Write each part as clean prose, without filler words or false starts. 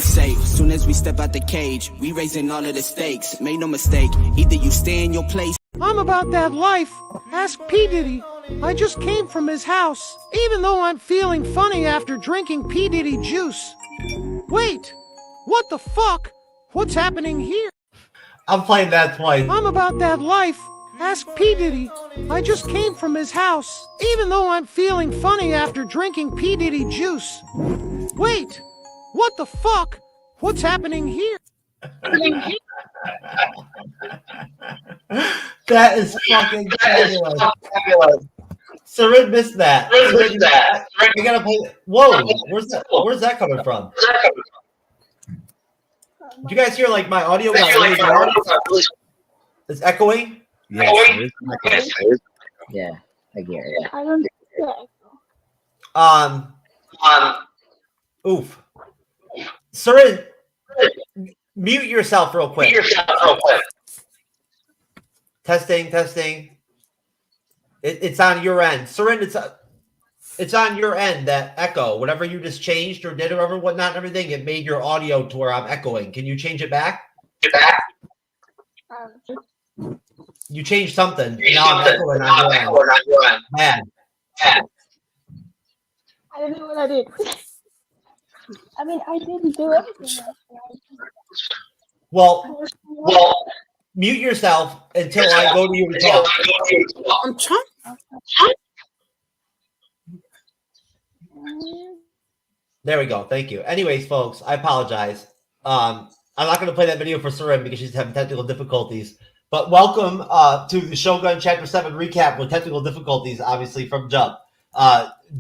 be safe. Soon as we step out the cage, we raising all of the stakes. Make no mistake, either you stay in your place. I'm about that life. Ask P. Diddy. I just came from his house, even though I'm feeling funny after drinking P. Diddy juice. Wait, what the fuck? What's happening here? I'm playing that twice. I'm about that life. Ask P. Diddy. I just came from his house, even though I'm feeling funny after drinking P. Diddy juice. Wait, what the fuck? What's happening here? That is fucking fabulous. Ceren missed that. You gotta play. Whoa, where's that coming from? Did you guys hear like my audio? It's echoing. Yes, yeah, I get it. I don't know. Oof. Ceren, mute yourself real quick. Testing. It's on your end. Ceren, it's on your end, that echo. Whatever you just changed or did or whatnot and everything, it made your audio to where I'm echoing. Can you change it back? You changed something. Now I'm echoing on your end. Man. I don't know what I did. I mean, I didn't do anything. Well, mute yourself until I go to you and talk. I'm trying. There we go. Thank you. Anyways, folks, I apologize. I'm not going to play that video for Ceren because she's having technical difficulties. But welcome to the Shogun Chapter 7 recap with technical difficulties, obviously, from Jump.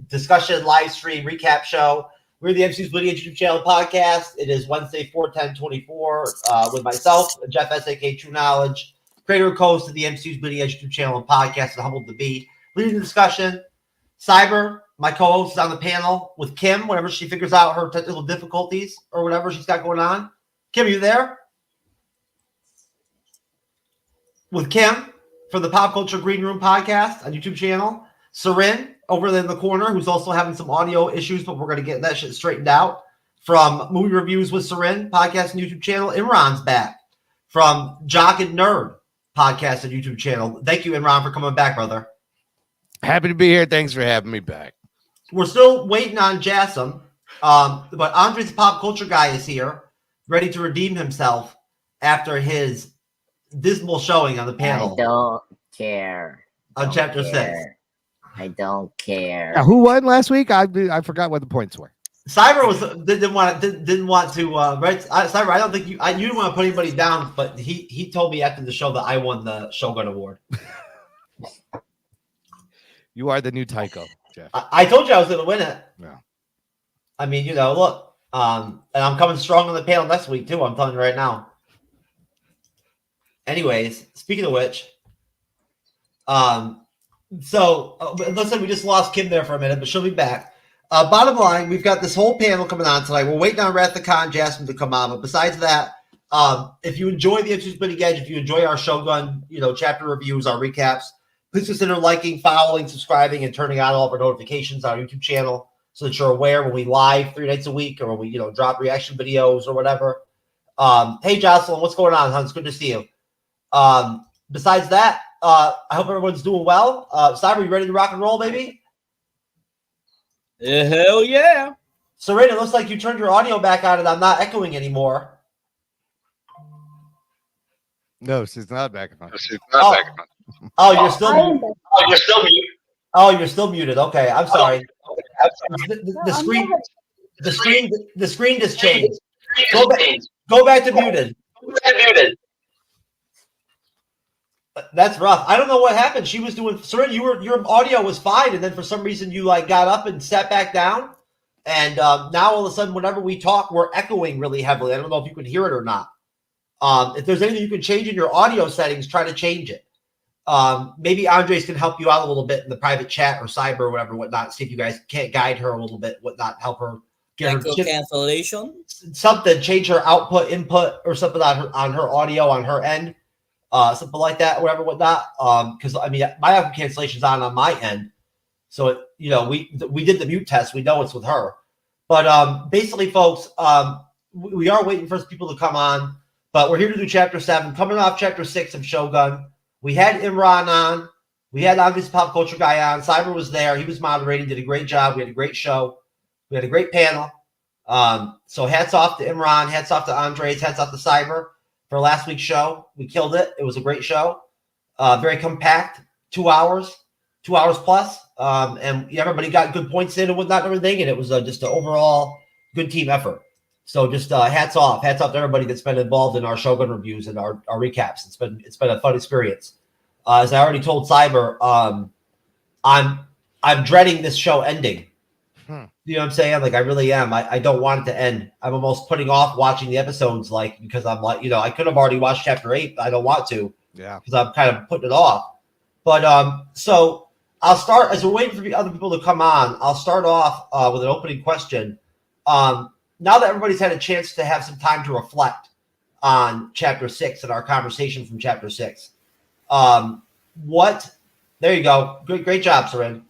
Discussion, live stream, recap show. We're the MCU'S YouTube channel podcast. It is Wednesday, 4/10/24, with myself, Jeff S.A.K. TrueKnowledge, creator and co-host of the MCU'S YouTube channel and podcast, and humbled to be. Leading the discussion, Cyber, my co-host, is on the panel with Kim, whenever she figures out her technical difficulties or whatever she's got going on. Kim, are you there? With Kim for the Pop Culture Green Room podcast on YouTube channel. Ceren over there in the corner, who's also having some audio issues, but we're going to get that shit straightened out. From Movie Reviews with Ceren podcast and YouTube channel, Imran's back. From Jock and Nerd podcast and YouTube channel. Thank you, Imran, for coming back, brother. Happy to be here. Thanks for having me back. We're still waiting on Jassim, but Andre's the Pop Culture guy is here, ready to redeem himself after his dismal showing on the panel. I don't care. On Chapter 6. I don't care. Now, who won last week? I forgot what the points were. Cyber didn't want to. Right? Cyber, I don't think you didn't want to put anybody down, but he told me after the show that I won the Shogun Award. You are the new Tycho, Jeff. I told you I was going to win it. Yeah. I mean, look, and I'm coming strong on the panel next week too. I'm telling you right now. Anyways, speaking of which, listen, we just lost Kim there for a minute, but she'll be back. Bottom line, we've got this whole panel coming on tonight. We're waiting on Wrath of Khan Jasmine to come on, but besides that, if you enjoy the MCU'S Bleeding Edge, if you enjoy our Shogun, chapter reviews, our recaps, please consider liking, following, subscribing, and turning on all of our notifications on our YouTube channel so that you're aware when we live 3 nights a week or when we, drop reaction videos or whatever. Hey, Jocelyn, what's going on, hon? It's good to see you. Besides that, I hope everyone's doing well. Cyber, you ready to rock and roll, baby? Hell yeah. Ceren, it looks like you turned your audio back on and I'm not echoing anymore. No, she's not back on. Oh, you're still muted. Oh, you're still muted. Okay, I'm sorry. The screen just changed. Go back to muted. That's rough. I don't know what happened. She was doing. Ceren, your audio was fine, and then for some reason you got up and sat back down, and now all of a sudden, whenever we talk, we're echoing really heavily. I don't know if you can hear it or not. If there's anything you can change in your audio settings, try to change it. Maybe Andres can help you out a little bit in the private chat or Cyber or whatnot. See if you guys can't guide her a little bit, whatnot, help her get Echo her cancellation. Something, change her input, or something on her audio on her end, something like that, whatnot. Because I mean, my echo cancellation's on my end, so we did the mute test. We know it's with her, but basically, folks, we are waiting for people to come on, but we're here to do Chapter 7. Coming off Chapter 6 of Shogun, we had Imran on. We had obviously Pop Culture Guy on. Cyber was there. He was moderating, did a great job. We had a great show. We had a great panel. So hats off to Imran, hats off to Andres, hats off to Cyber for last week's show. We killed it. It was a great show. Very compact, 2 hours plus. And everybody got good points in and whatnot and everything. And it was just an overall good team effort. So just hats off to everybody that's been involved in our Shogun reviews and our recaps. It's been a fun experience. As I already told Cyber, I'm dreading this show ending. You know what I'm saying? Like I really am. I don't want it to end. I'm almost putting off watching the episodes, like because I'm like, I could have already watched Chapter 8, but I don't want to. Yeah. Because I'm kind of putting it off. But so I'll start as we're waiting for the other people to come on. I'll start off with an opening question. Now that everybody's had a chance to have some time to reflect on Chapter 6 and our conversation from Chapter 6, there you go. Great job, Ceren.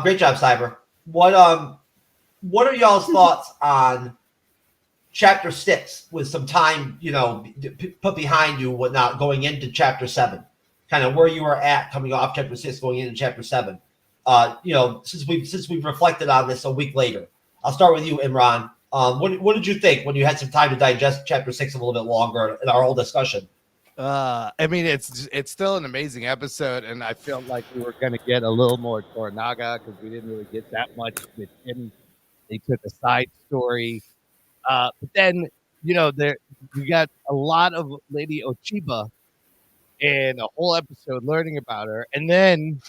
Great job, Cyber. What are y'all's thoughts on Chapter 6 with some time, put behind you, whatnot, going into Chapter 7? Kind of where you were at coming off Chapter 6, going into Chapter 7. Since we've reflected on this a week later. I'll start with you, Imran. What did you think when you had some time to digest Chapter 6 a little bit longer in our whole discussion? I mean, it's still an amazing episode, and I felt like we were going to get a little more Toranaga because we didn't really get that much with him. They took a side story, but then we got a lot of Lady Ochiba in a whole episode learning about her, and then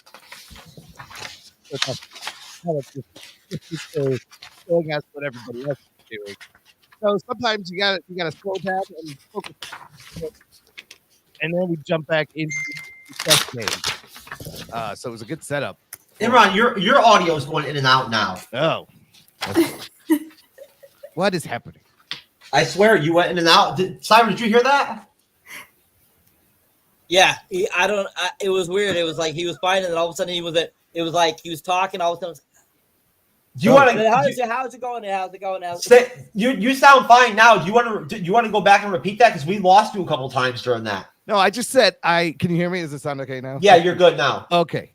showing us what everybody else is doing. So sometimes you gotta slow down and focus. And then we jump back into the chess game. So it was a good setup. Imran, your audio is going in and out now. Oh. What is happening? I swear you went in and out. Simon, did you hear that? Yeah, it was weird. It was like he was fighting, and all of a sudden it was like he was talking. All of a sudden, do you want to? How's it going? You sound fine now. Do you want to go back and repeat that because we lost you a couple times during that? No, I just said can you hear me? Does it sound okay now? Yeah, you're good now. Okay.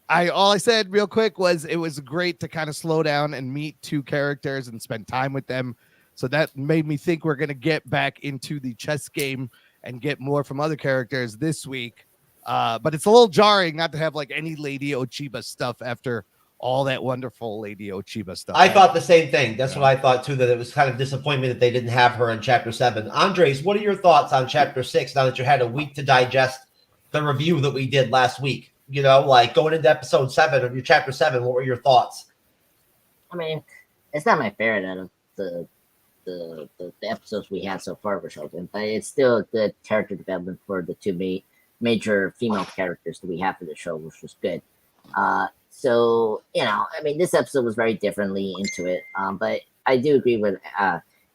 All I said real quick was it was great to kind of slow down and meet two characters and spend time with them. So that made me think we're going to get back into the chess game and get more from other characters this week. But it's a little jarring not to have like any Lady Ochiba stuff after all that wonderful Lady Ochiba stuff. I thought the same thing. That's what I thought too, that it was kind of disappointment that they didn't have her in Chapter 7. Andres, what are your thoughts on Chapter 6 now that you had a week to digest the review that we did last week? Like going into Episode 7 of your Chapter 7, what were your thoughts? I mean, it's not my favorite out of the episodes we had so far for Shogun, but it's still a good character development for the two major female characters that we have for the show, which was good. So, I mean, this episode was very differently into it. But I do agree with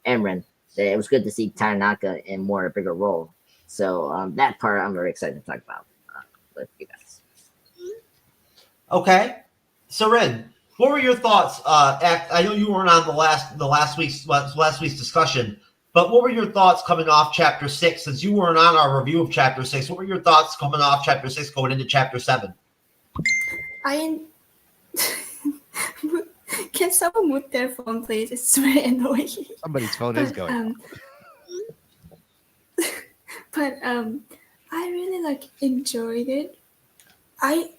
Imran that it was good to see Tanaka in a bigger role. So that part I'm very excited to talk about with you guys. Okay. Ceren, what were your thoughts? I know you weren't on the last week's discussion, but what were your thoughts coming off Chapter 6? Since you weren't on our review of Chapter 6, what were your thoughts coming off Chapter 6 going into Chapter 7? Can someone mute their phone, please? It's very annoying. Somebody's phone is going. But I really enjoyed it. I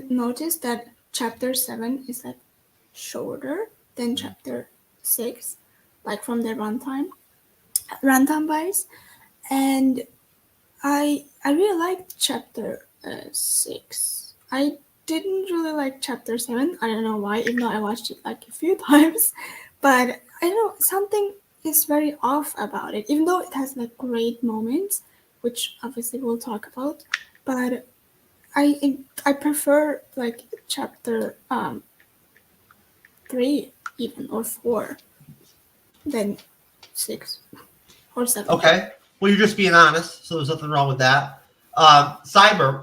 noticed that Chapter 7 is shorter than Chapter 6, from the runtime wise, and I really liked Chapter 6. I didn't really like Chapter 7. I don't know why, even though I watched it a few times. But I know something is very off about it, even though it has great moments, which obviously we'll talk about. But I prefer Chapter 3 even, or 4 than 6 or 7. Okay. Well, you're just being honest, so there's nothing wrong with that. Cyber,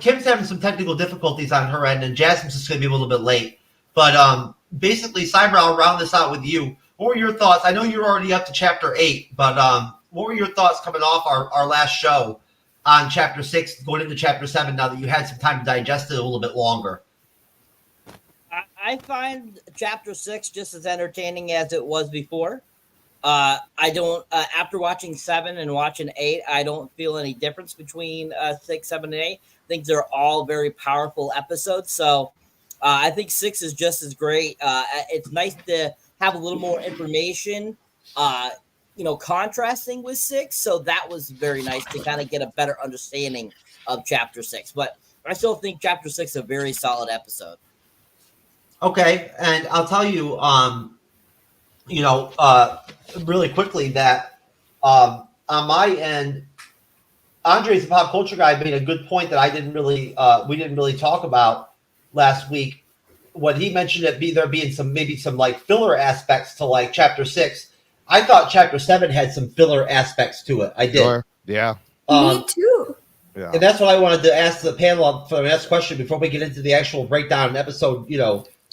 Kim's having some technical difficulties on her end, and Jasmine's just going to be a little bit late. But basically, Cyber, I'll round this out with you. what were your thoughts? I know you're already up to chapter 8, but what were your thoughts coming off our last show on chapter 6, going into chapter 7, now that you had some time to digest it a little bit longer? I find chapter 6 just as entertaining as it was before. I don't, after watching 7 and watching 8, I don't feel any difference between 6, 7, and 8. I think they're all very powerful episodes. So I think 6 is just as great. It's nice to have a little more information, contrasting with 6. So that was very nice to kind of get a better understanding of chapter 6. But I still think chapter 6 is a very solid episode. Okay, and I'll tell you, really quickly that on my end, Andre's the pop culture guy made a good point that we didn't really talk about last week when he mentioned there being some like filler aspects to like chapter 6. I thought chapter 7 had some filler aspects to it. I did. Sure. Yeah. Me too. Yeah. And that's what I wanted to ask the panel for the next question before we get into the actual breakdown and episode,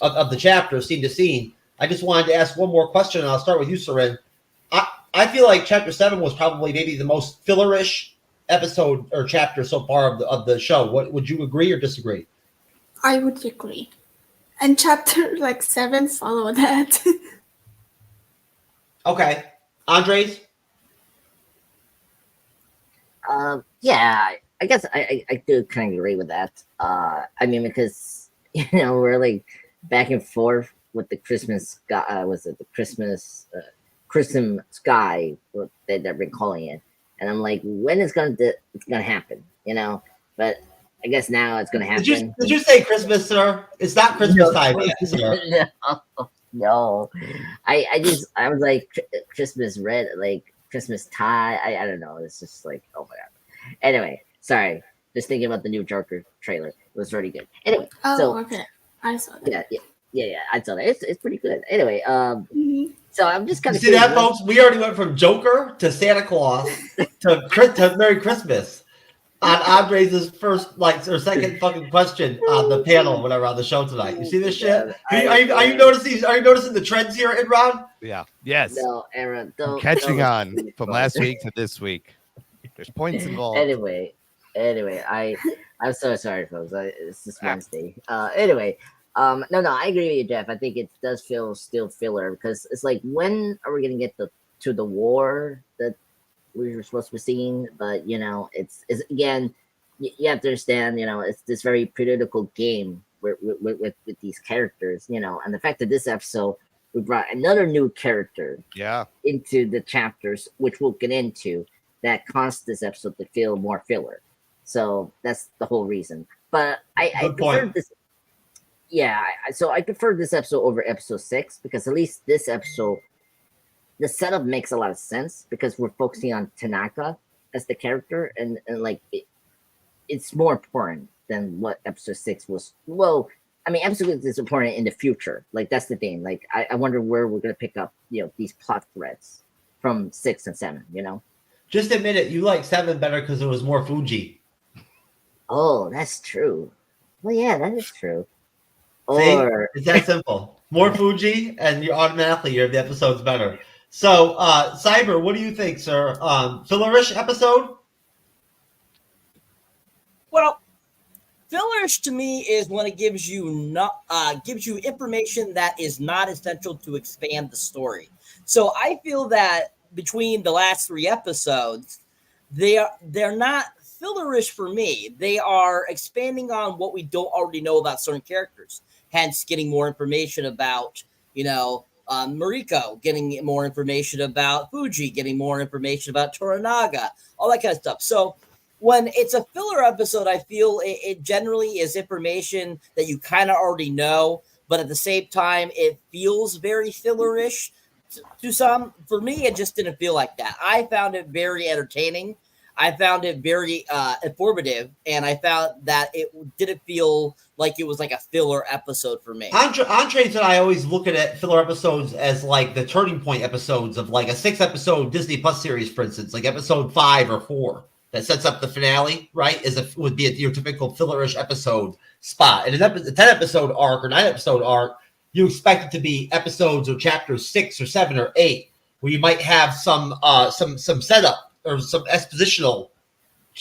of the chapter, scene to scene. I just wanted to ask one more question, and I'll start with you, Ceren. I feel like chapter 7 was probably maybe the most fillerish episode or chapter so far of the show. What would you agree or disagree? I would agree. And chapter 7 follow that. Okay. Andres? Yeah, I guess I do kind of agree with that. Because we're like back and forth with the Christmas sky. Was it the Christmas sky? What they've been calling it, and I'm like, when is it's gonna happen? But I guess now it's gonna happen. Did you say Christmas, sir? It's not Christmas time yet, sir. No. I was like Christmas red, like Christmas tie. I don't know. It's just like, oh my god. Anyway, sorry. Just thinking about the new Joker trailer. It was really good. Anyway, okay. I saw that. Yeah. I saw that. It's pretty good. Anyway, so I'm just kind of see that, folks. We already went from Joker to Santa Claus to Merry Christmas on Andres' first or second fucking question on the panel, whatever, on the show tonight. You see this shit? Are you noticing? Are you noticing the trends here, Imran? Yeah. Yes. No, Aaron. Catching on from last week to this week. There's points involved. Anyway, I'm so sorry, folks. It's just Wednesday. Anyway, no, I agree with you, Jeff. I think it does feel still filler because it's like, when are we gonna get to the war that we were supposed to be seeing? But it's again, you have to understand. It's this very political game with these characters. And the fact that this episode we brought another new character, into the chapters, which we'll get into, that caused this episode to feel more filler. So that's the whole reason. But I prefer this. Yeah, so I prefer this episode over episode 6 because at least this episode, the setup makes a lot of sense because we're focusing on Tanaka as the character, and it's more important than what episode 6 was. Well, episode 6 is important in the future. Like, that's the thing. Like, I wonder where we're gonna pick up, these plot threads from 6 and 7. Just admit it. You like 7 better because it was more Fuji. Oh, that's true. Well, yeah, that is true. See? It's that simple. More Fuji, and the episode's better. So, Cyber, what do you think, sir? Fillerish episode? Well, fillerish to me is when it gives you information that is not essential to expand the story. So I feel that between the last 3 episodes, they're not fillerish for me. They are expanding on what we don't already know about certain characters. Hence, getting more information about, Mariko, getting more information about Fuji, getting more information about Toranaga, all that kind of stuff. So when it's a filler episode, I feel it generally is information that you kind of already know, but at the same time, it feels very fillerish to some. For me, it just didn't feel like that. I found it very entertaining. I found it very informative, and I found that it didn't feel like it was like a filler episode for me. Andres and I always look at filler episodes as like the turning point episodes of like a 6-episode Disney Plus series, for instance, like episode 5 or 4 that sets up the finale, right? Would be your typical fillerish episode spot. And a 10-episode arc or 9-episode arc you expect it to be episodes or chapters 6 or 7 or 8, where you might have some setup or some expositional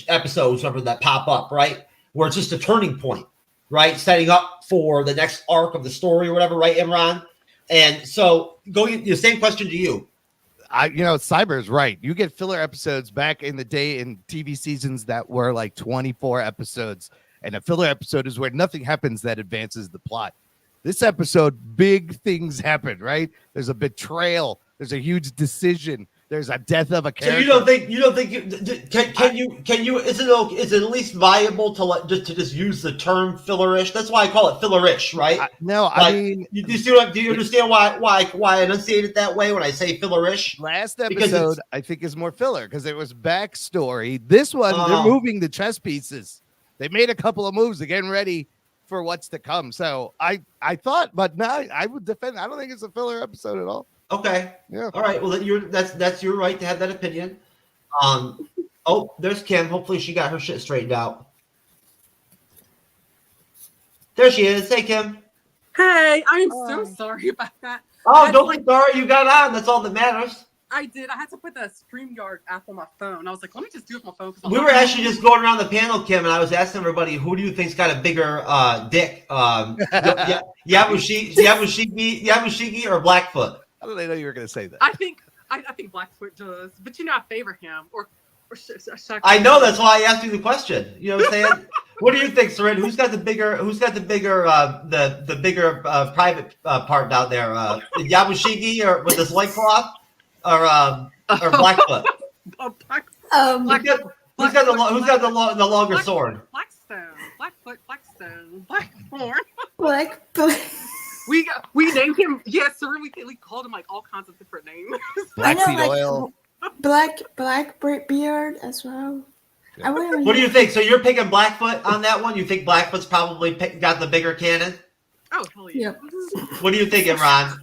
episodes whatever that pop up, right? Where it's just a turning point, right? Setting up for the next arc of the story or whatever, right, Imran? And so going the same question to you. Cyber is right. You get filler episodes back in the day in TV seasons that were like 24 episodes. And a filler episode is where nothing happens that advances the plot. This episode, big things happen, right? There's a betrayal. There's a huge decision. There's a death of a character. So you don't think is it at least viable to just use the term fillerish? That's why I call it fillerish, right? I mean, do you understand why I enunciate it that way when I say fillerish? Last episode I think is more filler because it was backstory. This one, they're moving the chess pieces. They made a couple of moves. They're getting ready for what's to come. So I thought, but now I would defend. I don't think it's a filler episode at all. Okay. Yeah. All right. Well, that's your right to have that opinion. There's Kim. Hopefully she got her shit straightened out. There she is. Hey, Kim. Hey, I am so sorry about that. Oh, don't be sorry. You got on. That's all that matters. I did. I had to put the StreamYard app on my phone. I was like, let me just do it on my phone. We were actually just going around the panel, Kim, and I was asking everybody, who do you think's got a bigger dick? Yabushiki or Blackfoot? How did I know you were going to say that? I think Blackfoot does, but I favor him. I know, that's why I asked you the question. You know what I'm saying? What do you think, Ceren? Who's got the bigger private part down there? Yabushiki or with this white cloth? Or Blackfoot? Who's got the longer sword? Blackstone, Blackthorn. Black. We named him. Yes, sir. We called him like all kinds of different names. Black seed oil. Black beard as well. Yeah. What do you think? So you're picking Blackfoot on that one? You think Blackfoot's probably got the bigger cannon? Oh, hell yeah. What do you think, Imran?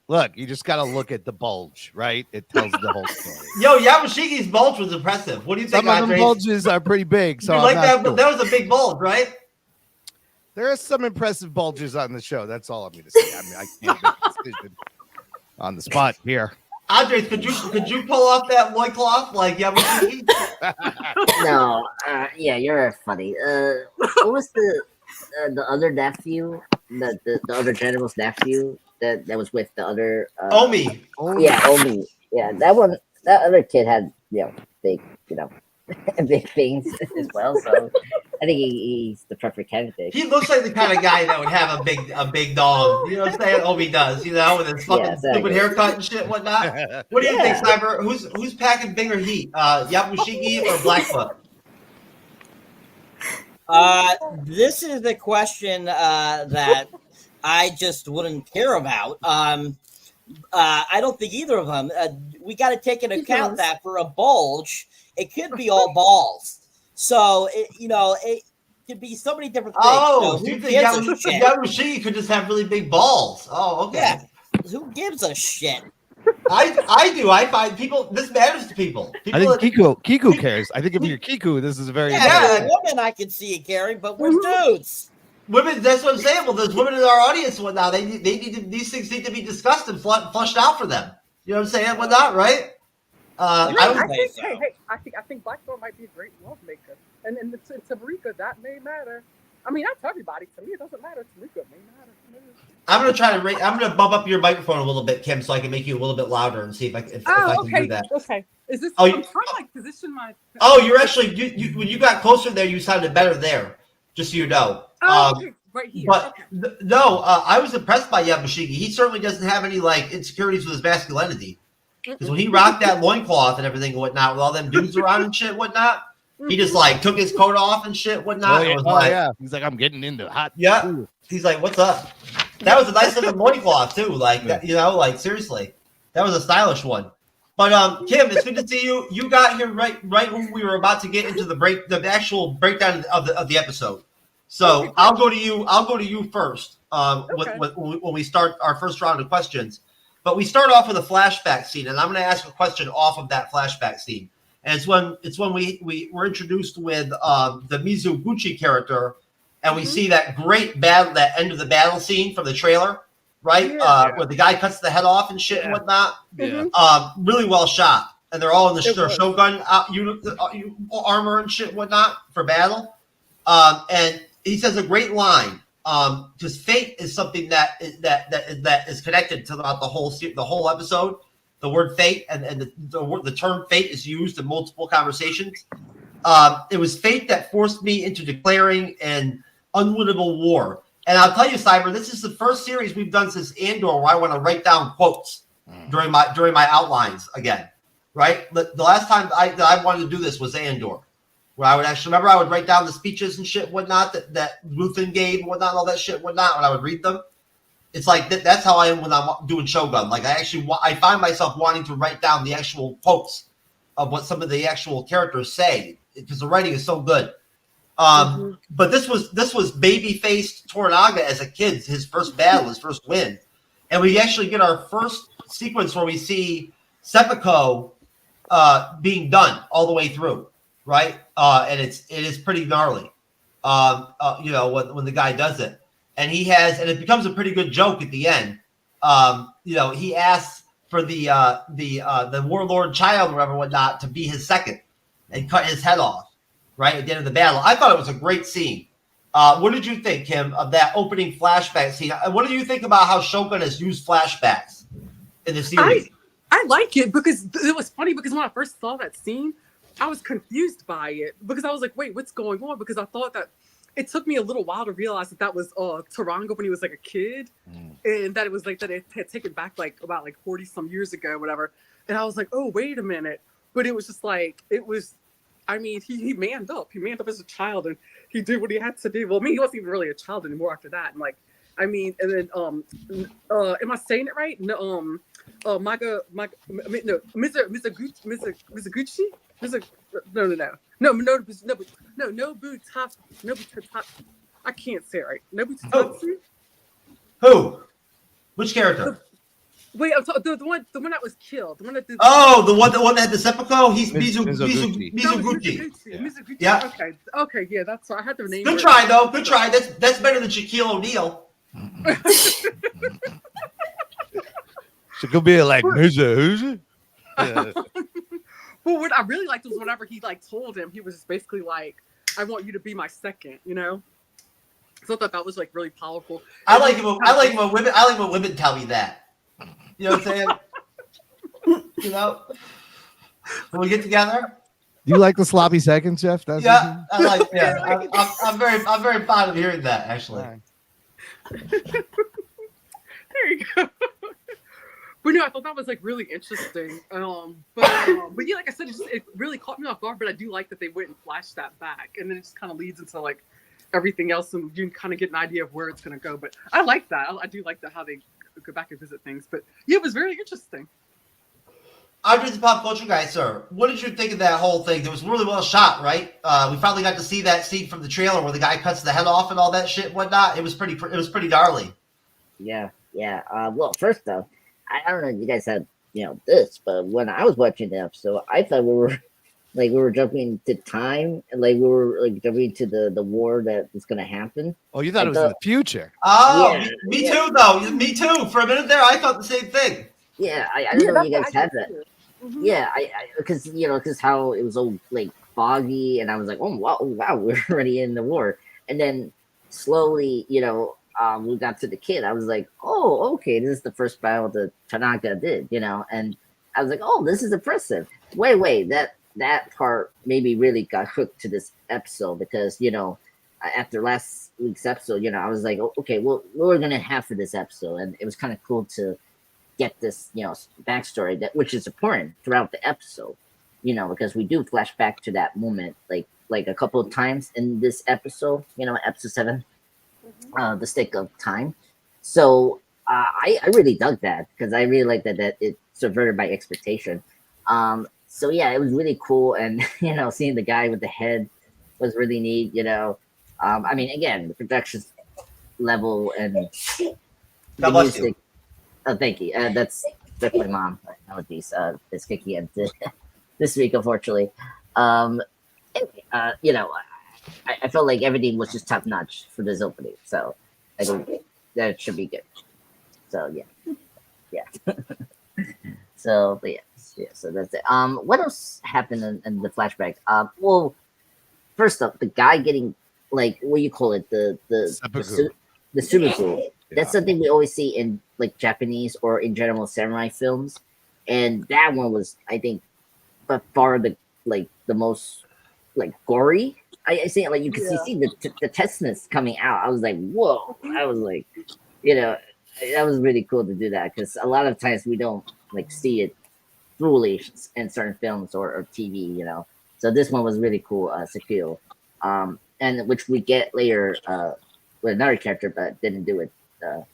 Look, you just got to look at the bulge, right? It tells the whole story. Yo, Yabushiki's bulge was impressive. What do you think, Some of them bulges are pretty big. So you like that? Sure. That was a big bulge, right? There are some impressive bulges on the show. That's all I'm going to say. I mean, I can't make a decision on the spot here. Andres, could you pull off that loincloth like Yabushiki? No, yeah, you're funny. What was the other nephew, the other general's nephew that was with the other Omi. Yeah, Omi. Yeah, that other kid had big big things as well. So I think he's the perfect candidate. He looks like the kind of guy that would have a big dog. You know what I'm saying? Omi does, with his fucking stupid haircut and shit, whatnot. What do you think, Cyber? Who's packing bigger heat? Yabushiki or Blackfoot? This is the question that I just wouldn't care about. I don't think either of them. We got to take into account that for a bulge, it could be all balls. So it could be so many different things. Oh, so you think Yabushiki could just have really big balls? Oh, okay. Yeah. Who gives a shit? I do. I find this matters to people. I think Kiku cares. I think if you're Kiku, this is a very women I can see it caring, but we're dudes. Women, that's what I'm saying. Well, there's women in our audience and whatnot. These things need to be discussed and flushed out for them. You know what I'm saying? Whatnot, right? I think Blackthorn might be a great lovemaker, and to Marika that may matter. I mean, not to everybody. To me, it doesn't matter. To Marika, it may matter. I'm gonna bump up your microphone a little bit, Kim, so I can make you a little bit louder and see if I can do that. Okay. Is this? I'm trying to position my. Oh, you're actually you when you got closer there, you sounded better there. Just so you know. Okay. Right here. But no, I was impressed by Yabushiki. He certainly doesn't have any insecurities with his masculinity. Because when he rocked that loincloth and everything and whatnot, with all them dudes around and shit, whatnot, he just took his coat off and shit, whatnot. He's like, I'm getting into hot. Yeah. Ooh. He's like, what's up? That was a nice looking loincloth too. Seriously, that was a stylish one. But Kim, it's good to see you. You got here right when we were about to get into the actual breakdown of the episode. So I'll go to you first. When we start our first round of questions. But we start off with a flashback scene, and I'm going to ask a question off of that flashback scene. And it's when we were introduced with the Mizuguchi character and we see that great battle, that end of the battle scene from the trailer, right? Where the guy cuts the head off and shit and whatnot. Really well shot. And they're all in the Shogun armor and shit and whatnot for battle. And he says a great line. Because fate is something that is connected throughout the whole episode. The word fate and the term fate is used in multiple conversations. It was fate that forced me into declaring an unwinnable war. And I'll tell you, Cyber, this is the first series we've done since Andor where I want to write down quotes during my outlines again. Right? The last time that I wanted to do this was Andor, where I would actually remember I would write down the speeches and shit and whatnot that Luthen gave and whatnot, all that shit and whatnot when I would read them. It's like that's how I am when I'm doing Shogun. Like I find myself wanting to write down the actual quotes of what some of the actual characters say because the writing is so good. But this was baby-faced Toranaga as a kid, his first battle, his first win, and we actually get our first sequence where we see Seppuku being done all the way through, right? And it is pretty gnarly, when the guy does it, and it becomes a pretty good joke at the end. He asks for the warlord child or whatever, whatnot, to be his second and cut his head off, right at the end of the battle. I thought it was a great scene. What did you think, Kim, of that opening flashback scene? And what do you think about how Shogun has used flashbacks in the series? I like it because it was funny because when I first saw that scene, I was confused by it because I was like, wait, what's going on? Because I thought that it took me a little while to realize that was Toranaga when he was like a kid, and that it was like that it had taken back like about like 40 some years ago, whatever. And I was like, oh, wait a minute. But it was just like, he manned up. He manned up as a child and he did what he had to do. Well, he wasn't even really a child anymore after that. And am I saying it right? No, Mizuguchi? I can't say it right. Nobutatsu? Who? Which character? Wait, I'm talking the one that was killed. The one that did. Oh, the one that had the seppuku. He's Mizuguchi. Mizuguchi. Mizuguchi. Yeah. Okay. Yeah, that's right. I had the name. Good try, though. Good try. That's better than Shaquille O'Neal. She could be like Mizuguchi. Well, what I really liked was whenever he told him, he was just basically like, "I want you to be my second," So I thought that was really powerful. I like when women tell me that. You know what I'm saying? When we get together. Do you like the sloppy seconds, Jeff? I'm very fond of hearing that, actually. There you go. But no, I thought that was really interesting. But yeah, like I said, it really caught me off guard. But I do like that they went and flashed that back, and then it just kind of leads into everything else, and you can kind of get an idea of where it's going to go. But I like that. I do like that how they go back and visit things. But yeah, it was very interesting. I'm just a pop culture guy, sir. What did you think of that whole thing? It was really well shot, right? We finally got to see that scene from the trailer where the guy cuts the head off and all that shit and whatnot. It was pretty gnarly. Yeah. Well, first though, I don't know if you guys had this, but when I was watching the episode, I thought we were jumping to time, and we were jumping to the war that was going to happen. Oh, you thought it was in the future? Oh, yeah, me too, though. Me too. For a minute there, I thought the same thing. Yeah, I don't know if you guys had that. Mm-hmm. Yeah, because how it was all foggy, and I was like, oh wow, we're already in the war, and then slowly, we got to the kid. I was like, oh, okay, this is the first battle that Tanaka did, and I was like, oh, this is impressive. Wait, that part maybe really got hooked to this episode because, after last week's episode, I was like, oh, okay, well, what we're going to have for this episode. And it was kind of cool to get this, backstory which is important throughout the episode, because we do flash back to that moment, like a couple of times in this episode, episode 7, the Stick of Time. So I really dug that because I really like that it subverted my expectation. So yeah, it was really cool, and seeing the guy with the head was really neat. Again, the production level and the music. Oh, thank you. That's my mom. Nowadays, it's kicking in this week, unfortunately. I felt like everything was just top notch for this opening. So I think that should be good. So yeah. So but yeah. So that's it. What else happened in the flashback? Well, first up, the guy getting like what you call it, the subaku. That's something we always see in like Japanese or in general samurai films, and that one was, I think, by far the most like gory. I see it, like you can see the testiness coming out. I was like, whoa! I was like, that was really cool to do that, because a lot of times we don't like see it fully in certain films or TV. So this one was really cool, Sakil, and which we get later with another character, but didn't do it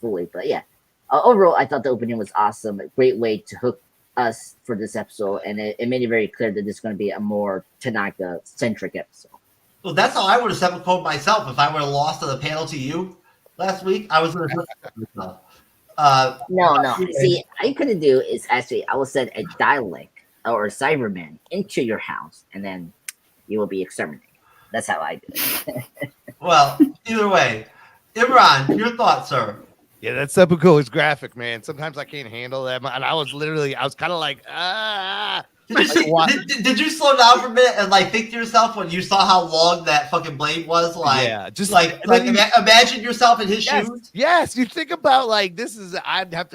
fully. But yeah, overall, I thought the opening was awesome. A great way to hook us for this episode, and it made it very clear that this is going to be a more Tanaka centric episode. Well, that's how I would have seppuku myself if I would have lost on the panel to you last week. I was going to myself. No. See, all you could do is actually, I will send a dialect or a Cyberman into your house, and then you will be exterminated. That's how I do it. Well, either way, Imran, your thoughts, sir? Yeah, that seppuku is graphic, man. Sometimes I can't handle that, and I was kind of like, Did you slow down for a minute and like think to yourself when you saw how long that fucking blade was? Like, yeah, just imagine yourself in his shoes. Yes, you think about like this is.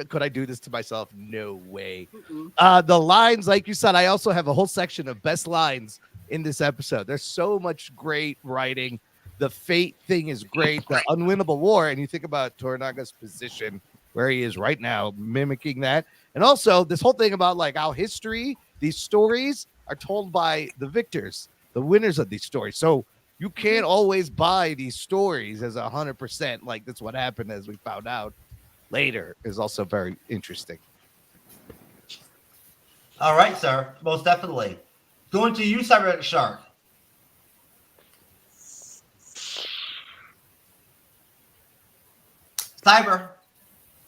Could I do this to myself? No way. The lines, like you said, I also have a whole section of best lines in this episode. There's so much great writing. The fate thing is great. The unwinnable war, and you think about Toranaga's position where he is right now, mimicking that, and also this whole thing about like how history. These stories are told by the victors, the winners of these stories. So you can't always buy these stories as 100%. Like that's what happened, as we found out later, is also very interesting. All right, sir. Most definitely. Going to you, Cyberneticshark. Cyber.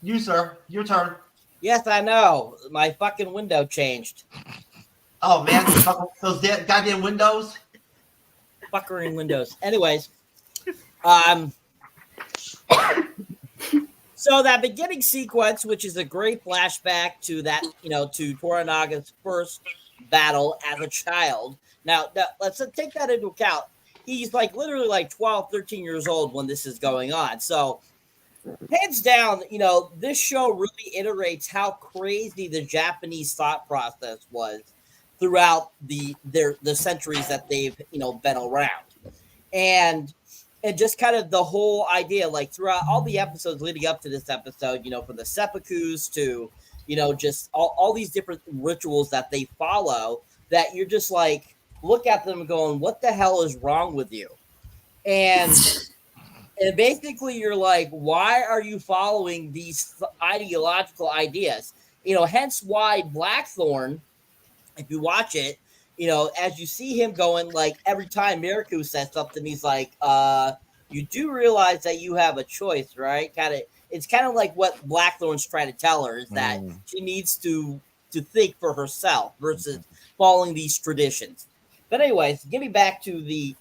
You, sir. Your turn. Yes, I know. My fucking window changed. Oh, man. Those goddamn windows. Fuckering windows. Anyways. So that beginning sequence, which is a great flashback to that, to Toranaga's first battle as a child. Now, let's take that into account. He's like literally like 12, 13 years old when this is going on. So hands down, this show really iterates how crazy the Japanese thought process was throughout the centuries that they've, been around. And just kind of the whole idea, like throughout all the episodes leading up to this episode, from the seppukus to, just all these different rituals that they follow, that you're just like, look at them going, what the hell is wrong with you? And basically you're like, why are you following these ideological ideas? Hence why Blackthorn, if you watch it, as you see him going, like every time Miraku says something, he's like, you do realize that you have a choice, right? It's kind of like what Blackthorn's trying to tell her, is that she needs to think for herself versus following these traditions. But anyways, get me back to the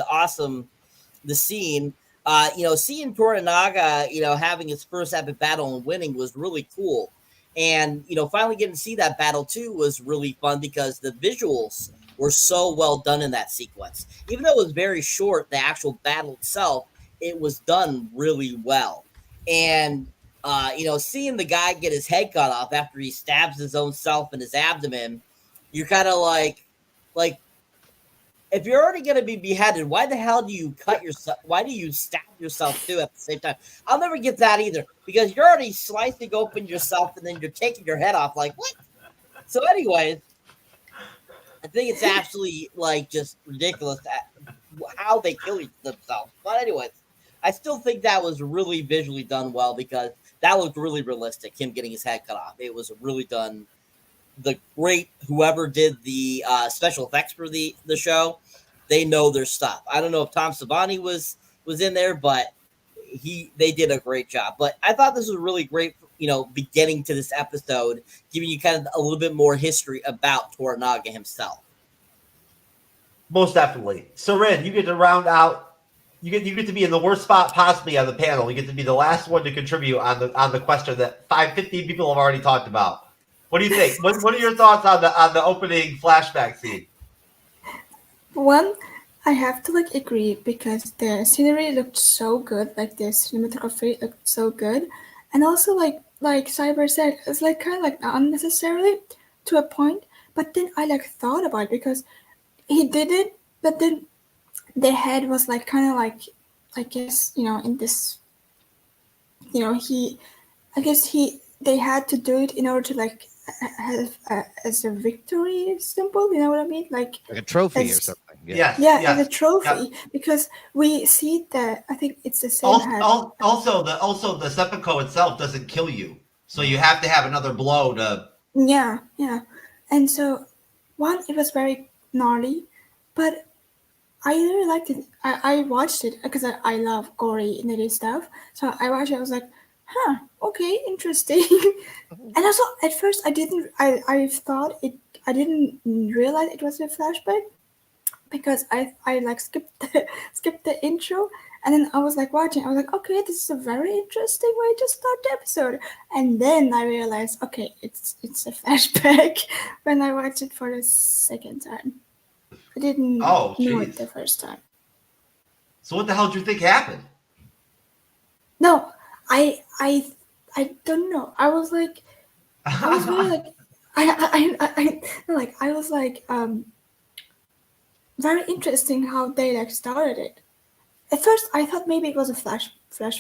awesome, the scene. Seeing Toranaga, having his first epic battle and winning was really cool. And, finally getting to see that battle too was really fun because the visuals were so well done in that sequence. Even though it was very short, the actual battle itself, it was done really well. And, seeing the guy get his head cut off after he stabs his own self in his abdomen, you're kind of like, if you're already going to be beheaded, why the hell do you cut yourself? Why do you stab yourself too at the same time? I'll never get that either, because you're already slicing open yourself and then you're taking your head off. Like, what? So anyways, I think it's absolutely like just ridiculous how they kill themselves. But anyways, I still think that was really visually done well, because that looked really realistic, him getting his head cut off. It was really done. The great whoever did the special effects for the show, they know their stuff. I don't know if Tom Savani was in there, but they did a great job. But I thought this was really great, beginning to this episode, giving you kind of a little bit more history about Toranaga himself. Most definitely. Ceren, you get to round out. You get to be in the worst spot possibly on the panel. You get to be the last one to contribute on the question that 15 people have already talked about. What do you think? What are your thoughts on the opening flashback scene? One, I have to like agree because the scenery looked so good, like the cinematography looked so good, and also like Cyber said, it's like kind of like unnecessarily to a point. But then I like thought about it because he did it, but then the head was like kind of like, I guess, in this, they had to do it in order to like have as a victory symbol, you know what I mean? Like a trophy or something. Yes. As a trophy, because we see that I think it's the same head. Also the seppuku itself doesn't kill you, so you have to have another blow to. Yeah, and so one, it was very gnarly, but I really liked it. I watched it because I love gory nitty stuff. So I watched it. I was like, okay, interesting. And also at first I didn't realize it was a flashback because I like skipped the intro, and then I was like watching. I was like, okay, this is a very interesting way to start the episode. And then I realized, okay, it's a flashback when I watched it for the second time. I didn't know it the first time. So what the hell did you think happened? No, I don't know. I was like, I was really like, I was like, very interesting how they like started it. At first, I thought maybe it was a flash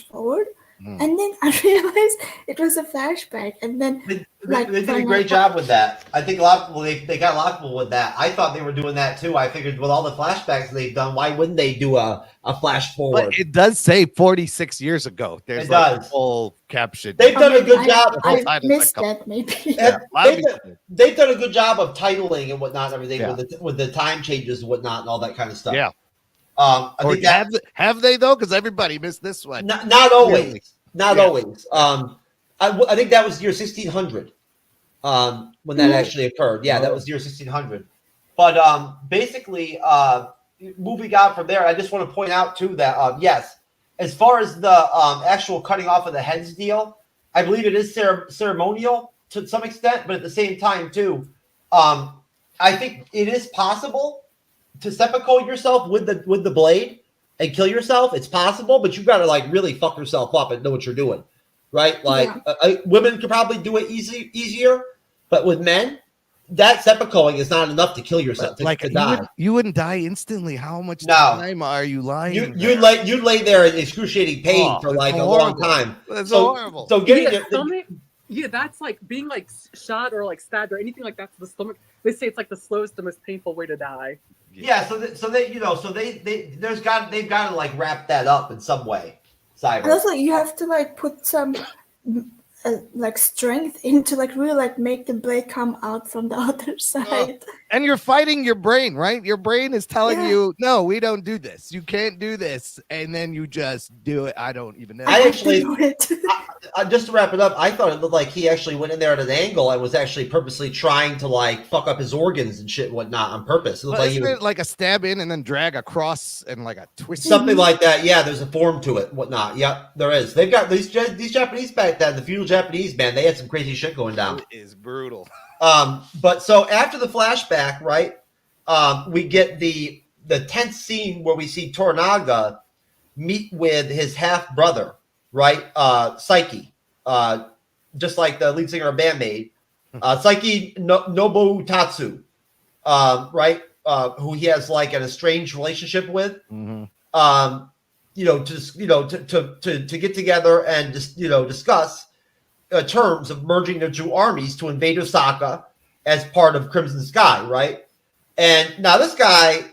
forward, and then I realized it was a flashback, and then they did a great job with that. I think a lot of people they got a lot of people with that. I thought they were doing that too. I figured with all the flashbacks they've done, why wouldn't they do a flash forward? But it does say 46 years ago. There's like a full caption. They've done a good job. I missed that maybe. They've done a good job of titling and whatnot, and everything with the time changes and whatnot and all that kind of stuff. Yeah. I think have they though? Because everybody missed this one. Not always. Really. Not always. I think that was year 1600 when that actually occurred. Yeah, that was year 1600. But basically, moving on from there, I just want to point out too that yes, as far as the actual cutting off of the heads deal, I believe it is ceremonial to some extent, but at the same time too, I think it is possible to seppuku yourself with the blade and kill yourself. It's possible, but you got to like really fuck yourself up and know what you're doing, right? Like women could probably do it easier, but with men, that seppukuing is not enough to kill yourself. To die. You wouldn't die instantly. How much time are you lying? You'd lay there in excruciating pain for like a long time. That's horrible. So getting the stomach. Yeah, that's like being like shot or like stabbed or anything like that to the stomach. They say it's like the slowest, the most painful way to die. Yeah, they've got to like wrap that up in some way. Cyber. And also, you have to like put some like strength into like really like make the blade come out from the other side. And you're fighting your brain, right? Your brain is telling you, no, we don't do this. You can't do this, and then you just do it. I don't even know. I actually, just to wrap it up, I thought it looked like he actually went in there at an angle and was actually purposely trying to like fuck up his organs and shit and whatnot on purpose. It looked like he was like a stab in and then drag across and like a twist. Something like that. Yeah, there's a form to it, whatnot. Yep, there is. They've got these Japanese back then, the feudal Japanese, man, they had some crazy shit going down. It is brutal. But so after the flashback, right, we get the tense scene where we see Toranaga meet with his half brother, right, Psyche, just like the lead singer of Bandmaid, Psyche Nobutatsu, right, who he has like an estranged relationship with, to get together and just discuss terms of merging their two armies to invade Osaka as part of Crimson Sky, right? And now this guy,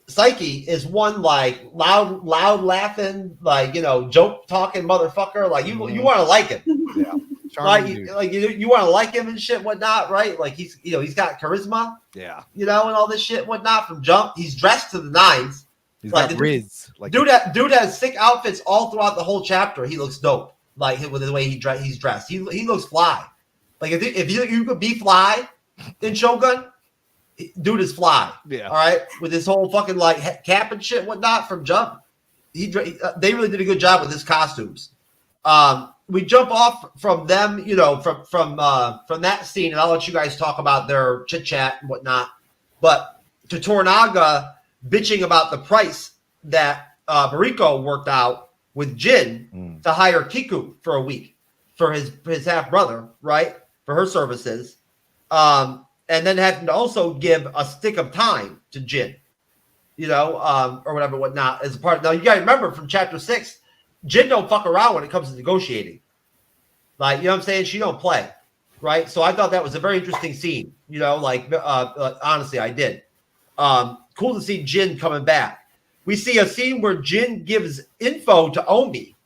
Psyche, is one like loud laughing, like joke talking motherfucker. Like you want to like him, yeah. Right? You want to like him and shit, whatnot, right? Like he's got charisma, yeah, and all this shit, whatnot from jump. He's dressed to the nines. He's like got riz. Like dude has sick outfits all throughout the whole chapter. He looks dope. Like with the way he's dressed, he looks fly. Like if you could be fly in Shogun, dude is fly. Yeah. All right, with his whole fucking like cap and shit, whatnot from Jump. They really did a good job with his costumes. We jump off from them, you know, from that scene, and I'll let you guys talk about their chit chat and whatnot. But to Toranaga bitching about the price that Mariko worked out with Jin to hire Kiku for a week for his half brother, right, for her services, and then having to also give a stick of time to Jin, you know, or whatever, whatnot, as a part. Now you gotta remember from chapter 6, Jin don't fuck around when it comes to negotiating. Like, you know what I'm saying? She don't play, right? So I thought that was a very interesting scene. You know, like honestly, I did. Cool to see Jin coming back. We see a scene where Jin gives info to Omi,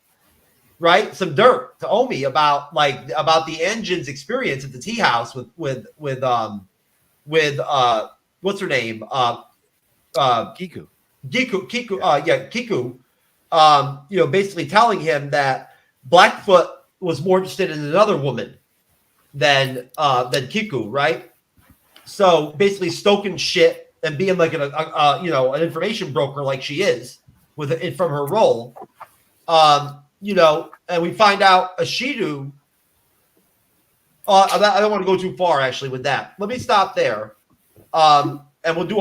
right? Some dirt to Omi about the engine's experience at the tea house with what's her name? Kiku. Kiku. You know, basically telling him that Blackfoot was more interested in another woman than Kiku, right? So basically stoking shit and being like an information broker like she is with it from her role. You know, and we find out Ashidu. I don't want to go too far actually with that. Let me stop there. And we'll do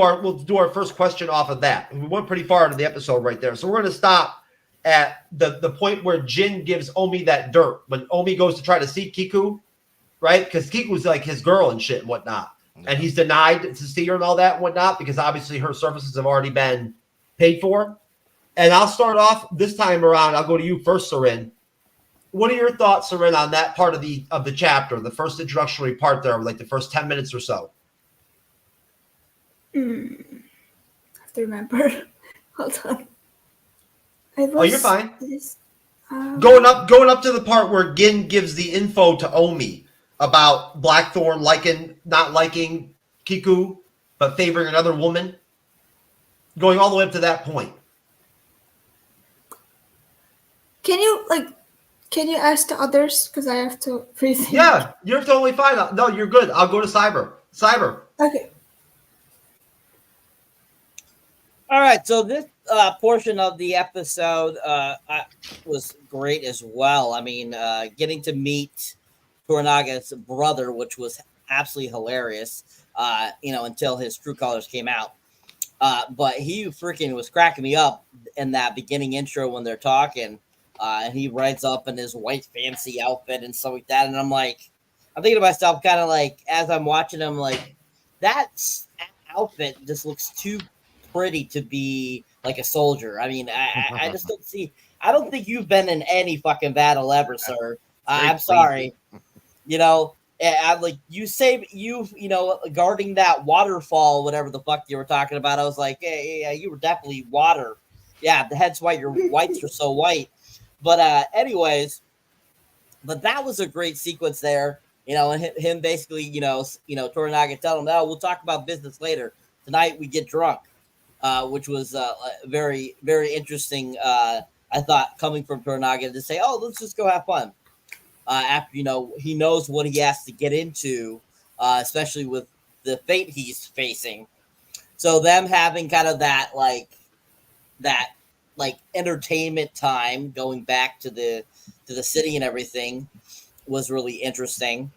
our first question off of that. We went pretty far into the episode right there. So we're going to stop at the point where Jin gives Omi that dirt when Omi goes to try to see Kiku, right? Because Kiku's like his girl and shit and whatnot. And he's denied to see her and all that and whatnot because obviously her services have already been paid for. And I'll start off this time around. I'll go to you first, Ceren. What are your thoughts, Ceren, on that part of the chapter, the first introductory part there, like the first 10 minutes or so? I have to remember. Hold on. You're fine. Going up to the part where Gin gives the info to Omi about Blackthorn not liking Kiku, but favoring another woman. Going all the way up to that point. Can you ask the others? Because I have to rethink. Yeah, you're totally fine. No, you're good. I'll go to Cyber. Okay. All right, so this portion of the episode was great as well. I mean, getting to meet Toranaga's brother, which was absolutely hilarious, until his true colors came out. But he freaking was cracking me up in that beginning intro when they're talking. And he rides up in his white fancy outfit and stuff like that. And I'm thinking to myself, kind of like, as I'm watching him, like, that outfit just looks too pretty to be like a soldier. I mean, I just don't see. I don't think you've been in any fucking battle ever, sir. I'm sorry. You know, I'm like, guarding that waterfall, whatever the fuck you were talking about. I was like, yeah, you were definitely water. Yeah, that's why your whites are so white. But anyways, but that was a great sequence there. You know, and him basically, Toranaga telling him, "No, we'll talk about business later. Tonight we get drunk." Which was very, very interesting. I thought coming from Toranaga to say, "Oh, let's just go have fun." After he knows what he has to get into, especially with the fate he's facing. So them having kind of that entertainment time, going back to the city and everything, was really interesting.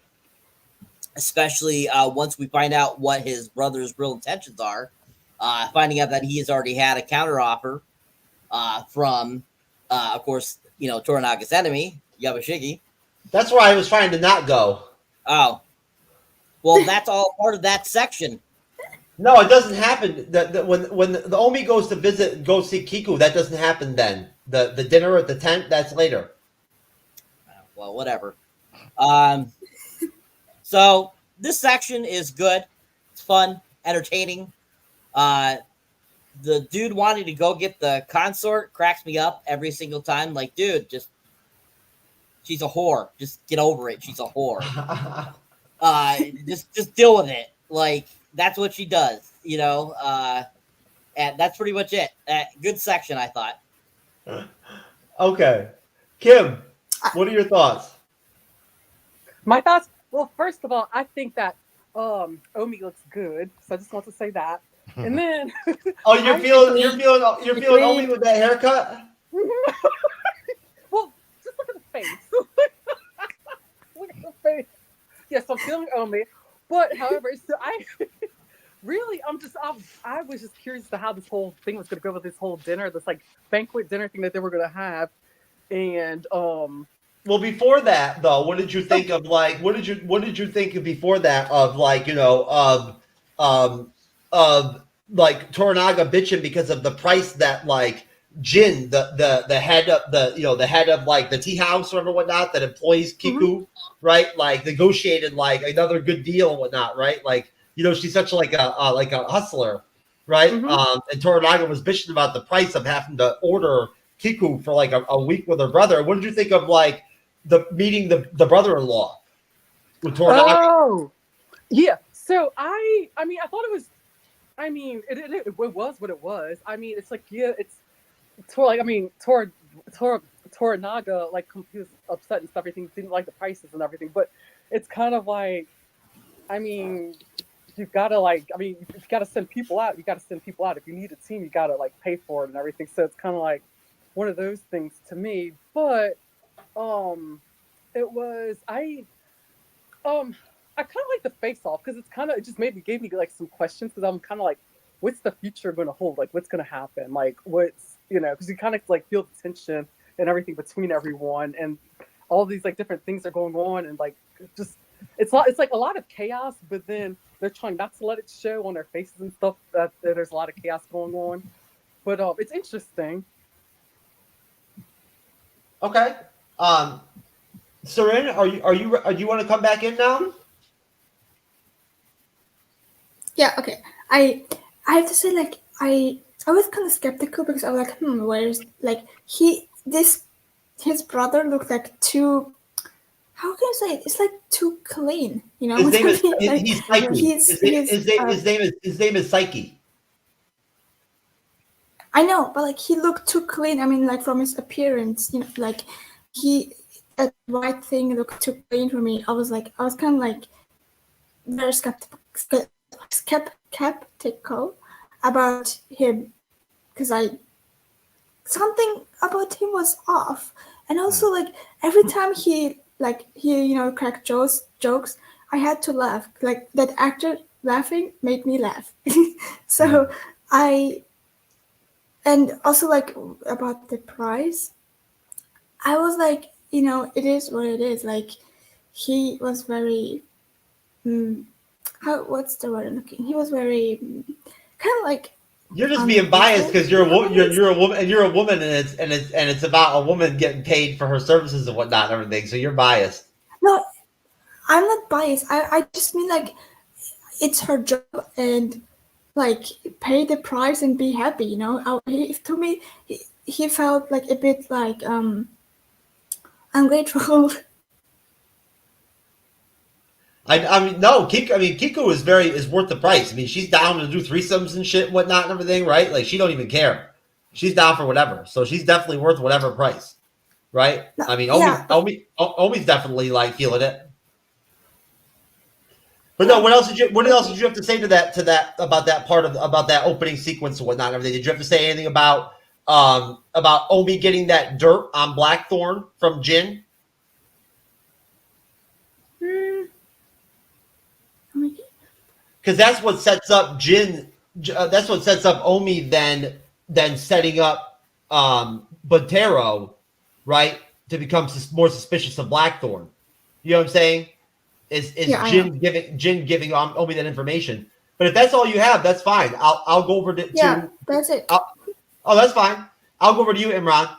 Especially once we find out what his brother's real intentions are. Finding out that he has already had a counteroffer from, of course, Toranaga's enemy, Yabashigi. That's where I was trying to not go. Oh. Well, that's all part of that section. No, it doesn't happen. When the Omi goes to go see Kiku, that doesn't happen then. The dinner at the tent, that's later. Well, whatever. So this section is good. It's fun, entertaining. The dude wanting to go get the consort cracks me up every single time. Like, dude, she's a whore. Just get over it. She's a whore. Just deal with it. Like, that's what she does, and that's pretty much it. Good section, I thought. Okay. Kim, what are your thoughts? My thoughts? Well, first of all, I think that Omi looks good, so I just want to say that. And then, oh, you're feeling Omi with that haircut. Well, just look at the face. Look at the face. Yes, I'm feeling Omi, but however, so I was just curious to how this whole thing was going to go with this whole dinner, this like banquet dinner thing that they were going to have, and Well, before that though, what did you think of like? What did you think of before that of like of like Toranaga bitching because of the price that like Jin, the head of the head of like the tea house or whatnot that employs Kiku, right? Like negotiated like another good deal and whatnot, right? Like she's such like a hustler, right? And Toranaga was bitching about the price of having to order Kiku for like a week with her brother. What did you think of like meeting the brother-in-law with Toranaga? Oh, yeah. So I mean, I thought it was. I mean, it was what it was. I mean, it's like it's Toranaga like he was upset and stuff. Everything didn't like the prices and everything, but it's kind of like, I mean, you've got to if you got to send people out, you got to send people out. If you need a team, you got to like pay for it and everything. So it's kind of like one of those things to me. But it was I kind of like the face off because it just gave me like some questions because I'm kind of like, what's the future going to hold? Like, what's going to happen? Like, what's because you kind of like feel the tension and everything between everyone, and all these like different things are going on, and like just it's like a lot of chaos, but then they're trying not to let it show on their faces and stuff that there's a lot of chaos going on. But it's interesting. Okay. Ceren, are you want to come back in now? Yeah, okay. I have to say, like, I was kind of skeptical because I was like, where's like his brother looked like too. How can I say it? It's like too clean, His name is like, he's Psyche. His name is Psyche. I know, but like he looked too clean. I mean, like from his appearance, like that white thing looked too clean for me. I was kind of like very skeptical about him because something about him was off, and also like every time he cracked jokes, I had to laugh. Like that actor laughing made me laugh. So and also like about the price, I was like, it is what it is. Like he was very what's the word I'm looking? He was very kind of like. You're just being biased because you're a woman, and you're a woman, and it's about a woman getting paid for her services and whatnot and everything. So you're biased. No, I'm not biased. I just mean like it's her job and like pay the price and be happy. To me, he felt like a bit like ungrateful. I mean, no, Kiku is worth the price. I mean, she's down to do threesomes and shit, whatnot, and everything, right? Like, she don't even care. She's down for whatever. So she's definitely worth whatever price, right? I mean, Omi's definitely like feeling it. But no, what else did you have to say to that about that opening sequence and whatnot and everything? Did you have to say anything about Omi getting that dirt on Blackthorn from Jin? Because that's what sets up Jin. That's what sets up Omi then setting up Buntero, right, to become more suspicious of Blackthorn. You know what I'm saying? Is Jin giving Omi that information? But if that's all you have, that's fine. I'll go over to that's it. That's fine. I'll go over to you, Imran.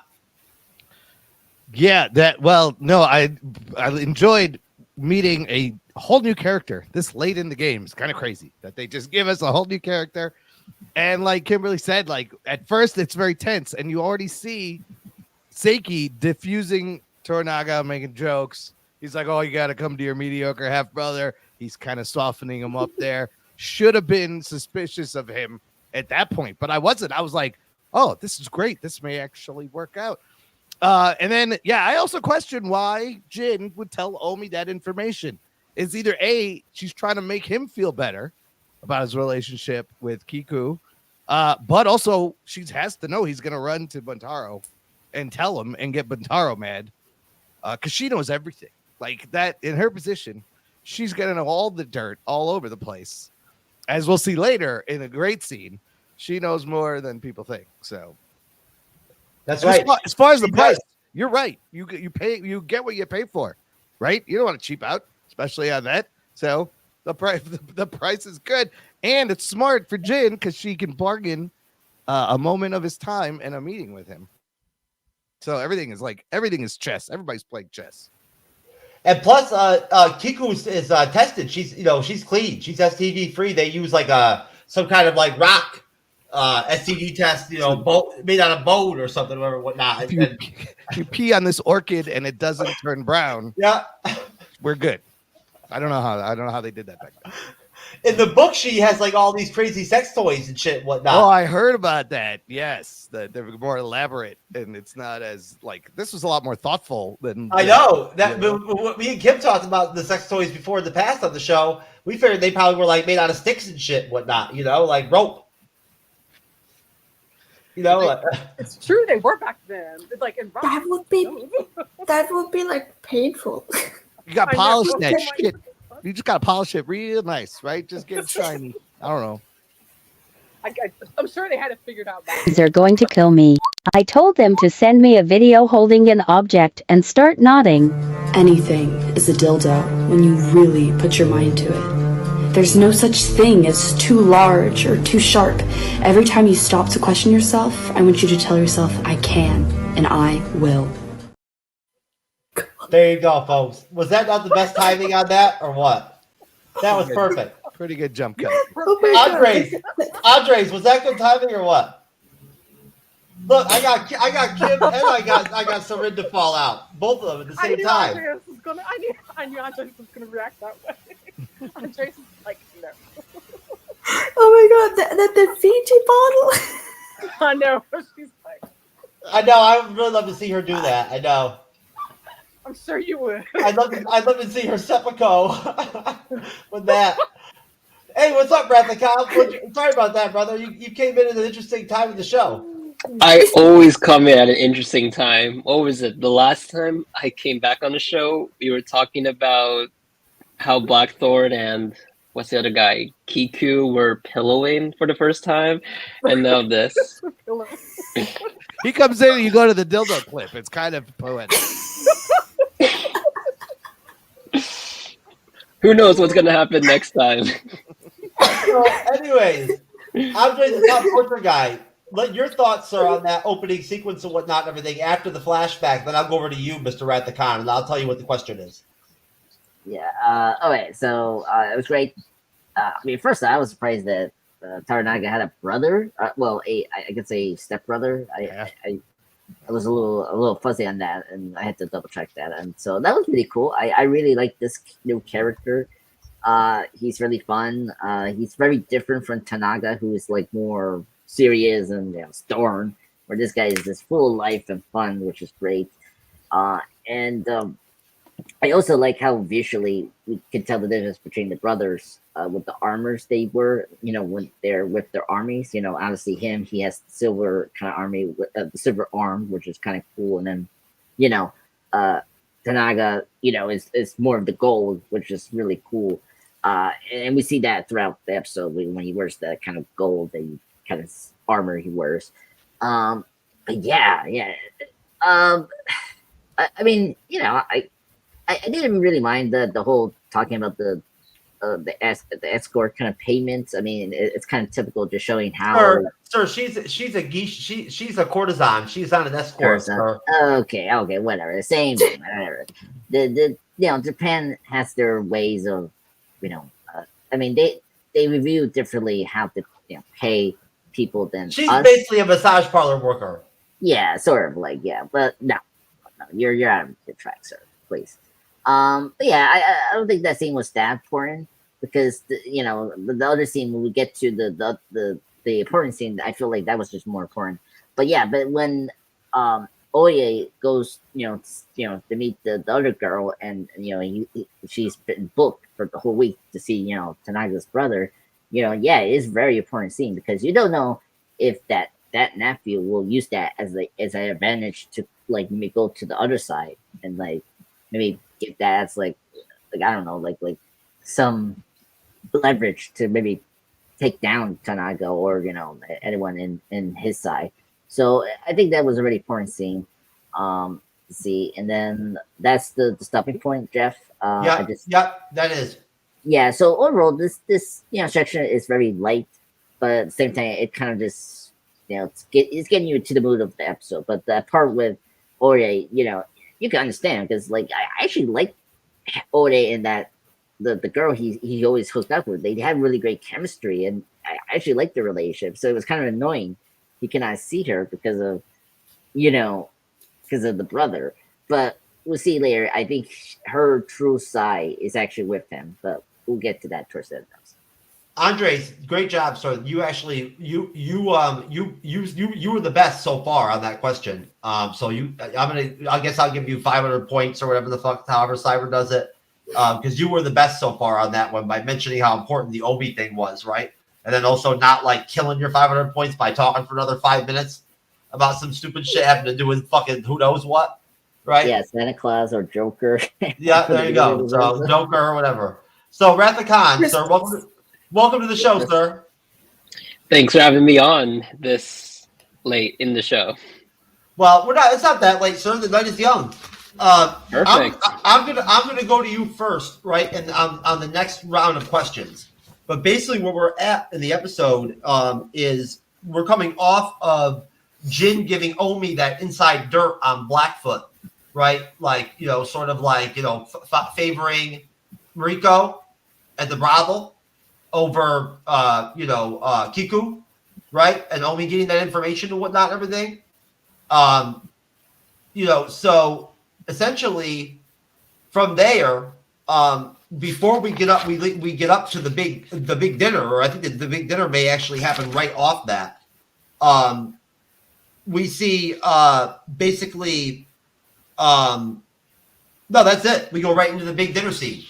Yeah, I enjoyed meeting a whole new character this late in the game. It's kind of crazy that they just give us a whole new character. And like Kimberly said, like at first it's very tense, and you already see Seiki diffusing Toranaga, making jokes. He's like, "Oh, you got to come to your mediocre half brother." He's kind of softening him up there. Should have been suspicious of him at that point, but I wasn't. I was like, "Oh, this is great. This may actually work out." And then, I also question why Jin would tell Omi that information. is either A, she's trying to make him feel better about his relationship with Kiku, but also she has to know he's going to run to Buntaro and tell him and get Buntaro mad because she knows everything. Like that, in her position, she's going to know all the dirt all over the place. As we'll see later in a great scene, she knows more than people think. So that's right. As far as the price, you're right. You get what you pay for, right? You don't want to cheap out, especially on that. So the price is good, and it's smart for Jin because she can bargain a moment of his time and a meeting with him. So everything is chess. Everybody's playing chess. And plus, Kiku is tested. She's clean. She's STD free. They use like some kind of like rock STD test, made on a boat or something or whatnot. If you pee on this orchid and it doesn't turn brown, yeah, we're good. I don't know how they did that back then. In the book, she has like all these crazy sex toys and shit and whatnot. Oh, I heard about that. Yes, they're more elaborate, and it's not as like this was a lot more thoughtful than. I know that. But me and Kim talked about the sex toys before in the past on the show. We figured they probably were like made out of sticks and shit and whatnot. Like rope. It's true. They were back then. Like in rock. That would be like painful. You got to polish that shit. You just got to polish it real nice, right? Just get it shiny. I don't know. I'm sure they had it figured out. They're going to kill me. I told them to send me a video holding an object and start nodding. Anything is a dildo when you really put your mind to it. There's no such thing as too large or too sharp. Every time you stop to question yourself, I want you to tell yourself, I can and I will. There you go, folks. Was that not the best timing on that, or what? That was perfect. Pretty good jump cut. Andres, was that good timing or what? Look, I got Kim and I got Ceren to fall out. Both of them at the same time. I knew Andres was gonna react that way. Andres was like, no. Oh my god, the Fiji bottle. I know. She's like. I know. I would really love to see her do that. I know. I'm sure you would. I'd love to see her seppuku with that. Hey, what's up, Rathacon? Sorry about that, brother. You came in at an interesting time of the show. I always come in at an interesting time. What was it? The last time I came back on the show, we were talking about how Blackthorn and what's the other guy, Kiku, were pillowing for the first time, and now this. He comes in and you go to the dildo clip. It's kind of poetic. Who knows what's going to happen next time? So, anyways, Andres is not Porter guy. Let your thoughts, sir, on that opening sequence and whatnot and everything after the flashback. Then I'll go over to you, Mr. Rathacon, and I'll tell you what the question is. Yeah. Okay. So it was great. First I was surprised that Toranaga had a brother. I guess a stepbrother. I was a little fuzzy on that, and I had to double check that. And so that was really cool. I really like this new character. He's really fun. He's very different from Tanaga, who is like more serious and stern. Where this guy is just full of life and fun, which is great. I also like how visually we can tell the difference between the brothers with the armors they were, when they're with their armies. Honestly, he has the silver kind of army with the silver arm, which is kind of cool. And then, Tanaga, is more of the gold, which is really cool. And we see that throughout the episode when he wears that kind of gold, the kind of armor he wears. I didn't really mind the whole talking about the escort kind of payments. It's kind of typical, just showing how. Sir, she's a geisha. She's a courtesan. She's on an escort. Sir. Okay, whatever. The same thing. Whatever. Japan has their ways of, they review differently how to pay people than she's us. Basically a massage parlor worker. Yeah, sort of but no, you're out of the track, sir. Please. I don't think that scene was that important because the other scene when we get to the important scene, I feel like that was just more important. But when Oye goes, to meet the other girl, and she's been booked for the whole week to see, Tanaga's brother. It is a very important scene because you don't know if that nephew will use that as an advantage to like maybe go to the other side and like maybe get that as like I don't know, like some leverage to maybe take down Tanaga or anyone in his side. So I think that was a really important scene. See, and then that's the stopping point, Jeff. That is. Yeah. So overall, this section is very light, but at the same time, it kind of just it's getting you to the mood of the episode. But that part with Ore, you can understand because like I actually like Ore in that the girl he always hooked up with. They had really great chemistry, and I actually liked the relationship. So it was kind of annoying he cannot see her because of the brother. But we'll see later. I think her true side is actually with him, but we'll get to that towards the end. Andres, great job, sir. You actually you were the best so far on that question. So I guess I'll give you 500 points or whatever the fuck, however Cyber does it. Because you were the best so far on that one by mentioning how important the Obi thing was, right? And then also not like killing your 500 points by talking for another 5 minutes about some stupid shit having to do with fucking who knows what, right? Yeah, Santa Claus or Joker. Yeah, there you go. So Joker or whatever. So Rathacon, sir, welcome to the show, sir. Thanks for having me on this late in the show. Well, it's not that late, sir. The night is young. Perfect. I'm gonna go to you first, right? And on the next round of questions. But basically, where we're at in the episode is we're coming off of Jin giving Omi that inside dirt on Blackfoot, right? Like sort of like favoring Mariko at the brothel over Kiku, right? And Omi getting that information and whatnot and everything. So essentially from there, before we get up, we get up to the big dinner, or I think the big dinner may actually happen right off that. We see basically no, that's it. We go right into the big dinner scene.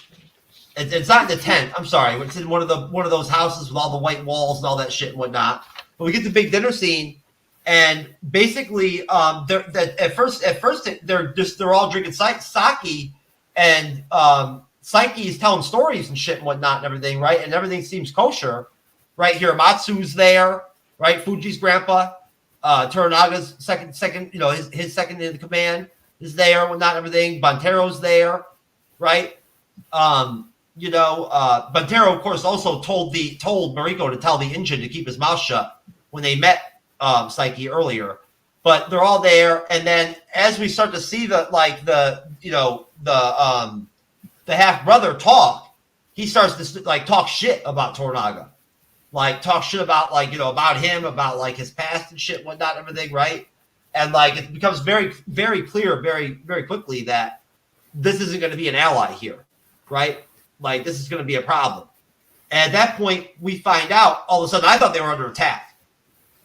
It's not in the tent. I'm sorry. It's in one of those houses with all the white walls and all that shit and whatnot. But we get the big dinner scene, and basically, at first they're all drinking sake, and Psyche is telling stories and shit and whatnot and everything, right? And everything seems kosher, right? Hiramatsu's there, right? Fuji's grandpa, Toranaga's second, his second in command is there, whatnot, everything. Bantero's there, right? Bantero, of course, also told Mariko to tell the engine to keep his mouth shut when they met Psyche earlier. But they're all there, and then as we start to see the half brother talk, he starts to like talk shit about Toranaga, like talk shit about about him, about like his past and shit, whatnot, everything, right? And like it becomes very, very clear, very, very quickly that this isn't going to be an ally here, right? Like this is going to be a problem. And at that point, we find out all of a sudden. I thought they were under attack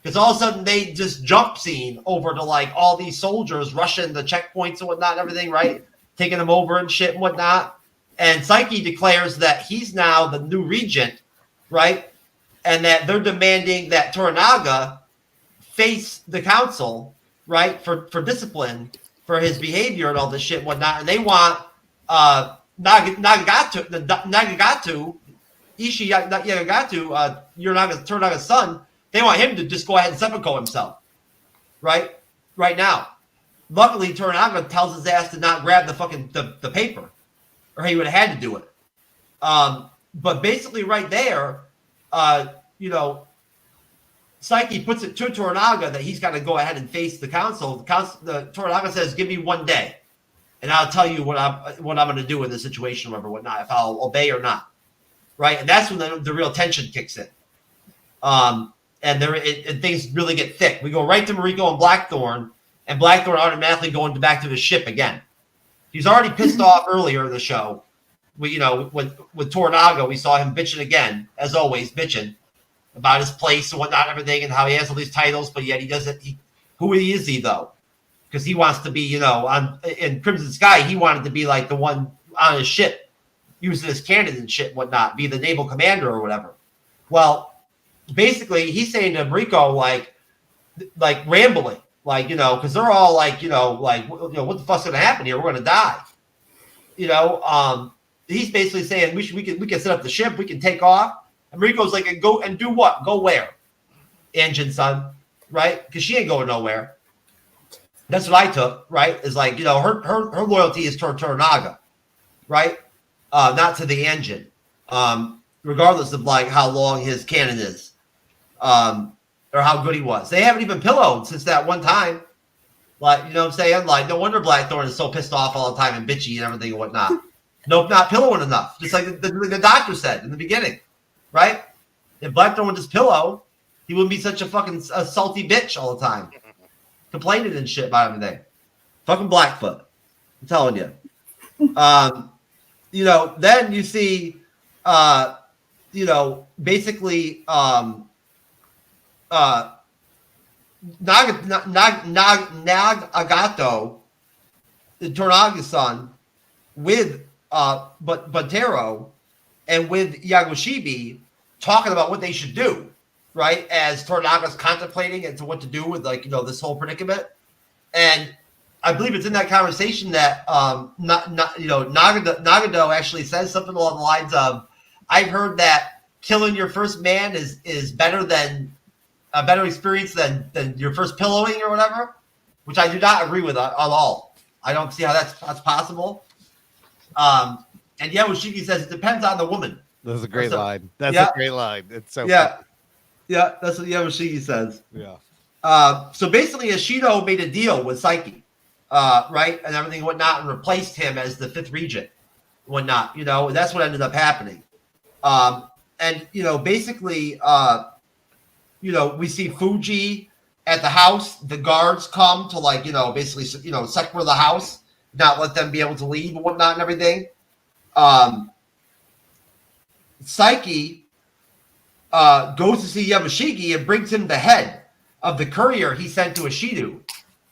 because all of a sudden they just jump scene over to like all these soldiers rushing the checkpoints and whatnot, and everything, right? Taking them over and shit and whatnot. And Psyche declares that he's now the new regent, right? And that they're demanding that Toranaga face the council, right, for discipline for his behavior and all this shit and whatnot. And they want Nagagatu, Ishi Nagagatu, Toranaga's son. They want him to just go ahead and seppuku himself, right now. Luckily, Toranaga tells his ass to not grab the fucking the paper, or he would have had to do it. But basically, right there, Psyche puts it to Toranaga that he's got to go ahead and face the council. Toranaga says, "Give me 1 day, and I'll tell you what I'm going to do in this situation, or whatnot, if I'll obey or not." Right, and that's when the real tension kicks in. And things really get thick. We go right to Mariko and Blackthorn, and Blackthorn automatically going back to the ship again. He's already pissed off earlier in the show. With Toranaga, we saw him bitching again, as always, bitching about his place and whatnot, and everything, and how he has all these titles, but yet he doesn't. Who is he though? because he wants to be, in Crimson Sky, he wanted to be like the one on his ship, using his cannon and shit and whatnot, be the naval commander or whatever. Well, basically, he's saying to Rico, like rambling, because they're all like, what the fuck's gonna happen here? We're gonna die. He's basically saying we can set up the ship, we can take off. And Rico's like, and go and do what? Go where? Engine, son, right? Because she ain't going nowhere. That's what I took, right? Is like, her loyalty is to Toranaga, right? Not to the engine, regardless of like how long his cannon is, or how good he was. They haven't even pillowed since that one time. Like, you know what I'm saying? Like, no wonder Blackthorn is so pissed off all the time and bitchy and everything and whatnot. Nope, not pillowing enough. Just like the doctor said in the beginning, right? If Blackthorn would just pillow, he wouldn't be such a fucking salty bitch all the time, complaining and shit about everything. Fucking Blackfoot, I'm telling you. Then you see, basically, Nagato, the Tornaga's son, with Buntero and with Yagoshibi talking about what they should do, right? As Tornaga's contemplating as to what to do with this whole predicament. And I believe it's in that conversation that Nagado actually says something along the lines of, I've heard that killing your first man is better than a better experience than your first pillowing or whatever, which I do not agree with at all. I don't see how that's possible. And Yamashiki says it depends on the woman. That's a great line. That's a great line. It's so funny. Yeah, that's what Yamashiki says. Yeah. So basically, Ashido made a deal with Psyche, right, and everything and whatnot, and replaced him as the 5th regent, and whatnot. And that's what ended up happening. Basically, we see Fuji at the house. The guards come to basically secure the house, not let them be able to leave and whatnot and everything. Psyche goes to see Yamashiki and brings him the head of the courier he sent to Ashido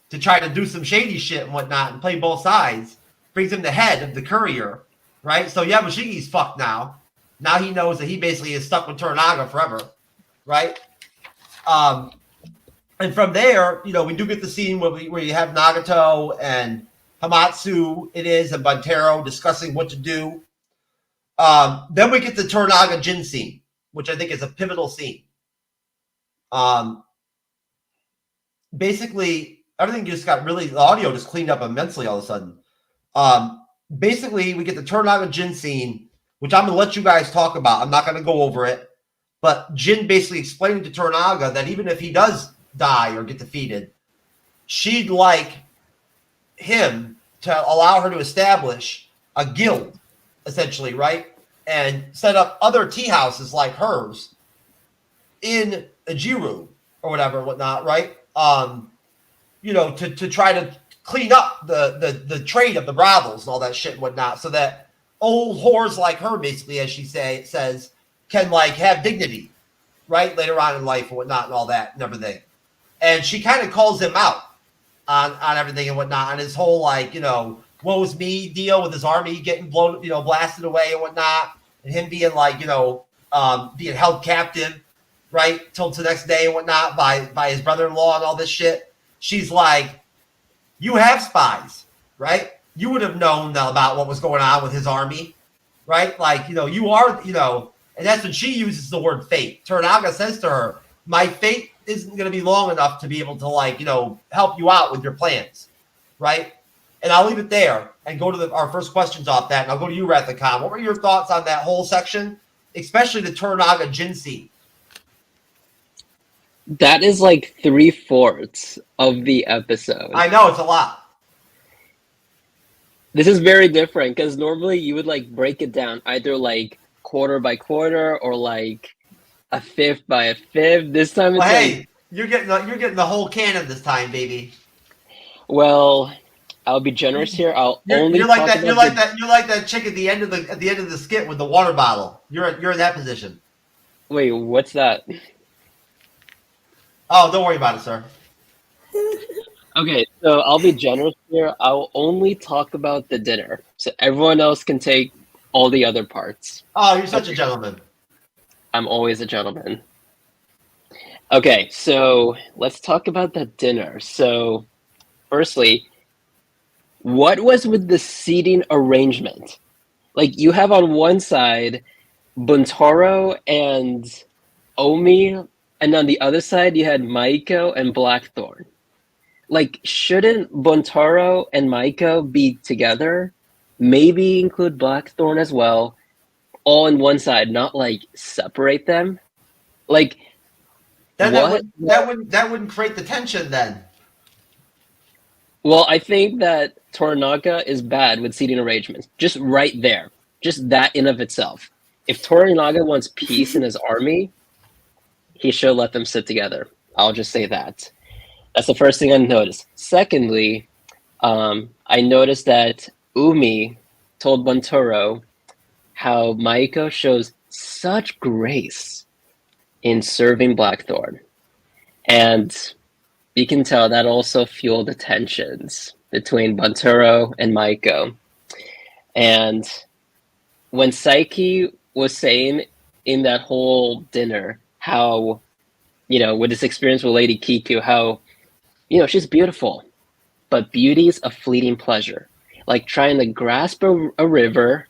to try to do some shady shit and whatnot and play both sides. Brings him the head of the courier, right? So Yamashiki's fucked now. Now he knows that he basically is stuck with Toranaga forever, right? And from there, we do get the scene where you have Nagato and Hamatsu, and Buntero discussing what to do. Then we get the Toranaga Jin scene, which I think is a pivotal scene. Basically, everything just got the audio just cleaned up immensely all of a sudden. Basically, we get the Toranaga Jin scene, which I'm going to let you guys talk about. I'm not going to go over it. But Jin basically explaining to Toranaga that even if he does die or get defeated, she'd like him to allow her to establish a guild, essentially, right? And set up other tea houses like hers in Ajiru or whatever, whatnot, right? To try to clean up the trade of the brothels and all that shit and whatnot, so that old whores like her, basically, as she says, can have dignity, right? Later on in life and whatnot and all that and everything. And she kind of calls him out on everything and whatnot, on his whole woe's me deal with his army getting blown, blasted away and whatnot, and him being being held captive, right, till the next day and whatnot by his brother-in-law and all this shit. She's like, you have spies, right? You would have known about what was going on with his army, right? You are, and that's when she uses the word fate. Toranaga says to her, my fate isn't going to be long enough to be able to help you out with your plans, right? And I'll leave it there and go to our first questions off that, and I'll go to you, Rathacon. What were your thoughts on that whole section, especially the Toranaga Jin scene? That is 3/4 of the episode. I know, it's a lot. This is very different because normally you would break it down either quarter by quarter or a fifth by a fifth. This time it's you're getting the whole canon this time, baby. Well, I'll be generous here. You're like that chick at the end of the skit with the water bottle. You're in that position. Wait, what's that? Oh, don't worry about it, sir. Okay, so I'll be generous here. I'll only talk about the dinner, so everyone else can take all the other parts. Oh, you're such a gentleman. I'm always a gentleman. Okay, so let's talk about the dinner. So, firstly, what was with the seating arrangement? Like, you have on one side Buntaro and Omi, and on the other side you had Maiko and Blackthorn. Like, shouldn't Buntaro and Maiko be together? Maybe include Blackthorn as well, all in one side, not like separate them. Like, Then what? that wouldn't create the tension then. Well, I think that Toranaga is bad with seating arrangements. Just right there. Just that in of itself. If Toranaga wants peace in his army, he should let them sit together. I'll just say that. That's the first thing I noticed. Secondly, I noticed that Umi told Buntaro how Maiko shows such grace in serving Blackthorn. And you can tell that also fueled the tensions between Buntaro and Maiko. And when Saiki was saying in that whole dinner how, with his experience with Lady Kiku, how, she's beautiful, but beauty is a fleeting pleasure. Like trying to grasp a river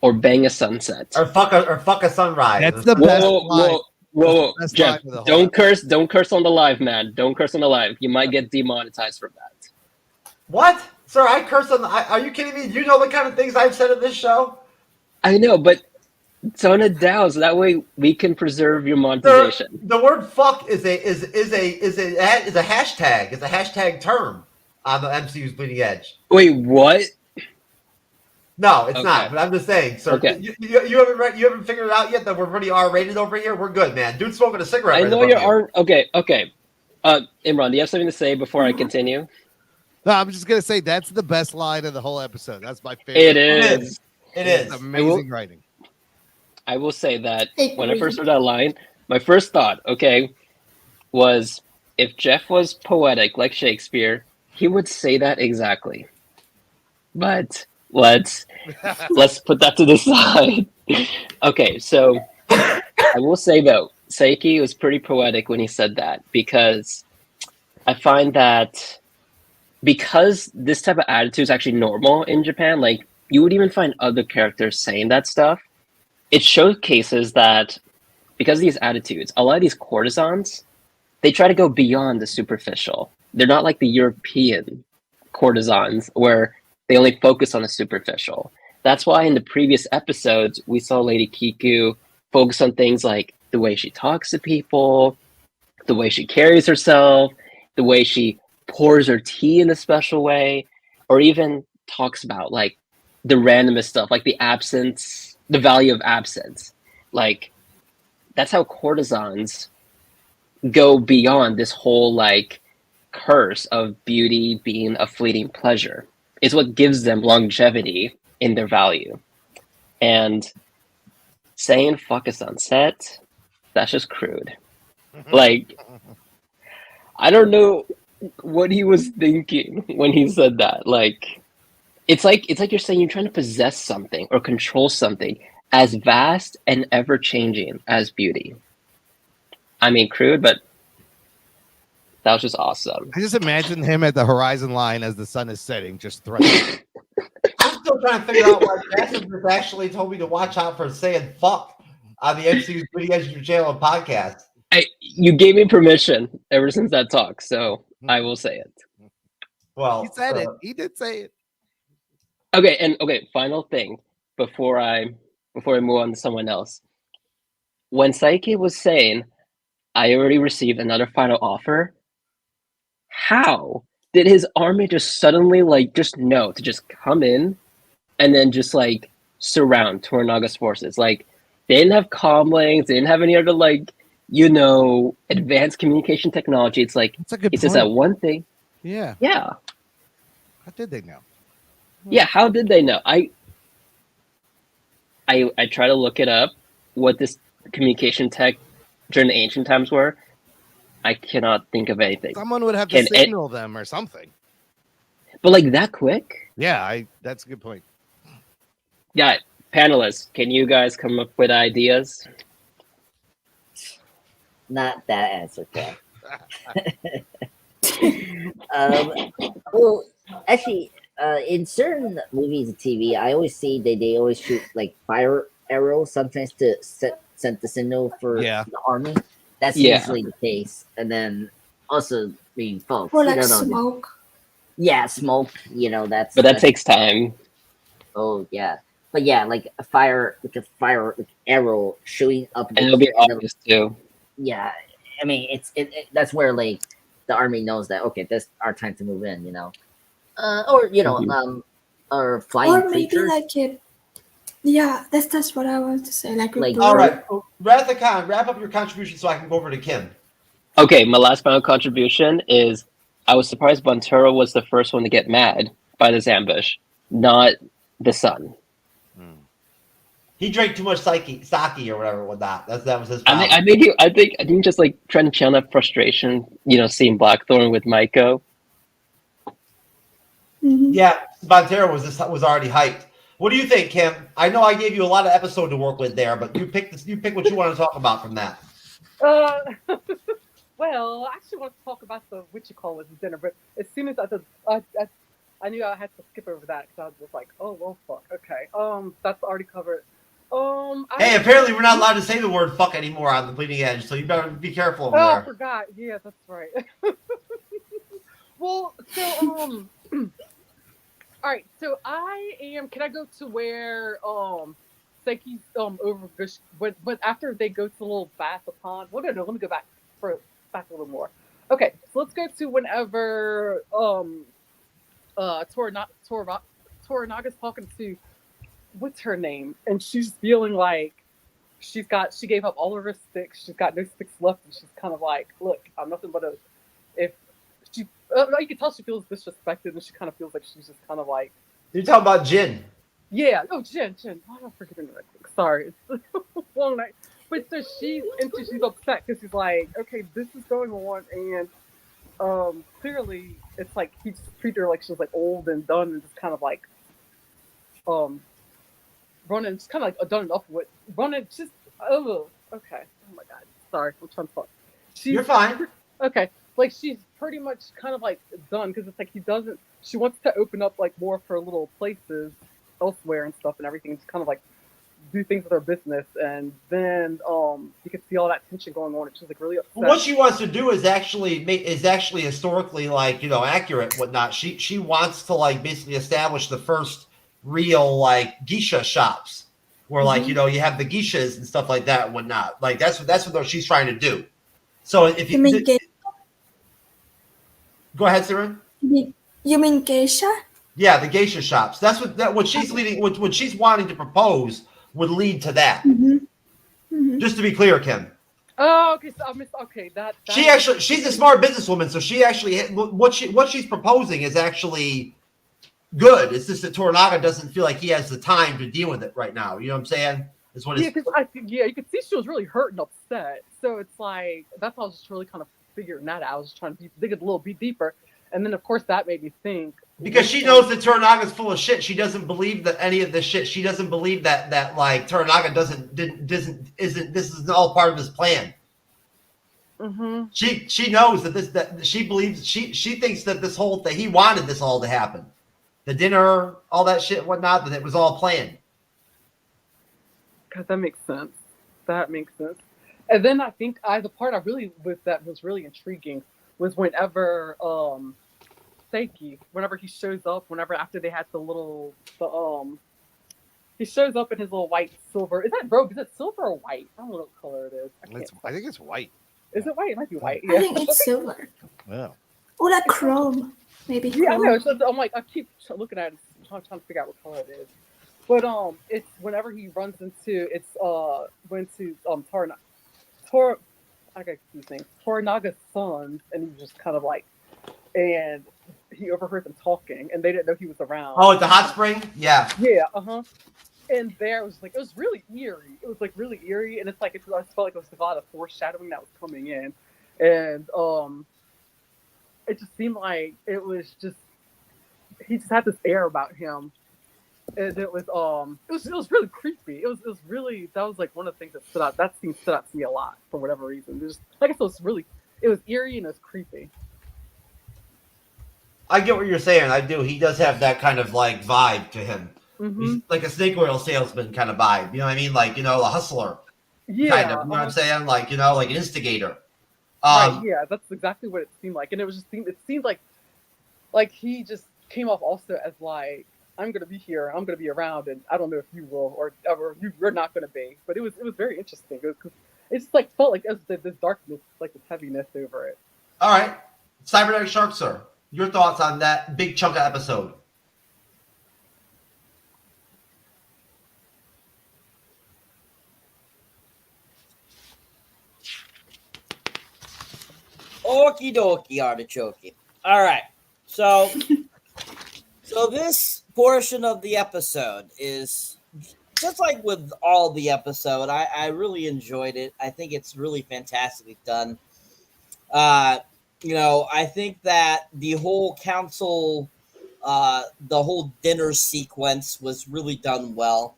or bang a sunset. Or fuck a sunrise. That's the best line. Whoa, That's Jeff, line of the whole don't curse on the live, man. Don't curse on the live. You might get demonetized from that. What? Sir, I curse on are you kidding me? You know the kind of things I've said in this show? I know, but tone it down so that way we can preserve your monetization. Sir, the word fuck is a hashtag. It's a hashtag term on the MCU's Bleeding Edge. Wait, what? No, it's Okay. not. But I'm just saying, sir. Okay. You haven't figured it out yet that we're pretty R-rated over here. We're good, man. Dude's smoking a cigarette. I right know above you're you. okay. Imran, do you have something to say before I continue? No, I'm just gonna say that's the best line of the whole episode. That's my favorite. It is. It is. It's amazing writing. I will say that Hey, when I first heard that line, my first thought, was if Jeff was poetic like Shakespeare, he would say that exactly. But let's put that to the side. Okay, so I will say though, Saiki was pretty poetic when he said that, because I find that because this type of attitude is actually normal in Japan, like you would even find other characters saying that stuff. It showcases that because of these attitudes, a lot of these courtesans, they try to go beyond the superficial. They're not like the European courtesans where they only focus on the superficial. That's why in the previous episodes, we saw Lady Kiku focus on things like the way she talks to people, the way she carries herself, the way she pours her tea in a special way, or even talks about like the randomest stuff, like the value of absence. Like that's how courtesans go beyond this whole like curse of beauty being a fleeting pleasure. It's what gives them longevity in their value. And saying fuck a sunset, that's just crude. Like, I don't know what he was thinking when he said that. Like, it's like you're saying you're trying to possess something or control something as vast and ever changing as beauty. I mean, crude, but that was just awesome. I just imagine him at the horizon line as the sun is setting, just thrusting. I'm still trying to figure out why Jackson just actually told me to watch out for saying fuck on the MCU's Bleeding Edge channel and podcast. You gave me permission ever since that talk, so I will say it. Well, He said it. He did say it. Okay, final thing before I move on to someone else. When Saiki was saying, I already received another final offer, how did his army just suddenly just know to just come in and then just like surround Toranaga's forces? Like they didn't have comlinks, they didn't have any other advanced communication technology. It's like it's just that one thing. Yeah. Yeah. How did they know? Yeah, how did they know? I try to look it up what this communication tech during the ancient times were. I cannot think of anything. Someone would have to signal them or something. But like that quick? Yeah, that's a good point. Yeah, panelists, can you guys come up with ideas? Not that answer, Ken. Well, actually, in certain movies and TV, I always see they always shoot like fire arrows sometimes to send the signal for the army. That's usually the case. And then also, I mean, folks, or like smoke. Yeah, smoke. You know, that's. But that takes time. Oh yeah, but yeah, like a fire arrow shooting up. And it'll be obvious too. Yeah, I mean, it's where like the army knows that okay, this our time to move in. You know, or you know, or flying or maybe creatures. like it. Yeah, that's what I want to say. Like all right, Rathacon, wrap up your contribution so I can go over to Kim. Okay, my last final contribution is I was surprised Bunturo was the first one to get mad by this ambush, not the son. He drank too much sake or whatever with that. That was his problem. I think just like trying to channel that frustration, you know, seeing Blackthorn with Maiko. Mm-hmm. Yeah, Bunturo was already hyped. What do you think, Kim? I know I gave you a lot of episode to work with there, but you pick what you want to talk about from that. Well, I actually want to talk about the dinner, but as soon as I knew I had to skip over that because I was just like, oh well, fuck. Okay, that's already covered. Hey, apparently we're not allowed to say the word "fuck" anymore on the Bleeding Edge, so you better be careful over there. I forgot. Yeah, that's right. Well, so all right. So I am. Can I go to where Seiki's over? But after they go to the little bath pond. Well, no. Let me go back a little more. Okay, so let's go to whenever Toranaga's talking to what's her name, and she's feeling like she gave up all of her sticks. She's got no sticks left, and she's kind of like, look, I'm nothing but you can tell she feels disrespected, and she kind of feels like she's just kind of like. You're talking about Jin. Yeah. Oh, Jin. Why am I forgetting that? Sorry, it's a long night. But so she's upset because she's like, okay, this is going on, and clearly it's like he just treated her like she was like old and done, and just kind of like running, just kind of like done enough with running. Just okay. Oh my god, sorry, I'm trying to talk. You're fine. Okay, like she's pretty much kind of like done because it's like she wants to open up like more of her little places elsewhere and stuff and everything, just kind of like do things with her business, and then you can see all that tension going on, and she's like really upset. What she wants to do is actually historically like, you know, accurate, whatnot. She wants to like basically establish the first real like geisha shops where like, you know, you have the geishas and stuff like that and whatnot. Like that's what she's trying to do. So if you mean go ahead, Ceren. You mean geisha? Yeah, the geisha shops. That's what she's leading. What she's wanting to propose would lead to that. Mm-hmm. Mm-hmm. Just to be clear, Kim. Oh, okay. So I missed. Okay, that she's a smart businesswoman, so she actually what she's proposing is actually good. It's just that Toranaga doesn't feel like he has the time to deal with it right now. You know what I'm saying? Is what you could see she was really hurt and upset. So it's like that's why I was just really kind of figuring that out. I was just trying to dig it a little bit deeper, and then of course that made me think. Because she knows that Toranaga's full of shit. She doesn't believe that any of this shit. She doesn't believe that like Toranaga this is all part of his plan. Mm-hmm. She knows that she believes she thinks that this whole thing, he wanted this all to happen. The dinner, all that shit, whatnot, that it was all planned. God, that makes sense. And then I think the part that was really intriguing was whenever Seiki, whenever he shows up, after they had he shows up in his little white silver. Is that robe? Is it silver or white? I don't know what color it is. I think it's white. Is it white? It might be white. Yeah. I think it's silver. Yeah. Or like chrome, maybe. Yeah, chrome. I know. So I'm like, I keep looking at it, trying to figure out what color it is. But it's whenever he runs into Toranaga's sons, and he's just kind of like, and he overheard them talking, and they didn't know he was around. Oh, at the hot spring? Yeah. Yeah, And there was like, it was really eerie. And it's like, I just felt like it was a lot of foreshadowing that was coming in. and it just seemed like it was just he just had this air about him, and it was really creepy. It was really, that was like one of the things that stood out. That scene stood out to me a lot for whatever reason. Just like, it was eerie and it was creepy. I get what you're saying. I do. He does have that kind of like vibe to him. Mm-hmm. He's like a snake oil salesman kind of vibe. You know what I mean? Like, you know, a hustler. Yeah. Kind of. You know what I'm saying? Like, you know, like an instigator. Right, yeah, that's exactly what it seemed like. And it seemed like he just came off also as like, I'm going to be here, I'm going to be around, and I don't know if you will, or you're not going to be. But it was very interesting. It just like felt like this darkness, like this heaviness over it. All right. Cyberneticshark, sir. Your thoughts on that big chunk of episode? Okie dokie, artichoke. All right. So this portion of the episode is just like with all the episode. I really enjoyed it. I think it's really fantastically done. You know, I think that the whole council, the whole dinner sequence was really done well.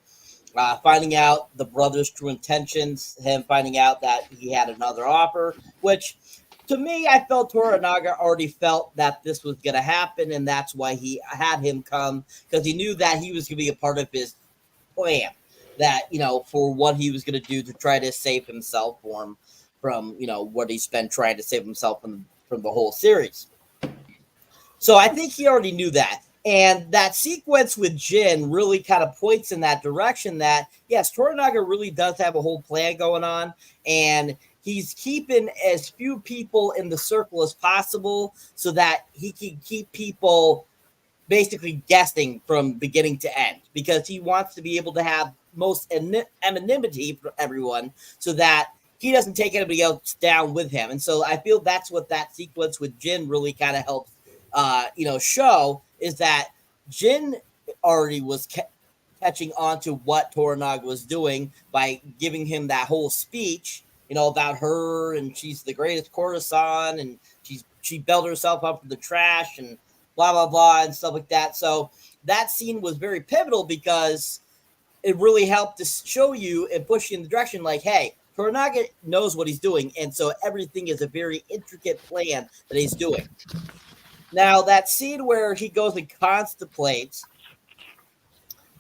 Finding out the brother's true intentions, him finding out that he had another offer, which to me, I felt Toranaga already felt that this was going to happen, and that's why he had him come, because he knew that he was going to be a part of his plan, that, you know, for what he was going to do to try to save himself from, you know, what he's been trying to save himself from the whole series. So I think he already knew that. And that sequence with Jin really kind of points in that direction that, yes, Toranaga really does have a whole plan going on, and he's keeping as few people in the circle as possible so that he can keep people basically guessing from beginning to end, because he wants to be able to have most anonymity for everyone so that he doesn't take anybody else down with him. And so I feel that's what that sequence with Jin really kind of helps, you know, show, is that Jin already was catching on to what Toranaga was doing by giving him that whole speech, you know, about her, and she's the greatest courtesan, and she built herself up from the trash, and blah, blah, blah, and stuff like that. So that scene was very pivotal because it really helped to show you and push you in the direction like, hey, Toranaga knows what he's doing, and so everything is a very intricate plan that he's doing. Now, that scene where he goes and contemplates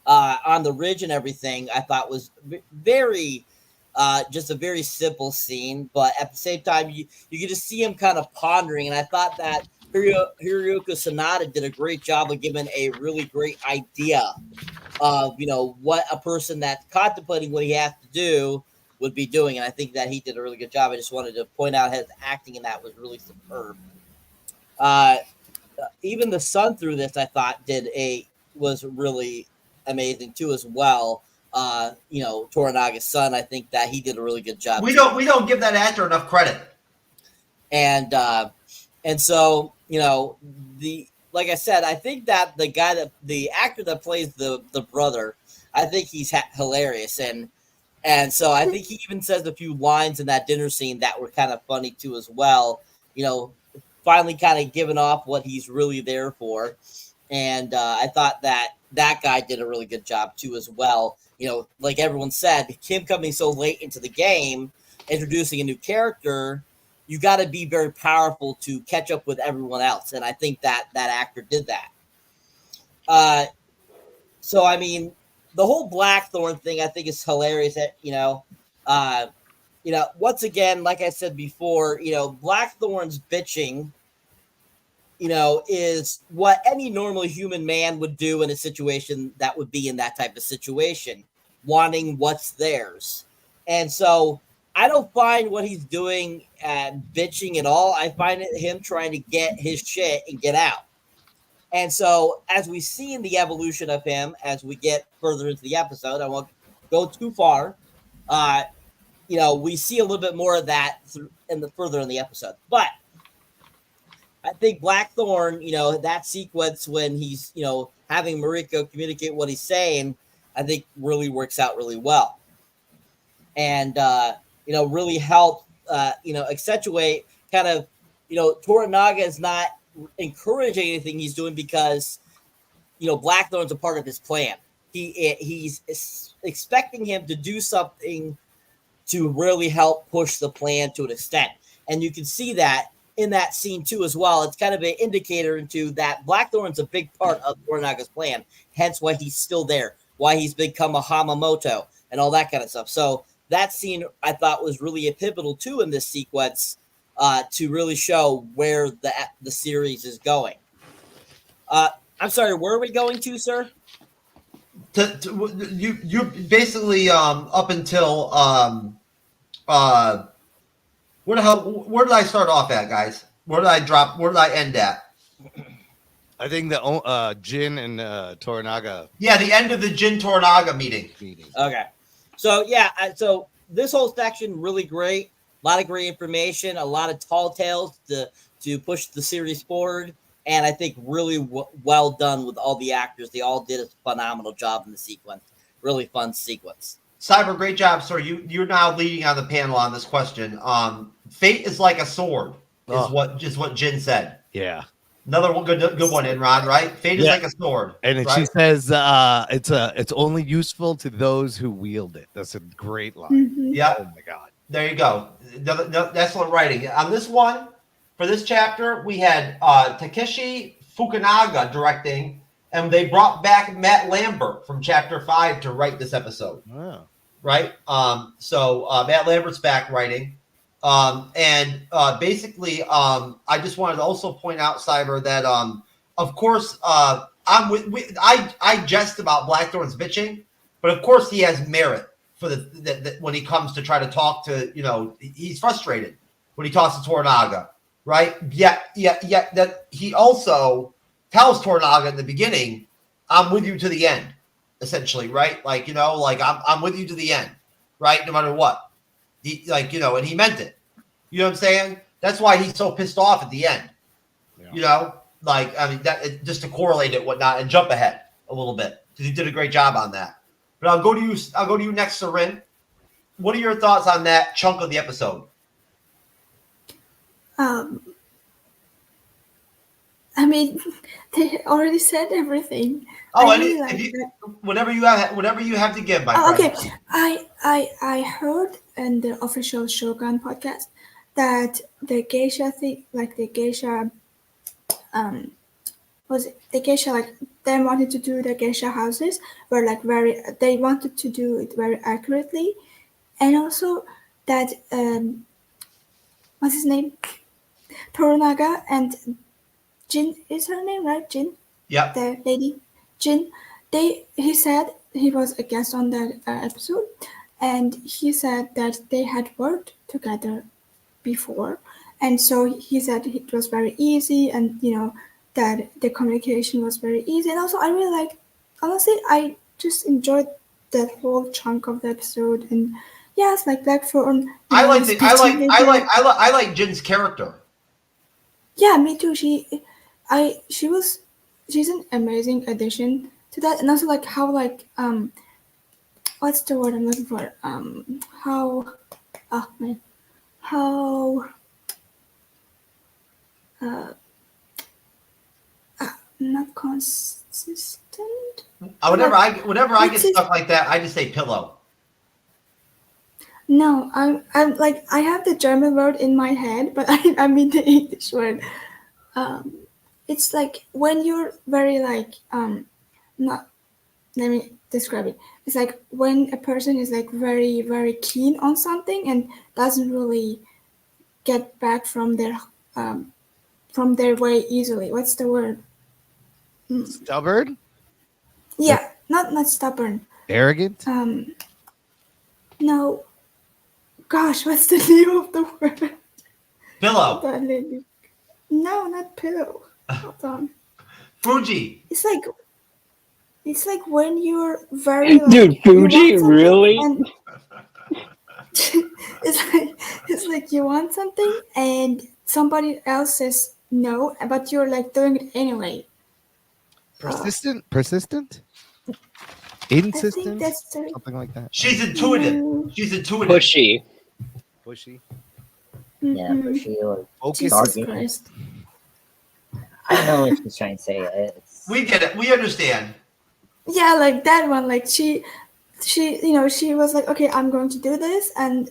on the ridge and everything, I thought was very, just a very simple scene, but at the same time, you can just see him kind of pondering, and I thought that Hiroyuki Sanada did a great job of giving a really great idea of, you know, what a person that's contemplating what he has to do would be doing, and I think that he did a really good job. I just wanted to point out his acting in that was really superb. Even the son through this, I thought, was really amazing too as well. You know, Toranaga's son, I think that he did a really good job. We don't give that actor enough credit. And so, you know, like I said, I think that the actor that plays the brother, I think he's hilarious, and so I think he even says a few lines in that dinner scene that were kind of funny too as well. You know, finally kind of giving off what he's really there for, and I thought that guy did a really good job too as well. You know, like everyone said, Kim coming so late into the game, introducing a new character, you got to be very powerful to catch up with everyone else, and I think that actor did that. So I mean, the whole Blackthorn thing, I think, is hilarious. That, you know, once again, like I said before, you know, Blackthorn's bitching, you know, is what any normal human man would do in a situation that would be in that type of situation, wanting what's theirs. And so I don't find what he's doing bitching at all. I find it him trying to get his shit and get out. And so as we see in the evolution of him, as we get further into the episode, I won't go too far. You know, we see a little bit more of that further in the episode. But I think Blackthorn, you know, that sequence when he's, you know, having Mariko communicate what he's saying, I think really works out really well. And, you know, really help, you know, accentuate kind of, Toranaga is not encouraging anything he's doing because, Blackthorn's a part of his plan. He's expecting him to do something to really help push the plan to an extent. And you can see that in that scene too as well. It's kind of an indicator into that Blackthorn's a big part of Toranaga's plan, hence why he's still there, why he's become a Hamamoto and all that kind of stuff. So that scene I thought was really a pivotal too in this sequence to really show where the series is going. I'm sorry, where are we going to, sir? You basically up until where did I start off at, guys? Where did I end at? I think the Jin and Toranaga. Yeah, the end of the Jin Toranaga meeting. Okay. So so this whole section really great. A lot of great information, a lot of tall tales to push the series forward, and I think really well done with all the actors. They all did a phenomenal job in the sequence. Really fun sequence. Cyber, great job, sir. You're now leading on the panel on this question. Fate is like a sword, is what Jin said. Yeah. Another one, good one, Imran, right? Fate is like a sword. And right? she says it's only useful to those who wield it. That's a great line. Mm-hmm. Yeah. Oh my God. There you go. Excellent writing. On this one, for this chapter, we had Takeshi Fukunaga directing, and they brought back Matt Lambert from Chapter 5 to write this episode. Oh. Right? So Matt Lambert's back writing. Basically, I just wanted to also point out, Cyber, that of course, I jest about Blackthorn's bitching, but of course he has merit for the when he comes to try to talk to, he's frustrated when he talks to Toranaga, right? Yeah. That he also tells Toranaga in the beginning, I'm with you to the end, essentially, right? Like, I'm with you to the end, right? No matter what. And he meant it. You know what I'm saying? That's why he's so pissed off at the end. Yeah. Just to correlate it, whatnot, and jump ahead a little bit because he did a great job on that. But I'll go to you next, Ceren. What are your thoughts on that chunk of the episode? I mean, they already said everything. Whatever you have to give, my friend. Okay, I heard in the official Shogun podcast that the geisha thing, like the geisha, they wanted to do the geisha houses were they wanted to do it very accurately, and also that what's his name, Toranaga and Jin is her name, right? Jin. Yeah. The lady, Jin. He said he was a guest on that episode, and he said that they had worked together before, and so he said it was very easy, and that the communication was very easy, and also I really honestly, I just enjoyed that whole chunk of the episode, and yes, like Blackthorn. I like Jin's character. Yeah, me too. She's an amazing addition to that, and also how what's the word I'm looking for? Not consistent. Whenever I get stuff like that, I just say pillow. No, I'm I have the German word in my head, but I mean the English word. It's like when you're very not. Let me describe it. It's like when a person is very, very keen on something and doesn't really get back from their way easily. What's the word? Stubborn? Yeah, not stubborn. Arrogant? No. Gosh, what's the name of the word? Pillow. No, not pillow. Hold on. Fuji. It's like when you're very dude, Fuji, really? It's like you want something and somebody else says no, but you're doing it anyway. Persistent? I think Insistent? that's Something like that. She's intuitive. She's intuitive. Pushy. Yeah, but she was Jesus Christ. I don't know what she's trying to say. We get it. We understand. Yeah, like that one. Like she was like, okay, I'm going to do this, and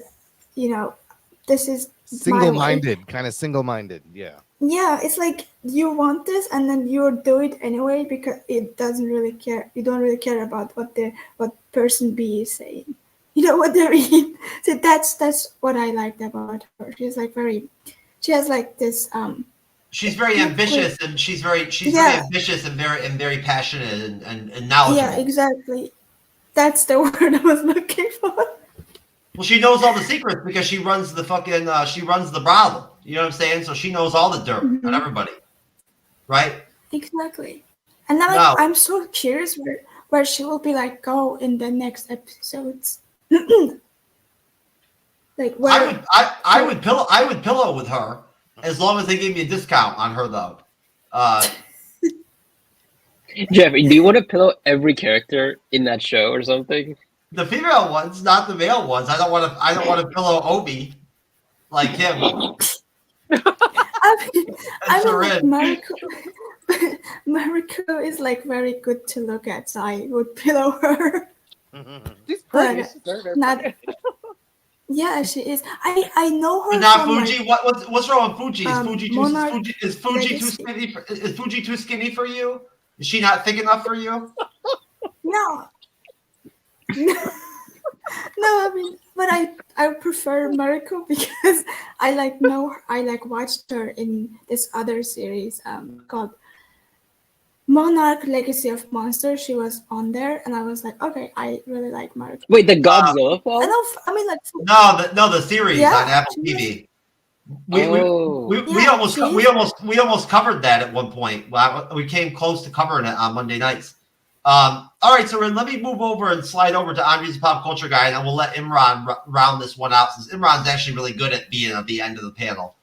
this is Single-minded, kind of single-minded. Yeah. Yeah, it's like you want this, and then you do it anyway because it doesn't really care. You don't really care about what person B is saying. You know what I mean? So that's what I liked about her. She has like this She's very ambitious, and she's very ambitious and very passionate and knowledgeable. Yeah, exactly. That's the word I was looking for. Well, she knows all the secrets because she runs the brothel. You know what I'm saying? So she knows all the dirt on everybody, right? Exactly. And now I'm so curious where she will be like go in the next episodes. Like where I would pillow with her as long as they gave me a discount on her though. Jeff, do you want to pillow every character in that show or something? The female ones, not the male ones. I don't want to pillow Obi like him. I mean like Mariko is like very good to look at, so I would pillow her. She's pretty. Not, yeah, she is. I know her. But not from, Fuji. Like, what's wrong with Fuji? Is Fuji too skinny for you? Is she not thick enough for you? No. No, I mean, but I prefer Mariko because I watched her in this other series called Monarch Legacy of Monsters. She was on there, and I was like, okay, I really like Mariko. Wait, the Godzilla film? The series on Apple TV. We almost covered that at one point. We came close to covering it on Monday nights. All right, so let me move over and slide over to Andre's Pop Culture Guy, and then we'll let Imran round this one out, since Imran's actually really good at being at the end of the panel.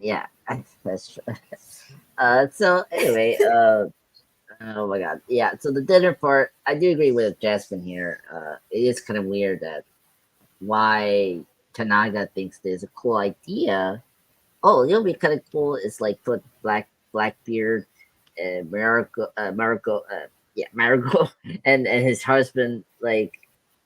Yeah, that's true. So anyway, oh my god, yeah. So the dinner part, I do agree with Jasmine here. It is kind of weird that why Tanaga thinks there's a cool idea. Oh, it'll be kind of cool. It's like put Blackbeard, Mariko, and his husband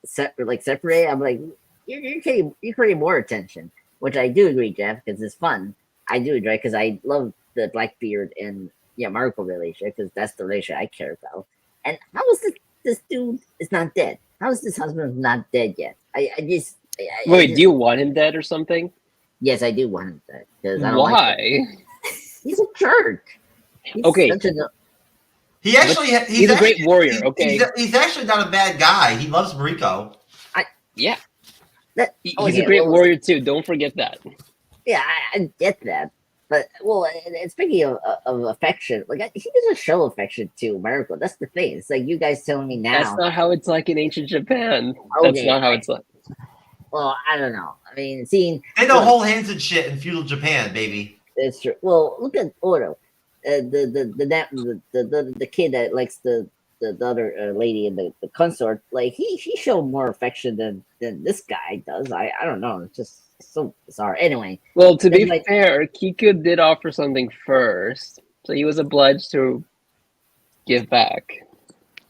separate. I'm like, you're creating more attention, which I do agree, Jeff, because it's fun. I do enjoy because I love the Blackbeard and Mariko relationship because that's the relationship I care about. And how is this dude is not dead? How is this husband not dead yet? Wait, do you want him dead or something? Yes, I do want him dead. Why? He's a jerk. He's a great warrior. He's actually not a bad guy. He loves Mariko. He's a great warrior too. Don't forget that. Yeah, I get that. But and speaking of affection, like he doesn't show affection to Mariko. That's the thing. It's like you guys telling me now. That's not how it's like in ancient Japan. Okay. That's not how it's like. Well, I don't know. I mean, they don't hold hands and shit in feudal Japan, baby. It's true. Well, look at Oro, the kid that likes the other lady and the consort. Like he showed more affection than this guy does. I don't know. It's just so bizarre. Anyway. Well, to be fair, Kiku did offer something first, so he was obliged to give back.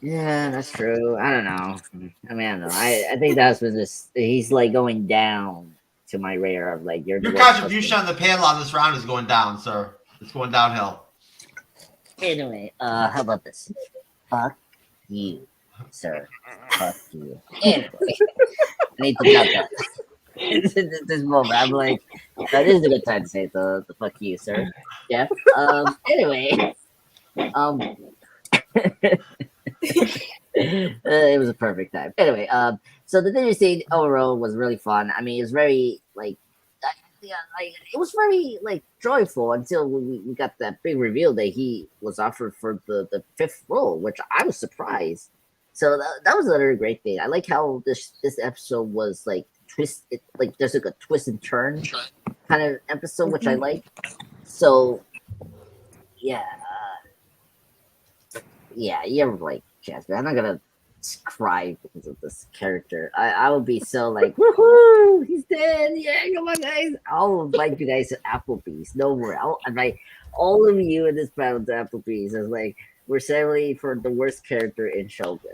Yeah, that's true. I don't know. I mean, I don't know. I think that's just he's like going down to my radar of like your contribution on the panel on this round is going down, sir. It's going downhill. Anyway, how about this? Fuck you, sir. Fuck you. Anyway, I need to drop that. This moment, I'm like, this is a good time to say the fuck you, sir. Jeff. Anyway, it was a perfect time. Anyway, so the dinner scene overall was really fun. I mean, it was very it was very joyful until we got that big reveal that he was offered for the fifth role, which I was surprised. So that was another great thing. I like how this episode was twist. There's a twist and turn kind of episode, which I like. So yeah, you're right, Jasmine. I'm not gonna cry because of this character. I would be so like, woohoo, he's dead. Yeah, come on, guys. I'll invite you guys to Applebee's. No more. I'll invite all of you in this battle to Applebee's. It's like, we're celebrating for the worst character in Shogun.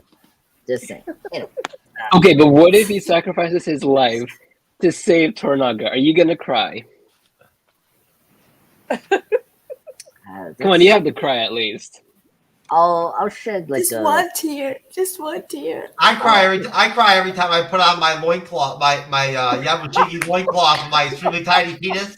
Just saying. Anyway, Okay, but what if he sacrifices his life to save Toranaga? Are you gonna cry? Come on, you have to cry at least. I'll shed like Just one tear. Just one tear. I cry every time I put on my loincloth, my Yamachiki's loincloth, my extremely tiny penis,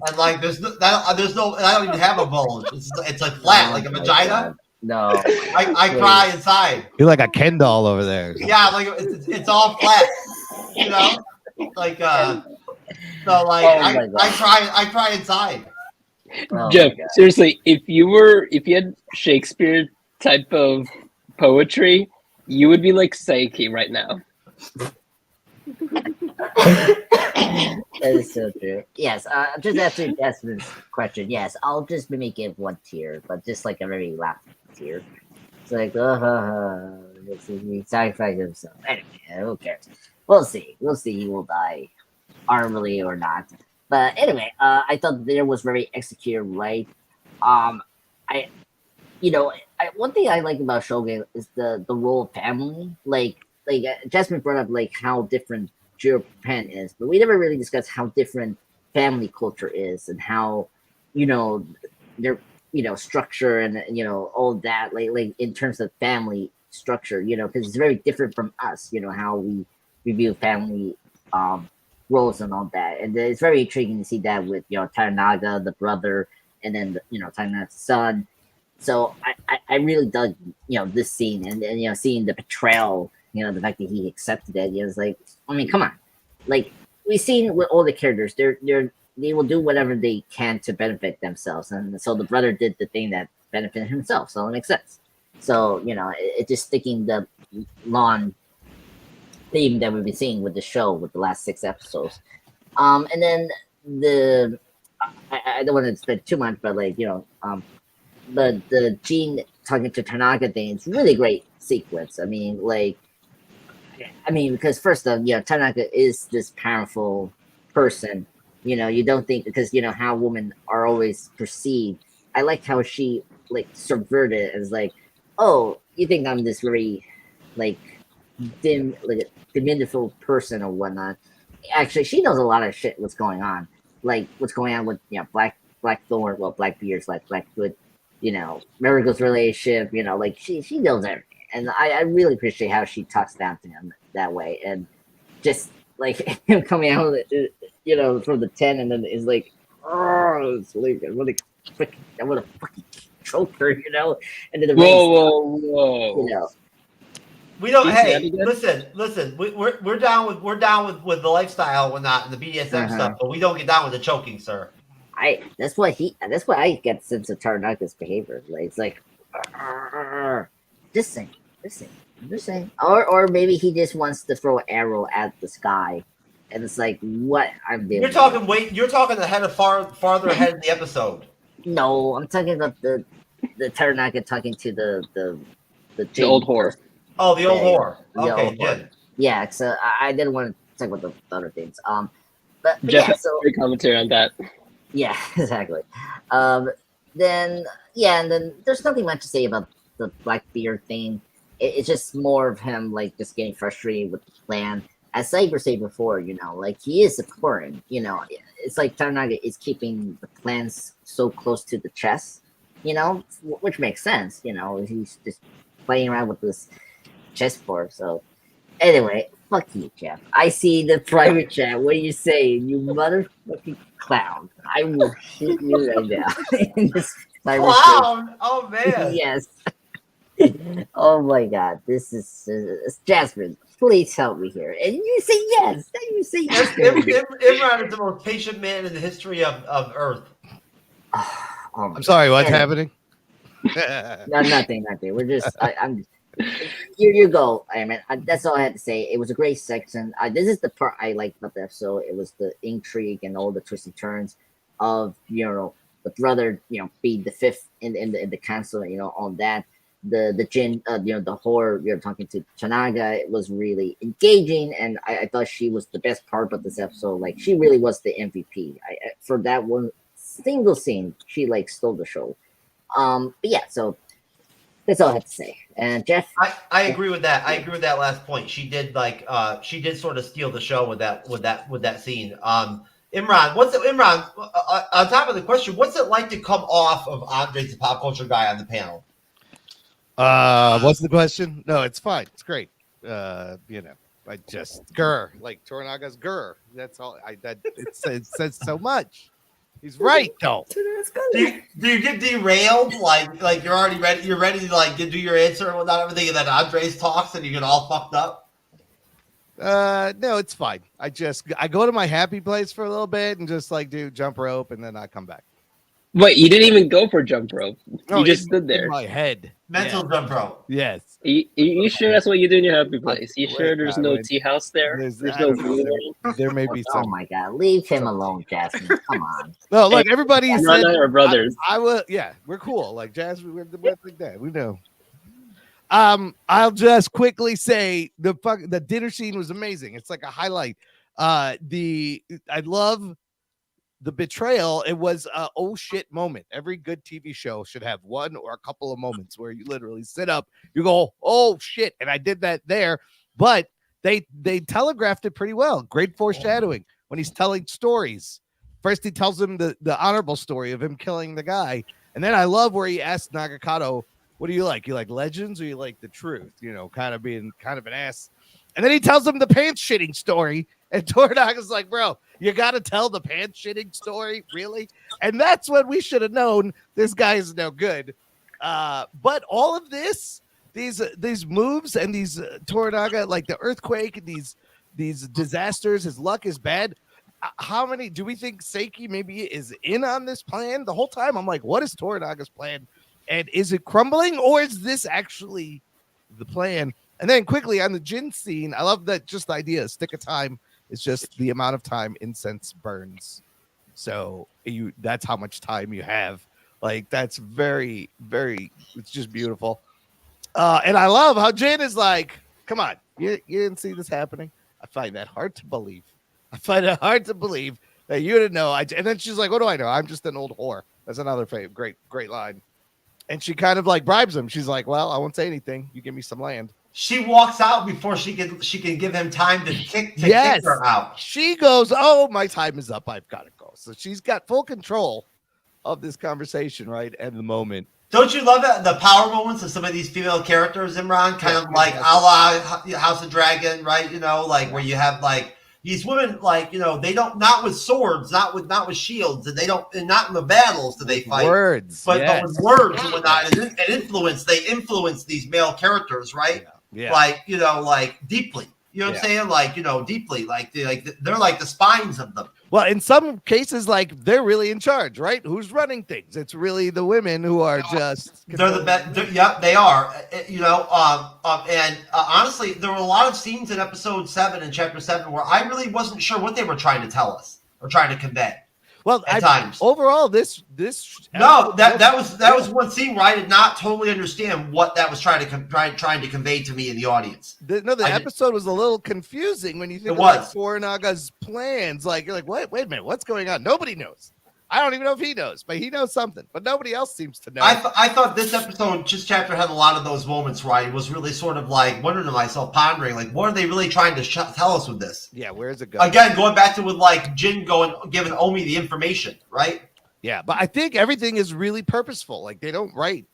and like there's no, I don't even have a bulge. It's like flat, like a vagina. God. No, I cry inside. You're like a Ken doll over there. Yeah, like it's all flat, you know, like so like I cry inside. Oh Jeff, seriously, if you had Shakespeare type of poetry, you would be like Psyche right now. That is so true. Yes, just answering Jasmine's question. Yes, I'll just maybe give one tear, but just like a very laughing tear. It's like, he sacrificed himself. Anyway, who cares? We'll see. We'll see. He will die, armorly or not. But anyway, I thought there was very executed right. One thing I like about Shogun is the role of family. Like Jasmine brought up like how different Japan is, but we never really discussed how different family culture is and how their structure and all that like in terms of family structure. Because it's very different from us. How we view family. Roles and all that, and it's very intriguing to see that with Toranaga, the brother, and then Toranaga's son. So I really dug this scene and seeing the betrayal, the fact that he accepted it. It's like, I mean, come on, like we've seen with all the characters, they will do whatever they can to benefit themselves, and so the brother did the thing that benefited himself, so it makes sense. So it's just sticking the lawn theme that we've been seeing with the show with the last 6 episodes. And then I don't want to spend too much, but the Gene talking to Tanaka thing is really great sequence. I mean, because first off, Tanaka is this powerful person. You don't think, because how women are always perceived. I like how she subverted as oh, you think I'm this very diminutive person or whatnot. Actually, she knows a lot of shit. What's going on? What's going on with Blackthorn? Well, Blackbeard's Blackwood. Marigold's relationship. She knows everything, and I really appreciate how she talks down to him that way, and just him coming out, from the 10, and then is oh, it's I want to fucking choke her, and then the whoa. We don't. Hey, listen. We're down with the lifestyle and whatnot and the BDSM stuff, but we don't get down with the choking, sir. That's why I get the sense of Taranaka's behavior. It's like, just saying. Or maybe he just wants to throw an arrow at the sky, and it's like, what I'm doing. You're talking farther ahead in the episode. No, I'm talking about the Taranaka talking to the old whore. Oh, the old whore. Okay, good. Yeah, so I didn't want to talk about the other things. But Jeff has great commentary on that. Yeah, exactly. And then there's nothing much to say about the Blackbeard thing. It's just more of him just getting frustrated with the plan. As Cyber said before, he is supporting. It's like Toranaga is keeping the plans so close to the chest. Which makes sense. He's just playing around with this chessboard. So anyway, fuck you, Jeff. I see the private chat. What are you saying, you motherfucking clown? I will hit you right now. Clown? Oh man. Yes. Oh my god, this is Jasmine. Please help me here. And you say yes. Then you say yes. Imran is the most patient man in the history of Earth. I'm sorry. What's happening? No, nothing. We're just. I'm. You go. I mean, that's all I had to say. It was a great section. This is the part I liked about the episode. It was the intrigue and all the twists and turns of the brother, being the fifth in the council. All that. the Jin, the horror you're talking to Tanaga, it was really engaging, and I thought she was the best part of this episode. Like, she really was the MVP. For that one single scene, she like stole the show. But yeah, so that's all I have to say. And Jeff, I agree with that. I agree with that last point. She did sort of steal the show with that scene. Imran, on top of the question, what's it like to come off of Andre's the pop culture guy on the panel? What's the question? No, it's fine. It's great. I just like Toranaga's grr. That's all. It says so much. He's right though. Do you get derailed? Like you're already ready. You're ready to like do your answer and whatnot, everything, and then Andres talks and you get all fucked up. No, it's fine. I go to my happy place for a little bit and just like do jump rope, and then I come back. Wait, you didn't even go for jump rope. No, you just stood there. In my head. Mental jump rope. Yes. You sure that's what you do in your happy place? You sure there's no tea house there? There's no there may be some. Oh my god, leave him alone, Jasmine. Come on. No, look, everybody said our brothers. I will. Yeah, we're cool. Like Jasmine, we're like that. We know. I'll just quickly say the dinner scene was amazing. It's like a highlight. I love the betrayal. It was a oh shit moment. Every good TV show should have one or a couple of moments where you literally sit up, you go, oh shit, and I did that there. But they telegraphed it pretty well. Great foreshadowing when he's telling stories. First, he tells him the honorable story of him killing the guy, and then I love where he asks Nagakato, "What do you like? You like legends or you like the truth?" Kind of being kind of an ass. And then he tells him the pants shitting story. And Toranaga's like, bro, you got to tell the pants shitting story, really? And that's when we should have known this guy is no good. But all of this, these moves and these Toranaga, like the earthquake and these disasters, his luck is bad. How many do we think Seiki maybe is in on this plan? The whole time I'm like, what is Toranaga's plan? And is it crumbling, or is this actually the plan? And then quickly on the Jin scene, I love that just the idea of stick of time is just the amount of time incense burns. So that's how much time you have. Like, that's very, very, it's just beautiful. And I love how Jin is like, come on, you didn't see this happening? I find that hard to believe. I find it hard to believe that you didn't know. And then she's like, what do I know? I'm just an old whore. That's another great line. And she kind of like bribes him. She's like, well, I won't say anything. You give me some land. She walks out before she can give him time to kick her out. She goes, oh, my time is up. I've got to go. So she's got full control of this conversation, right? And the moment. Don't you love the power moments of some of these female characters, Imran? Kind of like a la House of Dragon, right? Where you have like these women, like, they don't, not with swords, not with shields, and not in the battles do they fight. Words. But with words and whatnot, and influence, they influence these male characters, right? Yeah. Like deeply. You know what I'm saying? Like, deeply. Like they're like the spines of them. Well, in some cases, like, they're really in charge, right? Who's running things? It's really the women who are just. They're the best. Yeah, they are. And honestly, there were a lot of scenes in episode 7 and chapter 7 where I really wasn't sure what they were trying to tell us or trying to convey. Well, at times. Overall, this no, that was one scene where I did not totally understand what that was trying to convey to me in the audience. The episode was a little confusing when you think of like Toranaga's plans. Like, you're like, what? Wait a minute, what's going on? Nobody knows. I don't even know if he knows, but he knows something. But nobody else seems to know. I thought this episode, just chapter, had a lot of those moments where I was really sort of like wondering to myself, pondering, like, what are they really trying to tell us with this? Yeah, where is it going? Again, going back to with like Jin giving Omi the information, right? Yeah, but I think everything is really purposeful. Like, they don't write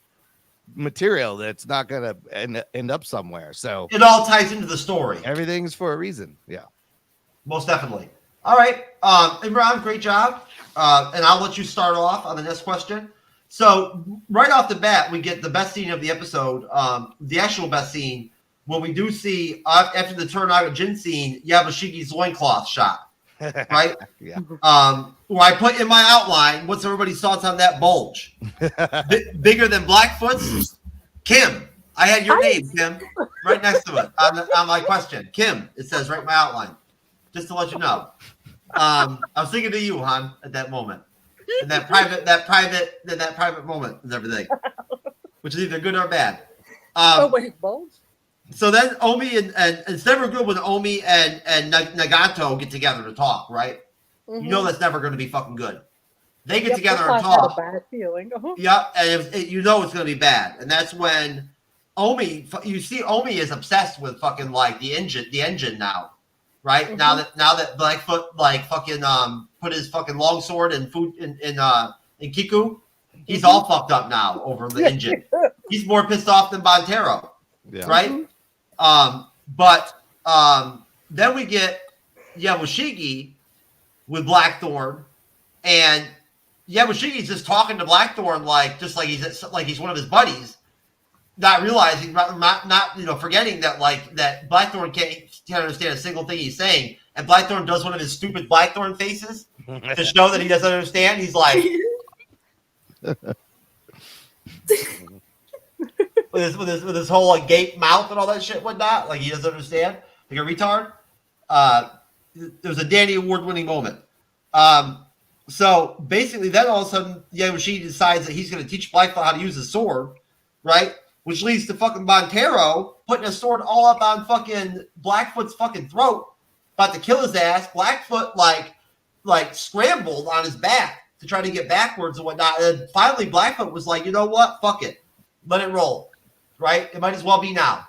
material that's not going to end up somewhere. So it all ties into the story. Everything's for a reason. Yeah, most definitely. All right, Imran, great job. And I'll let you start off on the next question. So right off the bat, we get the best scene of the episode, the actual best scene, when we do see, after the Toranaga Jin scene, Yabashiki's loincloth shot, right? Yeah. Where I put in my outline, what's everybody's thoughts on that bulge? Bigger than Blackfoot's? Kim, I had your name, Kim, right next to it on my question. Kim, it says right in my outline, just to let you know. I was thinking of you, hon, at that moment, and that private moment and everything, which is either good or bad. Oh wait, bulge. So then Omi and it's never good when Omi and Nagato get together to talk, right? You know that's never going to be fucking good. They get together and talk. I had a bad feeling. Yeah, and you know it's going to be bad, and that's when Omi. You see, Omi is obsessed with fucking like the engine now, right? Now that Blackfoot like fucking put his fucking longsword in Kiku, he's all fucked up now over the engine. He's more pissed off than Bontero, right? But then we get Yabushiki with Blackthorn, and Yabushiki's just talking to Blackthorn like he's one of his buddies, not realizing, not forgetting that Blackthorn can't understand a single thing he's saying, and Blackthorn does one of his stupid Blackthorn faces to show that he doesn't understand. He's like. With his whole like gape mouth and all that shit, whatnot, like he doesn't understand, like a retard. There was a Danny Award winning moment. So basically, then all of a sudden, Yabushiki decides that he's going to teach Blackfoot how to use his sword, right? Which leads to fucking Bontero putting a sword all up on fucking Blackfoot's fucking throat, about to kill his ass. Blackfoot like scrambled on his back to try to get backwards and whatnot. And finally, Blackfoot was like, you know what? Fuck it. Let it roll, right? It might as well be now.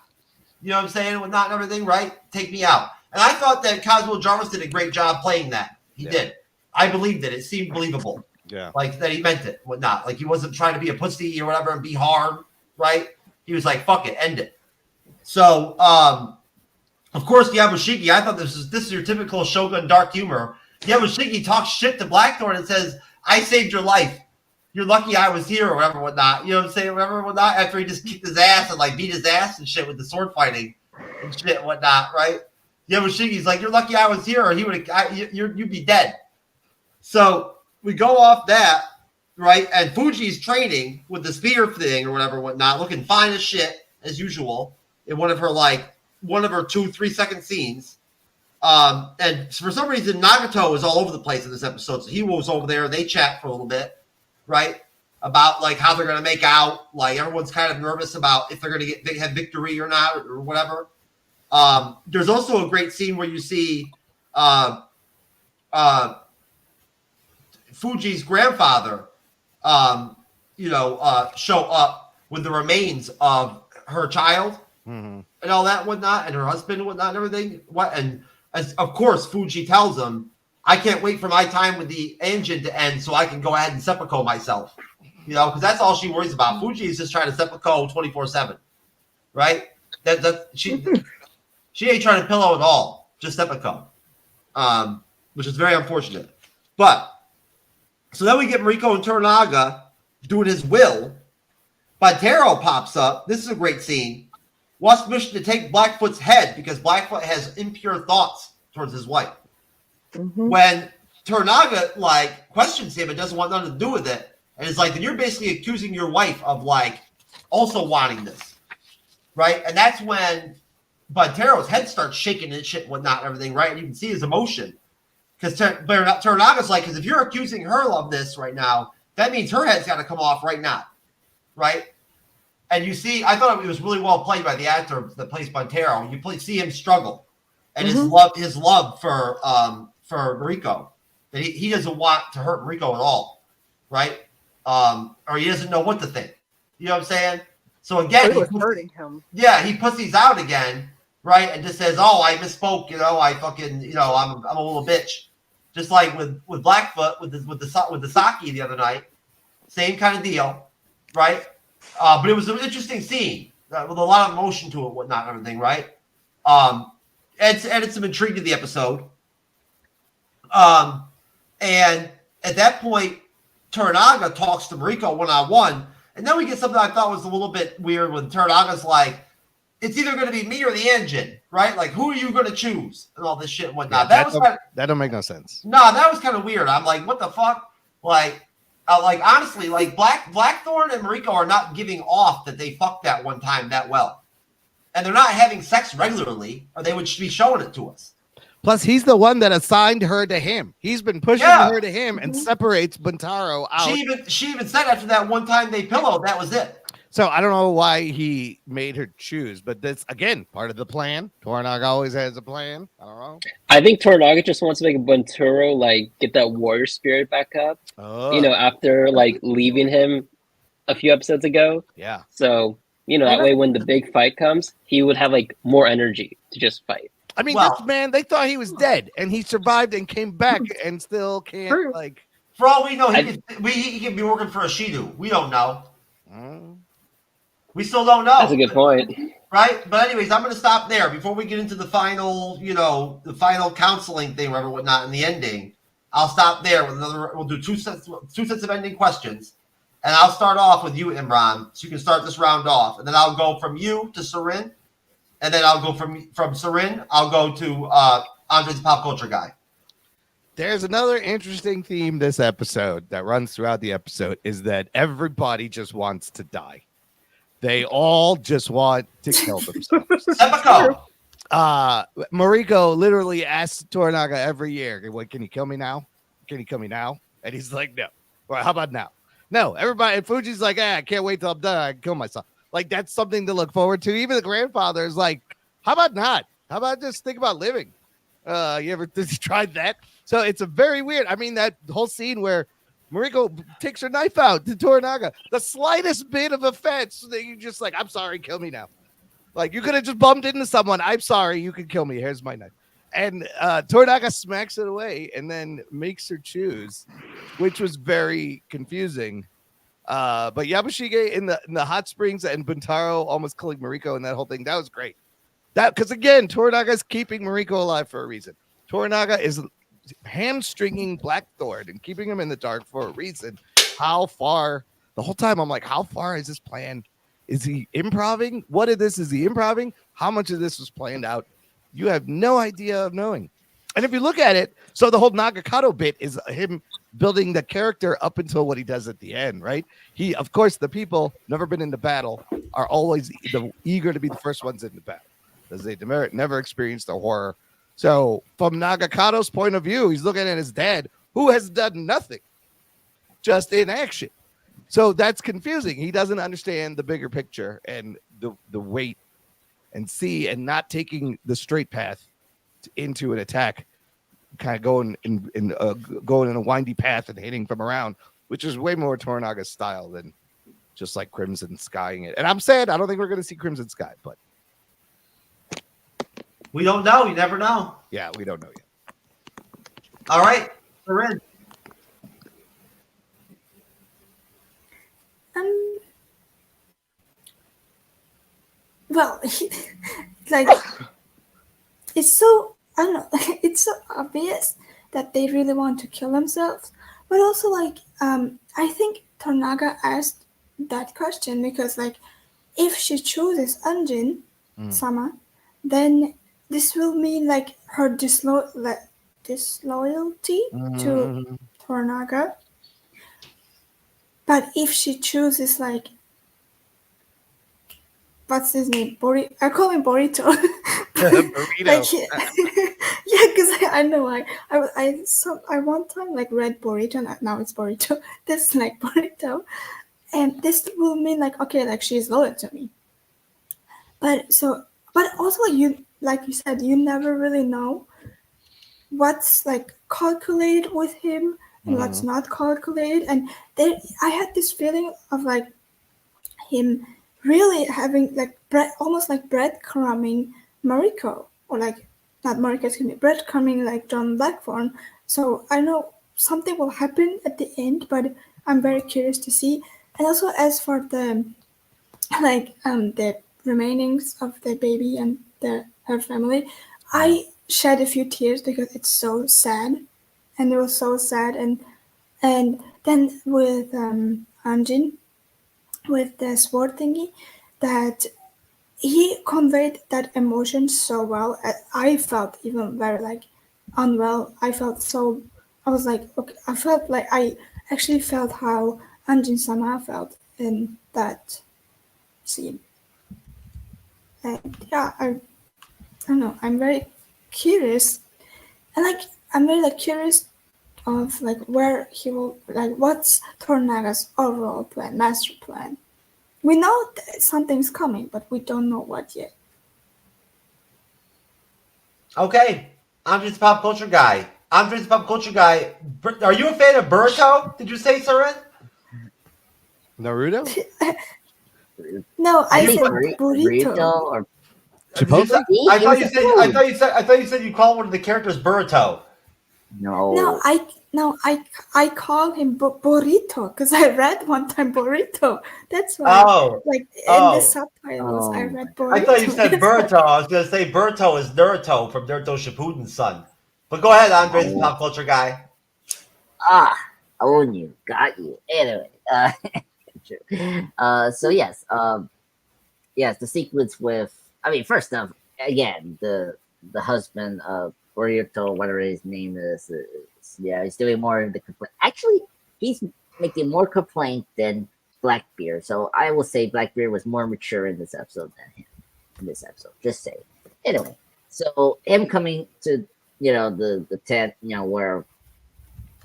You know what I'm saying? Whatnot and everything, right? Take me out. And I thought that Cosmo Jarvis did a great job playing that. He did. I believed it. It seemed believable. Yeah. Like that he meant it, whatnot. Like he wasn't trying to be a pussy or whatever and be hard, right? He was like, fuck it, end it. So, of course, Yabushiki, I thought this is your typical Shogun dark humor. Yabushiki talks shit to Blackthorn and says, I saved your life. You're lucky I was here or whatever, whatnot. You know what I'm saying? Whatever, whatnot. After he just kicked his ass and like beat his ass and shit with the sword fighting and shit, whatnot, right? Yabushiki's like, you're lucky I was here or you'd be dead. So we go off that, right? And Fuji's training with the spear thing or whatever, whatnot, looking fine as shit as usual in one of her 2-3 second scenes. And for some reason, Nagato was all over the place in this episode. So he was over there. They chat for a little bit, right? About like how they're going to make out. Like everyone's kind of nervous about if they're going to have victory or not or whatever. There's also a great scene where you see Fuji's grandfather, show up with the remains of her child and all that whatnot, and her husband and whatnot and everything. Of course, Fuji tells him, I can't wait for my time with the engine to end so I can go ahead and seppuku myself. Because that's all she worries about. Fuji is just trying to seppuku 24/7, right? She ain't trying to pillow at all, just seppuku, which is very unfortunate. But so then we get Mariko and Toranaga doing his will. Bontero pops up. This is a great scene. Wants permission to take Blackfoot's head because Blackfoot has impure thoughts towards his wife. When Toranaga questions him and doesn't want nothing to do with it, and is like, then you're basically accusing your wife of also wanting this, right? And that's when Bontero's head starts shaking and shit and whatnot and everything, right? And you can see his emotion. Because Toranaga's like, because if you're accusing her of this right now, that means her head's got to come off right now, right? And you see, I thought it was really well played by the actor that plays Bontero. You see him struggle, and his love for Mariko, that he doesn't want to hurt Mariko at all, right? Or he doesn't know what to think. You know what I'm saying? So again, it was hurting him. Yeah, he pussies out again, right? And just says, "Oh, I misspoke. I fucking, I'm a little bitch." Just like with Blackfoot with the Saki the other night, same kind of deal, right? But it was an interesting scene with a lot of emotion to it, whatnot, and everything, right? Added some intrigue to the episode. And at that point, Toranaga talks to Mariko one-on-one, and then we get something I thought was a little bit weird when Toranaga's like, it's either going to be me or the engine, right? Like, who are you going to choose? And all this shit and whatnot. Yeah, that don't make no sense. No, that was kind of weird. I'm like, what the fuck? Honestly, Blackthorn and Mariko are not giving off that they fucked that one time that well. And they're not having sex regularly, or they would be showing it to us. Plus, he's the one that assigned her to him. He's been pushing her to him and separates Bontero out. She even said after that one time they pillowed, that was it. So I don't know why he made her choose, but that's again part of the plan. Toranaga always has a plan. I don't know. I think Toranaga just wants to make Bunturo like get that warrior spirit back up. Oh. After like leaving him a few episodes ago. Yeah. So that way when the big fight comes, he would have like more energy to just fight. I mean, this man, they thought he was dead, and he survived and came back, and still can't like. For all we know, he could be working for a Shido. We don't know. We still don't know. That's a good point. Right? But anyways, I'm going to stop there before we get into the final, the final counseling thing, whatever, whatnot, and the ending. I'll stop there. We'll do two sets of ending questions. And I'll start off with you, Imran, so you can start this round off. And then I'll go from you to Ceren. And then I'll go from Ceren, I'll go to Andre's pop culture guy. There's another interesting theme this episode that runs throughout the episode is that everybody just wants to die. They all just want to kill themselves. Mariko literally asks Toranaga every year, "Wait, can you kill me now? Can you kill me now?" And he's like, "No." Well, how about now? No. Everybody. And Fuji's like, I can't wait till I'm done. I can kill myself. Like that's something to look forward to. Even the grandfather is like, "How about not? How about just think about living?" You ever tried that? So it's a very weird. I mean, that whole scene where Mariko takes her knife out to Toranaga, the slightest bit of offense that you just like, I'm sorry, kill me now. Like you could have just bumped into someone. I'm sorry, you can kill me. Here's my knife. And Toranaga smacks it away and then makes her choose, which was very confusing. But Yabushige in the hot springs and Buntaro almost killing Mariko and that whole thing, that was great. Because again, Toranaga's keeping Mariko alive for a reason. Toranaga is hamstringing Blackthorn and keeping him in the dark for a reason. How far? The whole time I'm like, how far is this plan? Is he improving? What of this is he improving? How much of this was planned out? You have no idea of knowing. And if you look at it, so the whole Nagakato bit is him building the character up until what he does at the end, right? He, of course, the people never been into battle are always eager to be the first ones into battle because they never experienced the horror. So from Nagakato's point of view, he's looking at his dad, who has done nothing, just in action. So that's confusing. He doesn't understand the bigger picture and the weight and not taking the straight path into an attack, kind of going in a windy path and hitting from around, which is way more Toranaga's style than just like Crimson Skying it. And I'm sad I don't think we're going to see Crimson Sky, but we don't know. You never know. Yeah, we don't know yet. All right, Ceren. Well, like it's so I don't know. It's so obvious that they really want to kill themselves, but also like I think Toranaga asked that question because like if she chooses Anjin Sama, then this will mean like her disloyalty to Toranaga. But if she chooses like what's his name? I call him Burrito. Burrito. Like, yeah, because I know why. I one time like read Burrito, now it's Burrito. This is like Burrito, and this will mean like okay, like she's loyal to me. But also like you said, you never really know what's like calculated with him and what's not calculated. And I had this feeling of like him really having like almost like breadcrumbing Mariko, or like not Mariko, excuse me, breadcrumbing like John Blackthorn. So I know something will happen at the end, but I'm very curious to see. And also as for the the remainings of the baby and her family, I shed a few tears because it's so sad, and it was so sad. And then with Anjin, with the sword thingy, that he conveyed that emotion so well. I felt even very like unwell. I was like, okay, I felt like I actually felt how Anjin Sama felt in that scene. And yeah, I don't know, I'm very curious. And like I'm very like curious of like where he will, like what's Toranaga's overall plan, master plan. We know something's coming, but we don't know what yet. Okay, Andre's the pop culture guy. Andre's the pop culture guy. Are you a fan of Boruto? Did you say, Ceren? Naruto? No, I said burrito burrito. or Chipotle? I thought you said you call one of the characters Boruto. No, I call him burrito because I read one time burrito. That's why. In the subtitles, I read burrito. I thought you said Boruto. I was gonna say Boruto is Naruto from Naruto Shippuden's son. But go ahead, Andre's the pop culture guy. Own you, got you. Anyway, so yes, the sequence with. I mean, first off, again, the husband of Boruto, whatever his name is, he's doing more of the complaint. Actually, he's making more complaint than Blackbeard. So I will say Blackbeard was more mature in this episode than him. In this episode, just say. Anyway, so him coming to the tent, where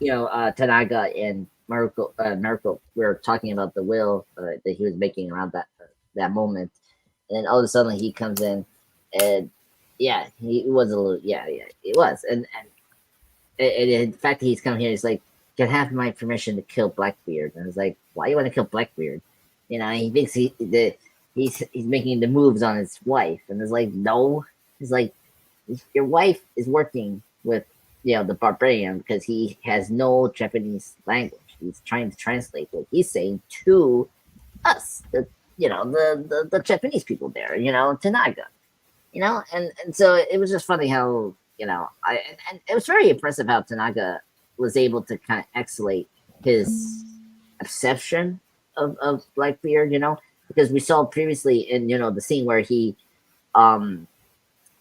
Tanaga and Naruto were talking about the will that he was making around that moment, and then all of a sudden he comes in, and he was a little it was, and in fact he's come here. He's like, "Can I have my permission to kill Blackbeard?" And I was like, "Why do you want to kill Blackbeard?" He thinks he's making the moves on his wife, and it's like, no, he's like, your wife is working with the barbarian because he has no Japanese language. He's trying to translate what he's saying to us, the Japanese people there, Tanaga, and so it was just funny how and it was very impressive how Tanaga was able to kind of exhalate his perception of Blackbeard, because we saw previously in the scene where he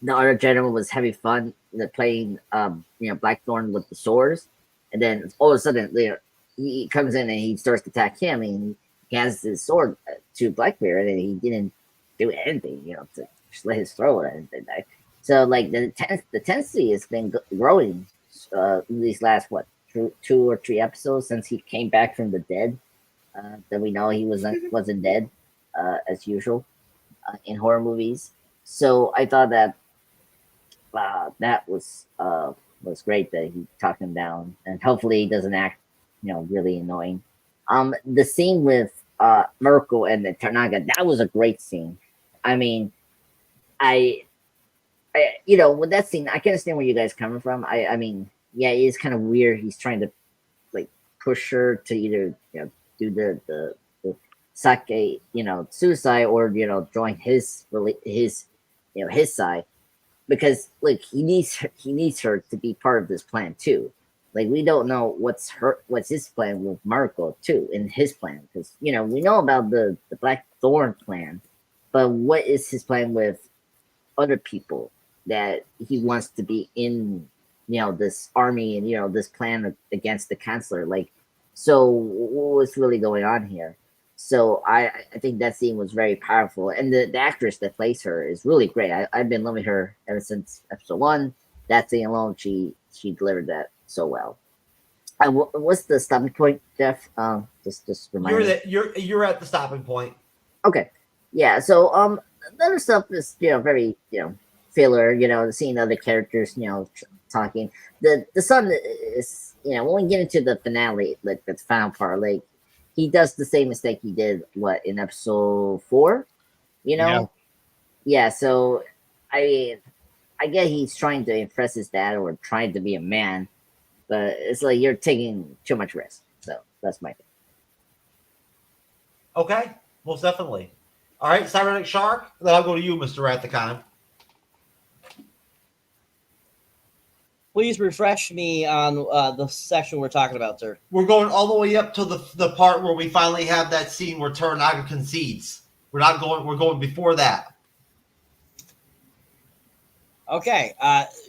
the other general was having fun playing Blackthorn with the swords, and then all of a sudden he comes in and he starts to attack him, and he has his sword to Blackbeard, and he didn't do anything to slit his throat or anything. So like the intensity has been growing these last 2 or 3 episodes since he came back from the dead. That we know he wasn't dead as usual in horror movies. So I thought that that was great that he talked him down, and hopefully he doesn't act really annoying. The scene with Mirko and the Tanaga, that was a great scene. I mean, I with that scene, I can understand where you guys coming from. I mean, yeah, it is kind of weird. He's trying to like push her to either do the sake suicide or join his his side, because like he needs her to be part of this plan too. Like we don't know what's his plan with Marco too in his plan, because we know about the Black Thorn plan, but what is his plan with other people that he wants to be in this army and this plan against the Chancellor? Like, so what's really going on here? So I think that scene was very powerful, and the actress that plays her is really great. I've been loving her ever since episode 1. That scene alone, she delivered that so well. What's the stopping point, Jeff? Just remind me. You're at the stopping point. Okay, yeah. So the other stuff is very filler. Seeing other characters talking. The son is when we get into the finale, like the final part, like he does the same mistake he did in episode 4. Yeah. So I get he's trying to impress his dad or trying to be a man, but it's like you're taking too much risk. So that's my thing. Okay, most definitely. All right, Cyberneticshark, then I'll go to you, Mr. Rathacon. Please refresh me on the section we're talking about, sir. We're going all the way up to the part where we finally have that scene where Toranaga concedes. We're going before that. Okay,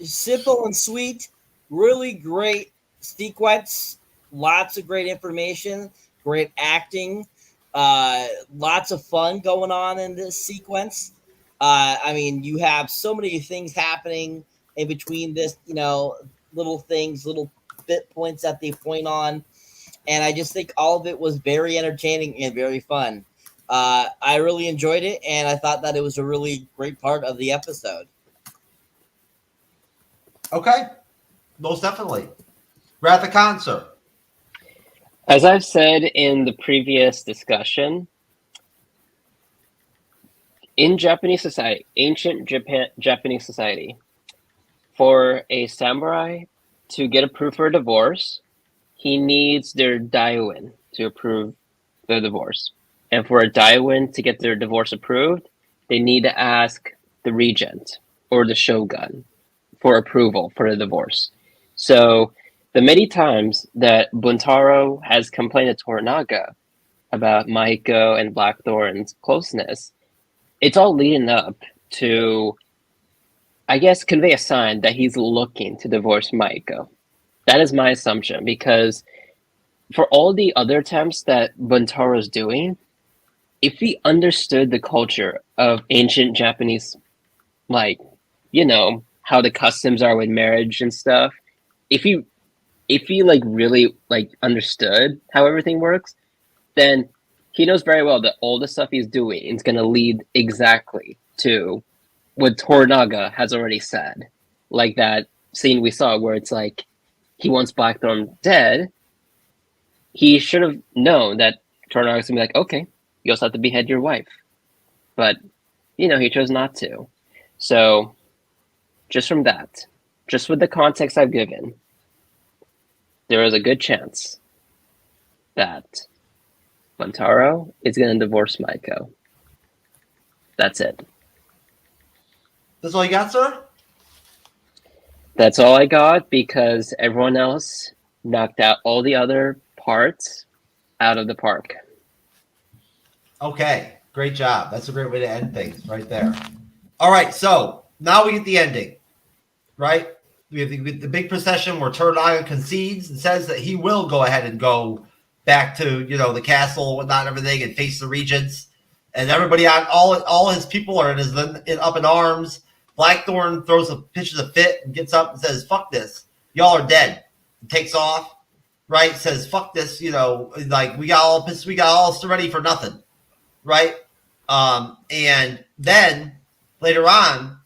simple and sweet, really great sequence, lots of great information, great acting, lots of fun going on in this sequence. I mean, you have so many things happening in between this, little things, little bit points that they point on. And I just think all of it was very entertaining and very fun. I really enjoyed it, and I thought that it was a really great part of the episode. Okay, most definitely. Wrath of Khan, sir. As I've said in the previous discussion, in Japanese society, ancient Japanese society, for a samurai to get approved for a divorce, he needs their daimyo to approve the divorce. And for a daimyo to get their divorce approved, they need to ask the regent or the shogun for approval for the divorce. So the many times that Buntaro has complained to Toranaga about Maiko and Blackthorn's closeness, it's all leading up to, I guess, convey a sign that he's looking to divorce Maiko. That is my assumption, because for all the other attempts that Buntaro's doing, if he understood the culture of ancient Japanese, like, you know, how the customs are with marriage and stuff, if he like really like understood how everything works, then he knows very well that all the stuff he's doing is going to lead exactly to what Toranaga has already said. Like that scene we saw where it's like he wants Blackthorn dead. He should have known that Toranaga's going to be like, okay, you also have to behead your wife. But, you know, he chose not to. So just from that, just with the context I've given, there is a good chance that Buntaro is going to divorce Maiko. That's it. That's all you got, sir? That's all I got, because everyone else knocked out all the other parts out of the park. Okay, great job. That's a great way to end things right there. All right, so now we get the ending, right? We have the big procession where Toranaga concedes and says that he will go ahead and go back to, you know, the castle and whatnot, and everything, and face the regents. And everybody on all his people are up in arms. Blackthorn pitches a fit and gets up and says, "Fuck this, y'all are dead." And takes off, right? Says, "Fuck this," you know, like we got all ready for nothing, right? And then later on,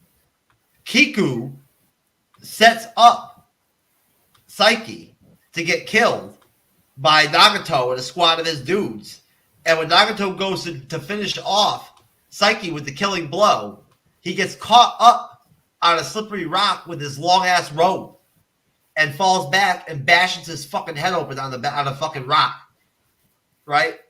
Kiku sets up Psyche to get killed by Nagato and a squad of his dudes. And when Nagato goes to finish off Psyche with the killing blow, he gets caught up on a slippery rock with his long-ass robe and falls back and bashes his fucking head open on a fucking rock, right?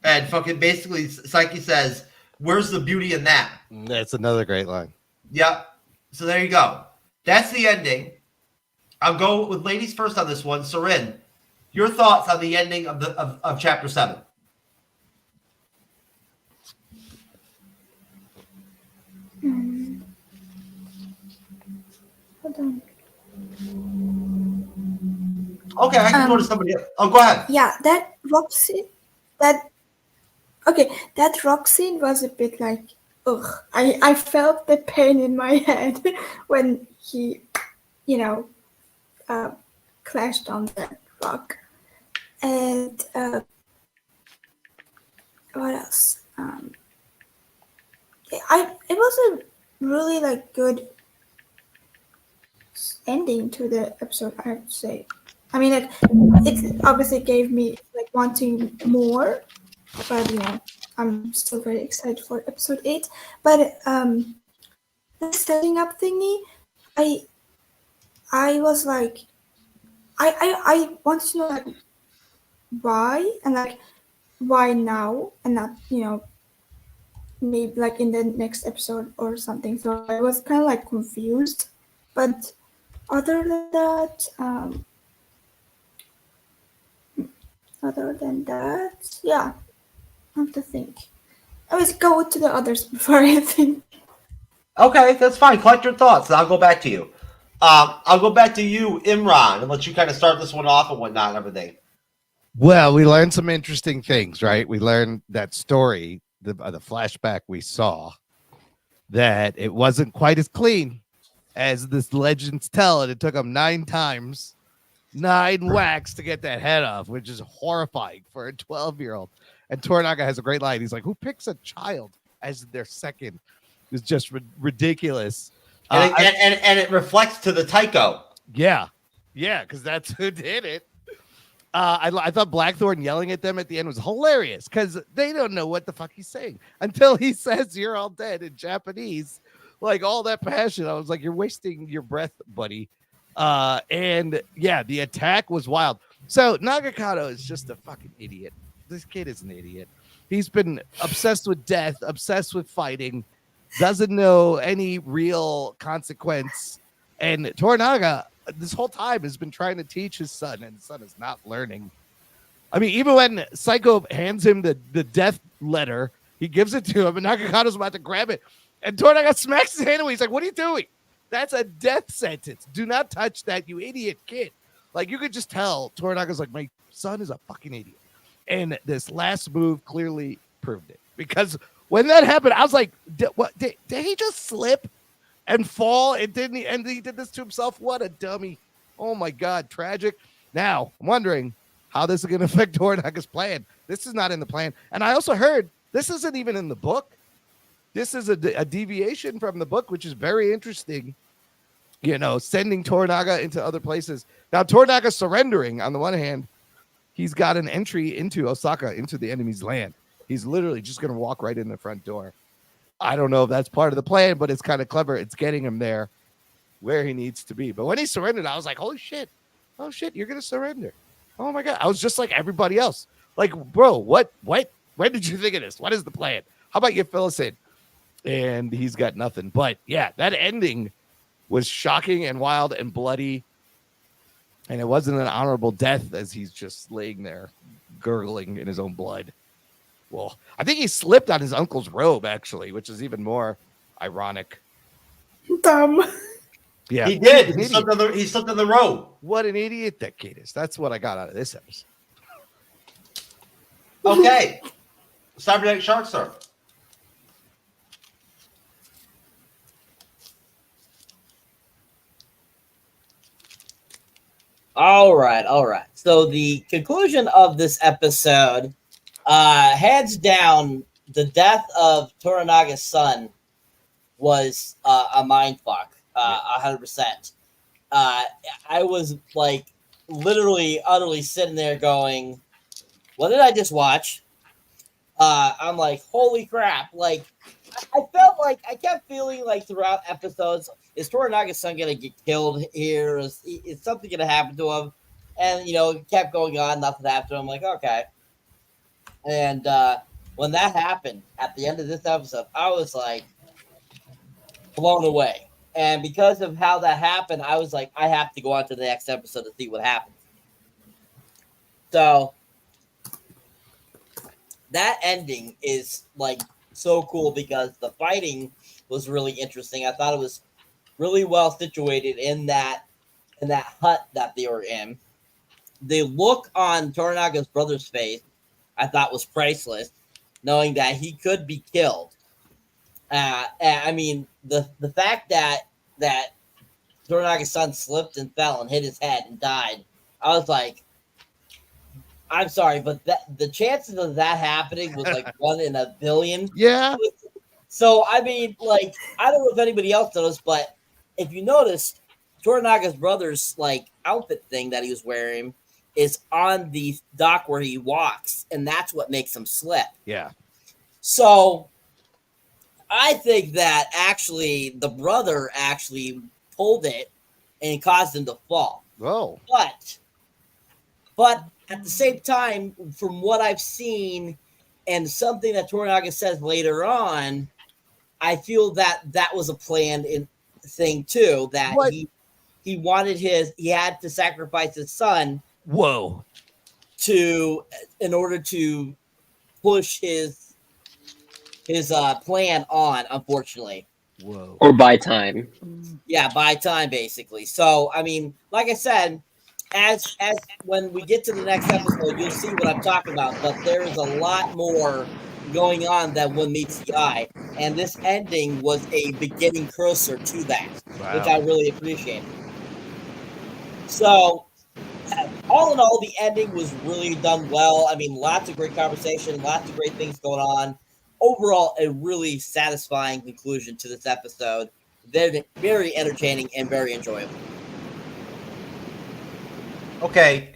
And fucking basically Psyche says, "Where's the beauty in that?" That's another great line. Yep. So there you go. That's the ending. I'll go with ladies first on this one. Ceren, your thoughts on the ending of chapter 7? Hold on. Okay, I can go to somebody else. Oh, go ahead. Yeah, that rock scene was a bit like, ugh. I felt the pain in my head when he, you know, clashed on that rock. And what else? It was a really like good ending to the episode, I have to say. I mean, it obviously gave me like wanting more, but you know, I'm still very excited for episode 8. But the setting up thingy, I was like, I wanted to know like why, and like why now and not, you know, maybe like in the next episode or something. So I was kind of like confused. But other than that, yeah, I have to think. I always go to the others before I think. Okay, that's fine. Collect your thoughts, and I'll go back to you. I'll go back to you, Imran, and let you kind of start this one off and whatnot and everything. Well, we learned some interesting things, right? We learned that story, the flashback we saw, that it wasn't quite as clean as this legends tell, and it took them 9 times, 9 whacks to get that head off, which is horrifying for a 12-year-old. And Toranaga has a great line. He's like, "Who picks a child as their second?" It's just ridiculous. And it reflects to the Tycho. Yeah, because that's who did it. I thought Blackthorn yelling at them at the end was hilarious because they don't know what the fuck he's saying until he says "you're all dead" in Japanese. Like all that passion, I was like, "You're wasting your breath, buddy." And yeah, the attack was wild. So Nagakato is just a fucking idiot. This kid is an idiot. He's been obsessed with death, obsessed with fighting, doesn't know any real consequence. And Toranaga, this whole time, has been trying to teach his son, and his son is not learning. I mean, even when Psycho hands him the death letter, he gives it to him, and Nagakato's about to grab it. And Toranaga smacks his hand away. He's like, "What are you doing? That's a death sentence. Do not touch that, you idiot kid." Like, you could just tell Toranaga's like, my son is a fucking idiot. And this last move clearly proved it. Because when that happened, I was like, did he just slip and fall? And he did this to himself? What a dummy. Oh, my God. Tragic. Now, I'm wondering how this is going to affect Toranaga's plan. This is not in the plan. And I also heard this isn't even in the book. This is a deviation from the book, which is very interesting. You know, sending Toranaga into other places. Now, Toranaga surrendering, on the one hand, he's got an entry into Osaka, into the enemy's land. He's literally just going to walk right in the front door. I don't know if that's part of the plan, but it's kind of clever. It's getting him there where he needs to be. But when he surrendered, I was like, holy shit. Oh, shit, you're going to surrender. Oh, my God. I was just like everybody else. Like, bro, what? When did you think of this? What is the plan? How about you fill us in? And he's got nothing. But, yeah, that ending was shocking and wild and bloody. And it wasn't an honorable death as he's just laying there gurgling in his own blood. Well, I think he slipped on his uncle's robe, actually, which is even more ironic. Dumb. Yeah, he did. He slipped on the robe. What an idiot that kid is. That's what I got out of this episode. Okay. Cyberneticshark, sir. All right. So the conclusion of this episode, hands down, the death of Toranaga's son was a mindfuck, 100%. I was like literally, utterly sitting there going, "What did I just watch?" I'm like, "Holy crap!" Like, I felt like I kept feeling like throughout episodes, is Toranaga's son gonna get killed here? Is something gonna happen to him? And it kept going on, nothing happened to him. I'm like, okay. And when that happened at the end of this episode, I was like blown away. And because of how that happened, I was like, I have to go on to the next episode to see what happens. So that ending is like so cool because the fighting was really interesting. I thought it was really well situated in that hut that they were in. The look on Toranaga's brother's face, I thought was priceless, knowing that he could be killed. I mean, the fact that Toranaga's son slipped and fell and hit his head and died, I was like, I'm sorry, but the chances of that happening was like 1 in a billion. Yeah. So, I mean, like, I don't know if anybody else noticed, but if you noticed, Toranaga's brother's, like, outfit thing that he was wearing is on the dock where he walks, and that's what makes him slip. Yeah. So, I think that actually the brother actually pulled it and caused him to fall. Whoa. But at the same time, from what I've seen and something that Toranaga says later on, I feel that was a planned thing too, that he wanted he had to sacrifice his son. Whoa. In order to push his plan on, unfortunately. Whoa. Or buy time. Yeah, buy time, basically. So, I mean, like I said, as when we get to the next episode, you'll see what I'm talking about. But there is a lot more going on than one meets the eye. And this ending was a beginning cursor to that, which I really appreciate. So, all in all, the ending was really done well. I mean, lots of great conversation, lots of great things going on. Overall, a really satisfying conclusion to this episode. Very, very entertaining and very enjoyable. Okay.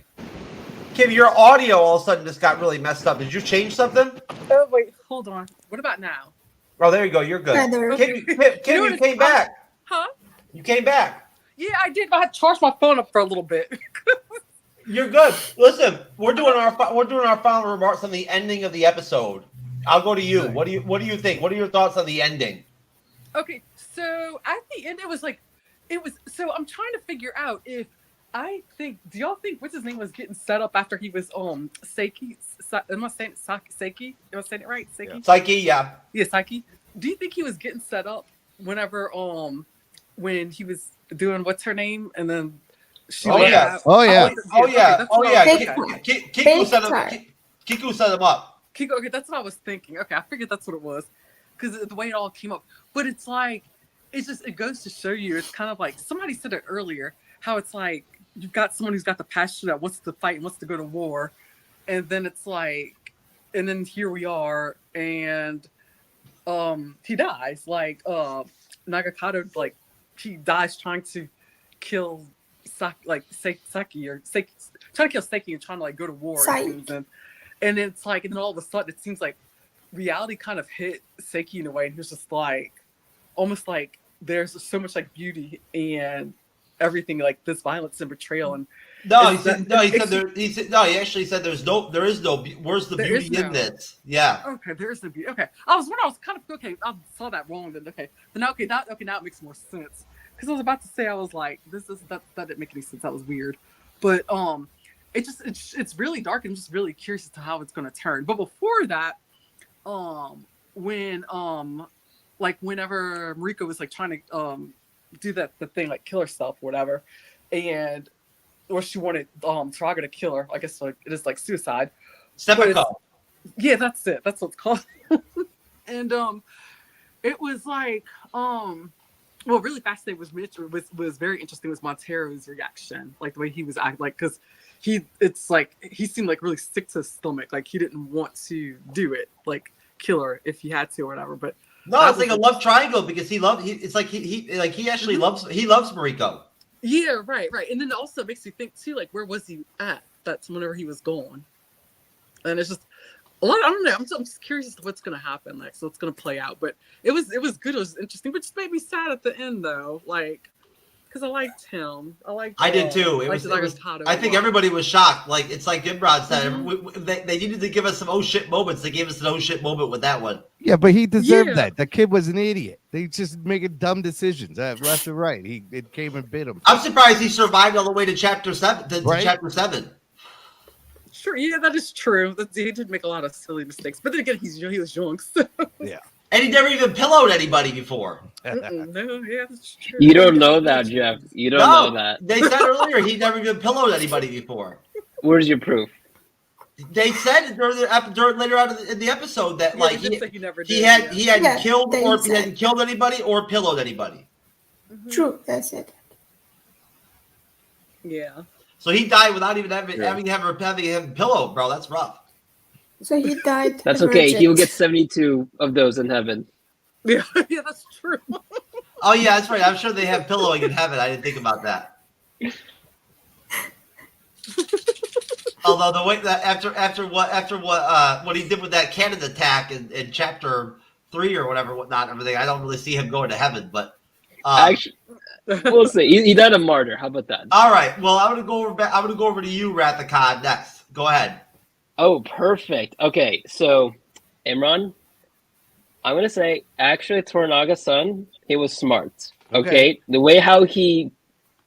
Kim, your audio all of a sudden just got really messed up. Did you change something? Oh, wait, hold on. What about now? Oh, there you go. You're good. Better. Kim, you came back. Huh? You came back. Yeah, I did. I had to charge my phone up for a little bit. You're good. Listen, we're doing our final remarks on the ending of the episode. I'll go to you. What do you think? What are your thoughts on the ending? Okay, so at the end, it was. So I'm trying to figure out if do y'all think what's his name was getting set up after he was Seiki? Am I saying Seiki? Am I saying it right? Seiki. Yeah. Psyche, yeah. Yeah, Seiki. Do you think he was getting set up whenever when he was doing what's her name and then she Oh yeah. Kiku set him up. Okay, that's what I was thinking. Okay, I figured that's what it was because the way it all came up. But it's like it goes to show you. It's kind of like somebody said it earlier. How it's like you've got someone who's got the passion that wants to fight and wants to go to war, and then it's like, and then here we are, and he dies. Like Nagakado, like he dies trying to kill trying to kill Seiki and trying to like go to war. And it's like, and then all of a sudden it seems like reality kind of hit Seiki in a way, and he was just like, almost like there's so much like beauty and everything, like this violence and betrayal. And he actually said there is no where's the beauty in this? Yeah. Okay, there's the beauty. Okay, I was kind of okay. I saw that wrong. Then now it makes more sense because I was about to say I was like that didn't make any sense. That was weird, but it's really dark and I'm just really curious as to how it's going to turn. But before that, when whenever Mariko was like trying to do the thing like kill herself or whatever, or she wanted Taraga to kill her, I guess like it is like suicide. Seppuku. Yeah, that's it. That's what it's called. And it was like well, really fascinating was very interesting was Montero's reaction, like the way he was acting, like because he seemed like really sick to his stomach, like he didn't want to do it, like kill her if he had to or whatever. But no, it's like a love triangle because he actually loves Mariko. Yeah, right. And then it also makes you think too, like where was he at whenever he was gone? And it's just a lot. I don't know. I'm just curious as to what's going to happen next. So it's going to play out. But it was good. It was interesting, but just made me sad at the end though. Like, because I liked him. I did too. I think everybody was shocked. Like it's like Imran said, they needed to give us some oh shit moments. They gave us an oh shit moment with that one. Yeah, but he deserved that. The kid was an idiot. They just making dumb decisions left and right. It came and bit him. I'm surprised he survived all the way to chapter 7. To chapter 7. Sure, yeah, that is true. He did make a lot of silly mistakes, but then again, he was young. So. Yeah. And he never even pillowed anybody before. No, yeah, that's true. You don't know that, Jeff. You don't know that. They said earlier he never even pillowed anybody before. Where's your proof? They said later on in the episode that like he hadn't killed anybody or pillowed anybody. Mm-hmm. True, that's it. Yeah. So he died without even having him pillowed, bro. That's rough. So he died. That's okay. He will get 72 of those in heaven. Yeah, that's true. Oh yeah, that's right. I'm sure they have pillowing in heaven. I didn't think about that. Although the way that after what he did with that cannon attack in chapter 3 or whatnot, everything, I don't really see him going to heaven. But actually, we'll see. He died a martyr. How about that? All right. Well, I'm gonna go over to you, Wrath of Khan, next. Go ahead. Oh, perfect. Okay, so Imran, I'm gonna say actually Toranaga-san, he was smart. Okay, the way how he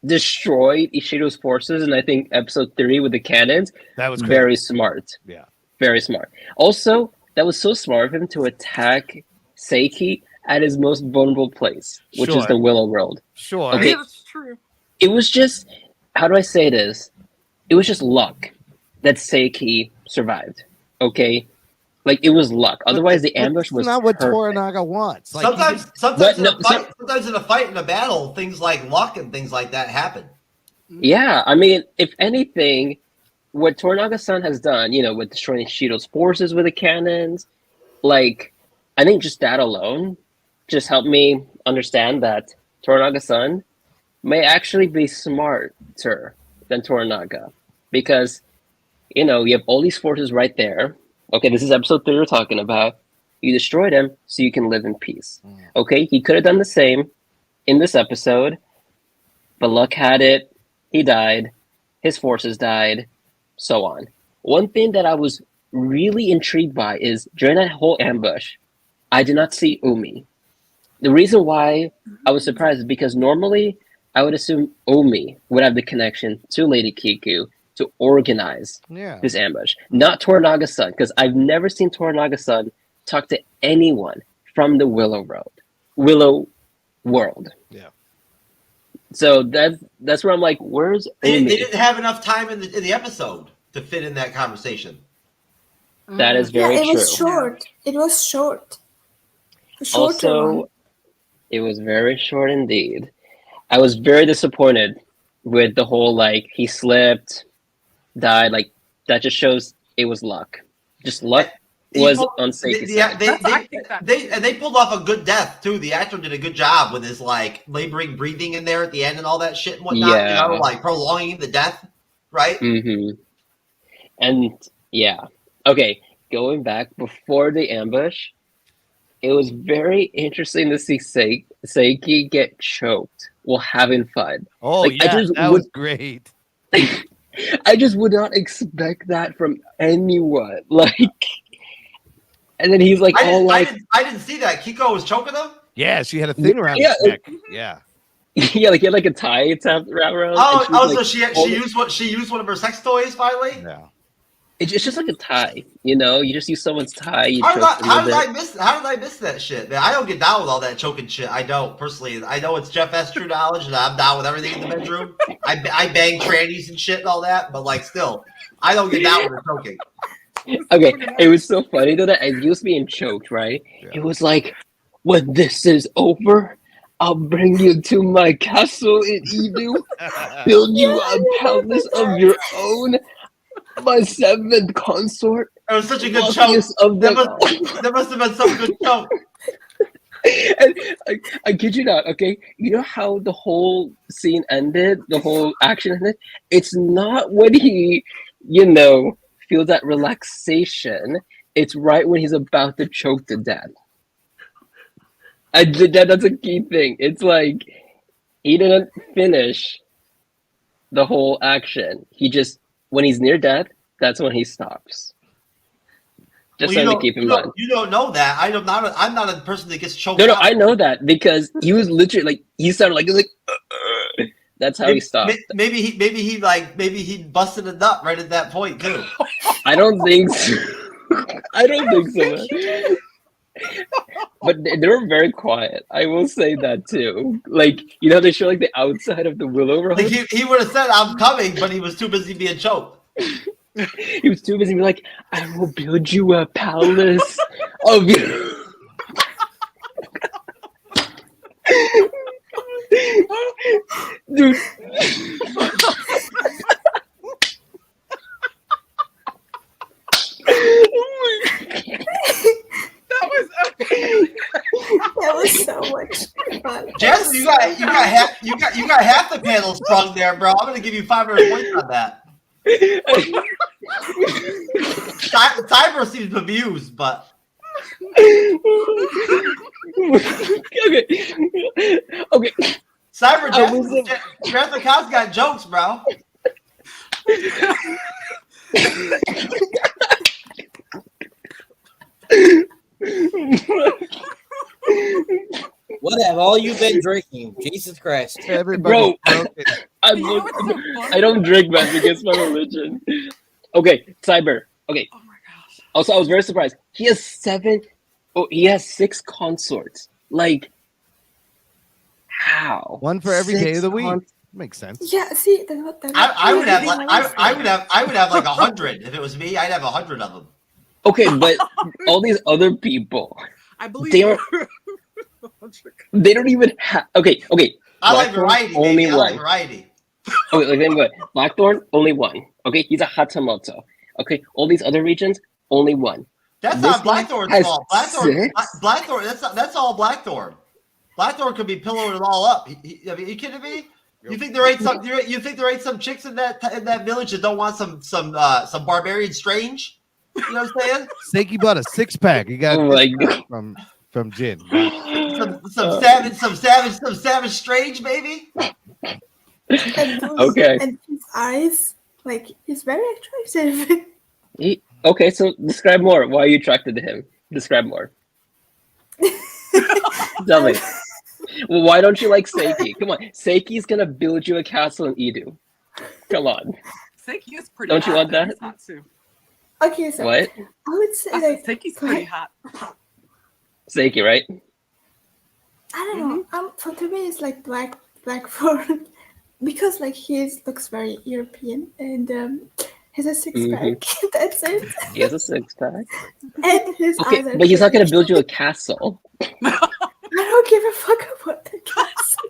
destroyed Ishido's forces, and I think episode 3 with the cannons, that was very smart. Yeah, very smart. Also, that was so smart of him to attack Seiki at his most vulnerable place, which is the Willow World. Sure, okay, yeah, that's true. It was just, how do I say this? It was just luck that Seiki survived. Okay, like it was luck. Otherwise, the ambush was not what perfect. Toranaga wants. Like, sometimes in a fight, in a battle, things like luck and things like that happen. Yeah, I mean, if anything, what Toranaga-san has done, with destroying Shido's forces with the cannons, like, I think just that alone just helped me understand that Toranaga-san may actually be smarter than Toranaga, because, you have all these forces right there. Okay, this is episode 3 we're talking about. You destroyed him so you can live in peace. Okay, he could have done the same in this episode, but luck had it. He died. His forces died. So on. One thing that I was really intrigued by is during that whole ambush, I did not see Umi. The reason why I was surprised is because normally I would assume Umi would have the connection to Lady Kiku to organize this ambush, not Toranaga-san, because I've never seen Toranaga-san talk to anyone from the Willow World. Yeah. So that's where I'm like, where's Umi? They didn't have enough time in the episode to fit in that conversation. That is very true. It was short. It was short. Also, it was very short indeed. I was very disappointed with the whole, like, he slipped, died. Like, that just shows it was luck. Just luck was on Seiki's side. They pulled off a good death, too. The actor did a good job with his, like, laboring breathing in there at the end and all that shit and whatnot. Yeah. Like, prolonging the death, right? Mm-hmm. And, yeah. Okay, going back before the ambush, it was very interesting to see Seiki get choked while having fun. Oh, like, that was great. I just would not expect that from anyone. Like, and then he's like, I didn't see that. Kiko was choking him? Yeah, she had a thing around his neck. Yeah. Yeah, like he had like a tie wrapped around. So she used one of her sex toys finally? Yeah. It's just like a tie, you just use someone's tie. How did I miss that shit, man? I don't get down with all that choking shit. I don't personally. I know it's Jeff S. True Knowledge, and I'm down with everything in the bedroom. I bang trannies and shit and all that, but like still, I don't get down with the choking. Okay, it was so funny though that as he was being choked, right? Yeah. It was like, when this is over, I'll bring you to my castle in Edo, build you a palace of your own. My 7th consort. It was such a good choke. There must have been some good choke. And I kid you not, okay? You know how the whole scene ended, the whole action ended? It's not when he, feels that relaxation. It's right when he's about to choke to death. That's a key thing. It's like he didn't finish the whole action. He just, when he's near death, that's when he stops. Just something to keep in mind. You don't know that. I'm not a person that gets choked. No, I know that because he was literally like, he sounded like that's how he stopped. Maybe he busted a nut right at that point too. I don't think so. Man. But they were very quiet. I will say that too. Like, they show like the outside of the Willow Road. Like he would have said, "I'm coming," but he was too busy being choked. He was too busy being like, "I will build you a palace of you." Dude. That was so much fun. Jasmine, you got half the panel sprung there, bro. I'm gonna give you 500 points on that. Cyber seems bemused, but okay. Cyber Jasmine Cobb's got jokes, bro. What have all you been drinking? Jesus Christ. Everybody. Bro, I don't drink, man, against my religion. Okay, Cyber. Okay. Oh my gosh. Also, I was very surprised. He has 6 consorts. Like, how? One for every day of the week. Makes sense. Yeah, see, I would have like 100 if it was me. I'd have 100 of them. Okay, but all these other people, I believe they don't even have. Okay. I like variety. Only I one. like variety. Okay, let me go. Blackthorn, only one. Okay, he's a Hatamoto. Okay, all these other regions, only one. That's This not guy Blackthorn's has fault. Blackthorn. six? Blackthorn. That's all Blackthorn. Blackthorn could be pillowing it all up. I mean, you kidding me? You think there ain't some? You think there ain't some chicks in that village that don't want some barbarian strange? You know what I'm saying? Seiki bought a 6-pack. You got from Jin. some savage strange, baby. Okay. And his eyes, like, he's very attractive. Okay, so describe more. Why are you attracted to him? Describe more. Tell me. Well, why don't you like Seiki? Come on. Seiki's going to build you a castle in Edo. Come on. Seiki is pretty Don't you want that? He's hot too. Okay, so What? I would say like Seiki's pretty hot. Seiki, right? I don't know. For me, it's like Blackthorn because like he looks very European and he has a 6-pack. That's it. He has a 6-pack. And his eyes are But he's not going to build you a castle. I don't give a fuck about the castle.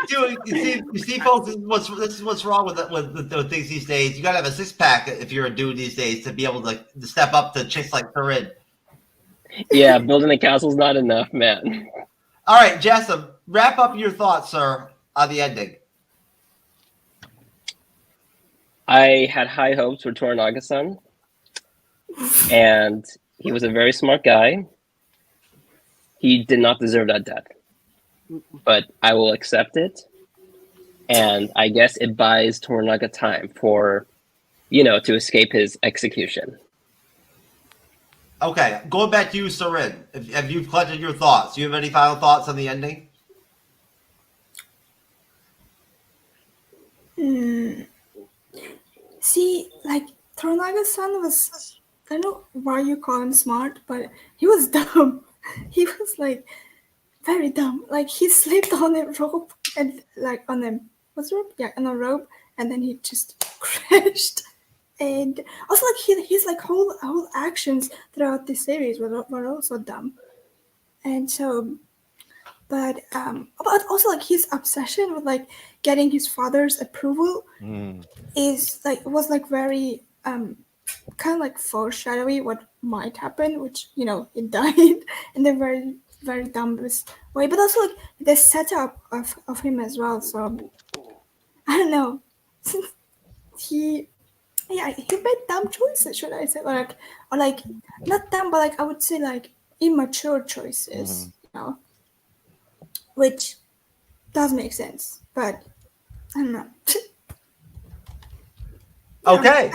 Dude, you see, folks. This is what's wrong with the things these days. You gotta have a 6-pack if you're a dude these days to be able to step up to chicks like Ceren. Yeah, building a castle's not enough, man. All right, Jassim, wrap up your thoughts, sir, on the ending. I had high hopes for Toranaga-san, and he was a very smart guy. He did not deserve that death, but I will accept it. And I guess it buys Toranaga time for, to escape his execution. Okay, going back to you, Ceren. Have you collected your thoughts? Do you have any final thoughts on the ending? See, like Toranaga-san was, I don't know why you call him smart, but he was dumb. He was like very dumb. Like he slipped on a rope and like on a rope? Yeah, on a rope, and then he just crashed. And also like his like whole actions throughout the series were also dumb. And so, but also like his obsession with like getting his father's approval was very kind of like foreshadowy what might happen, which it died in a very very dumbest way, but also like the setup of him as well. So I don't know. He made dumb choices, should I say, or like not dumb, but like I would say like immature choices, which does make sense, but I don't know. Okay.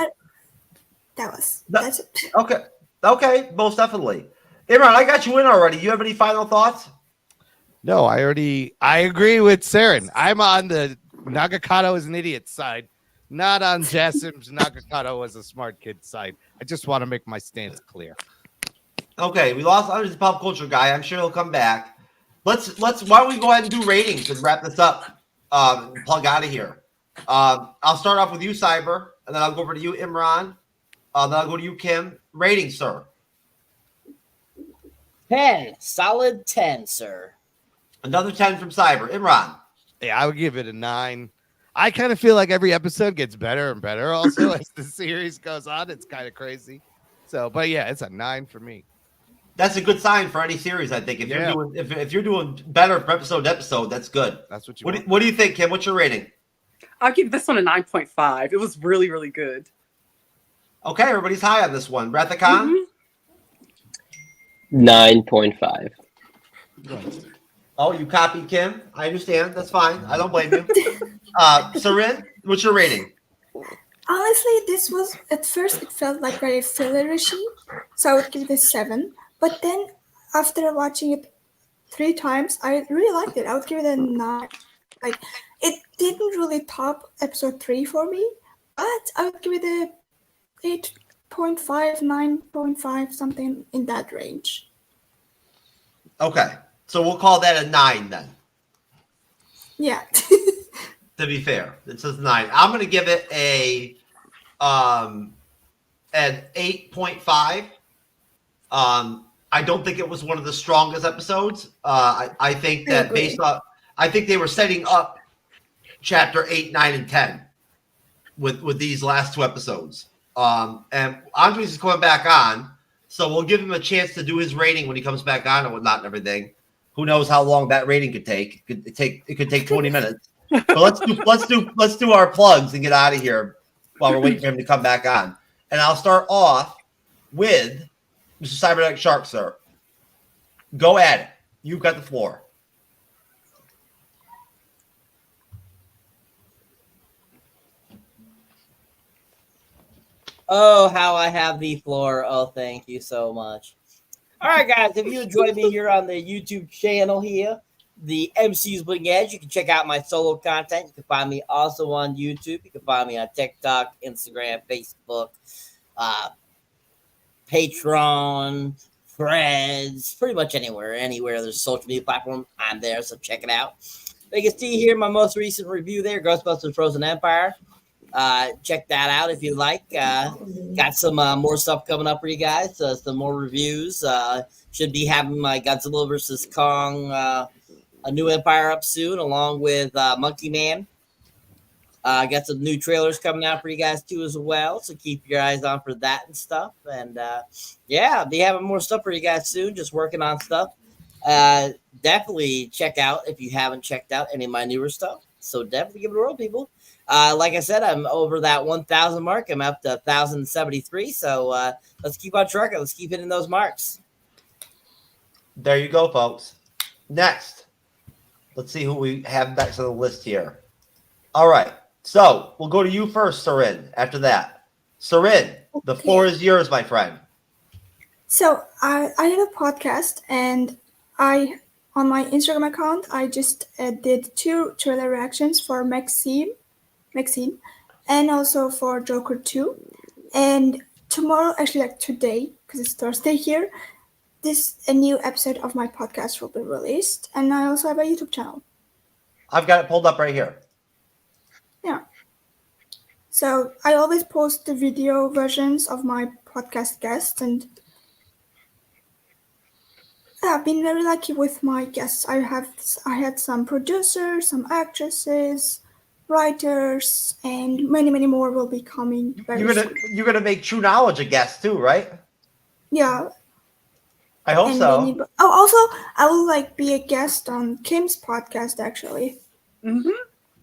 That's it. Okay, most definitely. Imran, I got you in already. You have any final thoughts? No, I agree with Ceren. I'm on the Nagakato is an idiot side, not on Jassim's Nagakato as a smart kid side. I just want to make my stance clear. Okay, we lost Andre's pop culture guy. I'm sure he'll come back. Why don't we go ahead and do ratings and wrap this up? Plug out of here. I'll start off with you, Cyber, and then I'll go over to you, Imran. Then I'll go to you, Kim. Rating, sir. 10. Solid 10, sir. Another 10 from Cyber. Imran. Yeah, I would give it a 9. I kind of feel like every episode gets better and better also as the series goes on. It's kind of crazy. So, but yeah, it's a 9 for me. That's a good sign for any series, I think. If you're doing better from episode to episode, that's good. That's what you want. What do you think, Kim? What's your rating? I'll give this one a 9.5. It was really, really good. Okay, everybody's high on this one. Rathacon? 9.5. Oh, you copied Kim? I understand. That's fine. I don't blame you. Ceren, what's your rating? Honestly, this was, at first, it felt like very fillerishy, so I would give it a 7. But then, after watching it 3 times, I really liked it. I would give it a 9. Like, it didn't really top episode 3 for me, but I would give it a 8.5, 9.5, something in that range. Okay, so we'll call that a 9 then. Yeah. To be fair, it says 9. I'm going to give it an 8.5. I don't think it was one of the strongest episodes. I think that I think they were setting up chapter 8, 9, and 10. with these last 2 episodes. And Andres is coming back on, so we'll give him a chance to do his rating when he comes back on and whatnot and everything. Who knows how long that rating could take? It could take 20 minutes. But let's do our plugs and get out of here while we're waiting for him to come back on. And I'll start off with Mr. Cyberneticshark, sir. Go at it. You've got the floor. Oh, how I have the floor. Oh, thank you so much. All right, guys, if you enjoyed me here on the YouTube channel here, the MCU'S Bling Edge, you can check out my solo content. You can find me also on YouTube. You can find me on TikTok, Instagram, Facebook, Patreon, Threads, pretty much anywhere there's a social media platform, I'm there, so check it out. You can see here my most recent review there, Ghostbusters Frozen Empire. Check that out if you like. Got some more stuff coming up for you guys. Some more reviews. Should be having my Godzilla vs. Kong A New Empire up soon, along with Monkey Man. Got some new trailers coming out for you guys too as well, so keep your eyes on for that and stuff. And yeah, I'll be having more stuff for you guys soon. Just working on stuff. Definitely check out if you haven't checked out any of my newer stuff. So definitely give it a whirl, people. Like I said, I'm over that 1,000 mark. I'm up to 1,073. So let's keep on trucking. Let's keep hitting those marks. There you go, folks. Next, let's see who we have next on the list here. All right. So we'll go to you first, Ceren. After that, Ceren, the floor is yours, my friend. So I have a podcast, and on my Instagram account, I just did 2 trailer reactions for Maxine, and also for Joker 2. And tomorrow, actually like today, because it's Thursday here, a new episode of my podcast will be released. And I also have a YouTube channel. I've got it pulled up right here. Yeah. So I always post the video versions of my podcast guests, and I've been very lucky with my guests. I had some producers, some actresses, writers, and many, many more will be coming very soon. You're gonna make TrueKnowledge a guest too, right? Yeah. I hope so. Also, I will be a guest on Kim's podcast actually. Mm-hmm.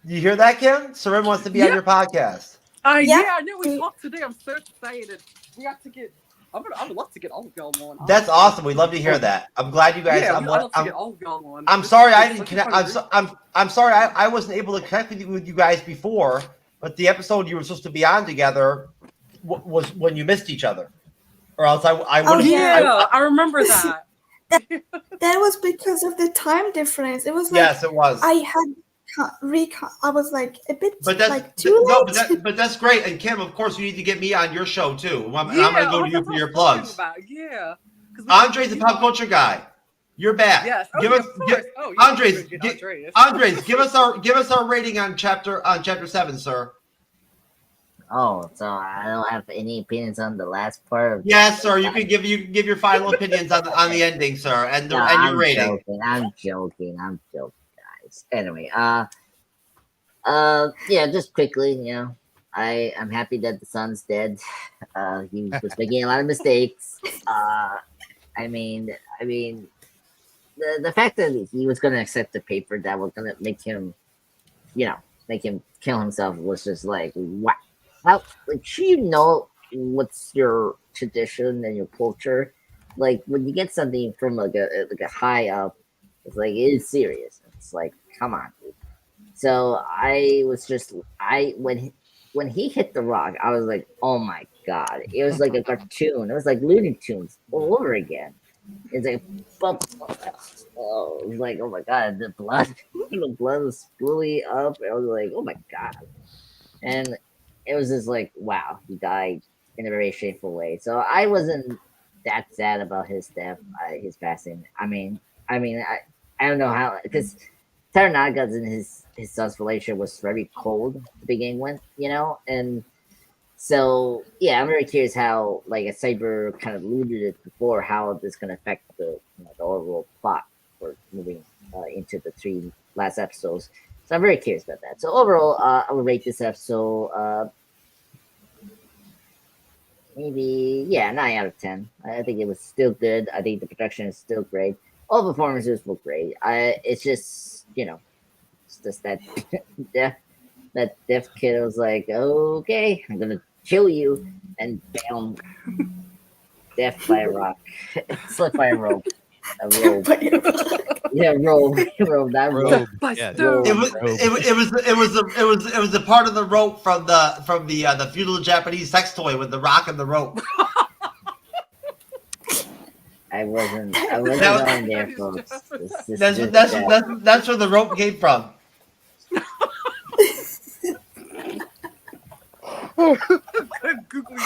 You hear that, Kim? Ceren wants to be on your podcast. Yeah, I know we talked today. I'm so excited. We have to get. I would love to get all of y'all on. That's awesome. We'd love to hear that. I'm glad you guys. Yeah, I'd love to get all of y'all on. I'm sorry I didn't connect. I'm sorry I wasn't able to connect with you guys before. But the episode you were supposed to be on together was when you missed each other, or else I would. Oh yeah, I remember that. That was because of the time difference. It was yes, it was. I had. I was a bit too late. But that's great. And Kim, of course, you need to get me on your show too. I'm going to go to you for your plugs. Yeah. Andres, the pop culture guy, you're back. Yes. Andres, give us our rating on chapter 7, sir. Oh, so I don't have any opinions on the last part. Yes, sir. You can give your final opinions on the ending, sir, and your rating. I'm joking. Anyway, yeah, just quickly, I'm happy that the son's dead. He was making a lot of mistakes. I mean, the fact that he was going to accept the paper that was going to make him kill himself was just wow. How, what's your tradition and your culture? When you get something from a high up, it's it is serious. It's come on, dude. So I was just when he hit the rock, I was oh my god! It was like a cartoon. It was like Looney Tunes all over again. It's oh, it was oh my god, the blood was spooling up. I was oh my god, and it was just wow, he died in a very shameful way. So I wasn't that sad about his death, his passing. I don't know how, because Taranaga's and his son's relationship was very cold to begin with, and so yeah, I'm very curious how, as Cyber kind of alluded it before, how this can affect the overall plot for moving into the 3 last episodes. So I'm very curious about that. So overall, I would rate this episode maybe 9 out of 10. I think it was still good. I think the production is still great. All performances were great. It's just it's just that that deaf kid was like, okay, I'm gonna kill you, and bam, death by a rock, slipped by a rope. A robe. Yeah, robe. That robe. Yeah, Robe. It was the part of the rope from the feudal Japanese sex toy with the rock and the rope. I wasn't on there, folks. That's where the rope came from. Google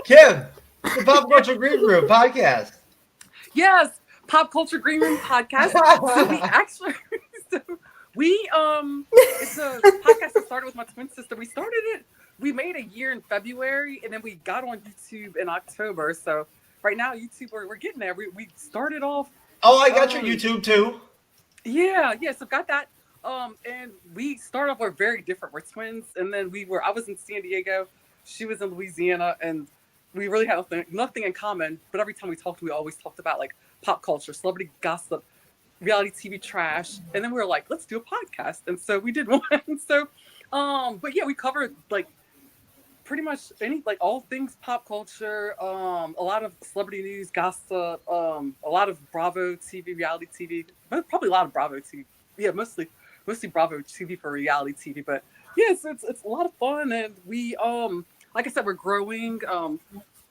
Kim, the Pop Culture Green Room podcast. Yes, Pop Culture Green Room podcast. So we actually, it's a podcast that started with my twin sister. We made a year in February, and then we got on YouTube in October. So right now, YouTube, we're getting there. We started off. Oh, I got your YouTube too. Yeah, so got that. And we started off, we're very different. We're twins, and then I was in San Diego, she was in Louisiana, and we really had nothing in common. But every time we talked, we always talked about like pop culture, celebrity gossip, reality TV trash, and then we were like, let's do a podcast, and so we did one. So, but yeah, we covered like pretty much all things pop culture, a lot of celebrity news, gossip, a lot of Bravo TV, reality TV, but probably a lot of Bravo TV. Yeah, mostly Bravo TV for reality TV. But yes, it's a lot of fun, and we like I said, we're growing.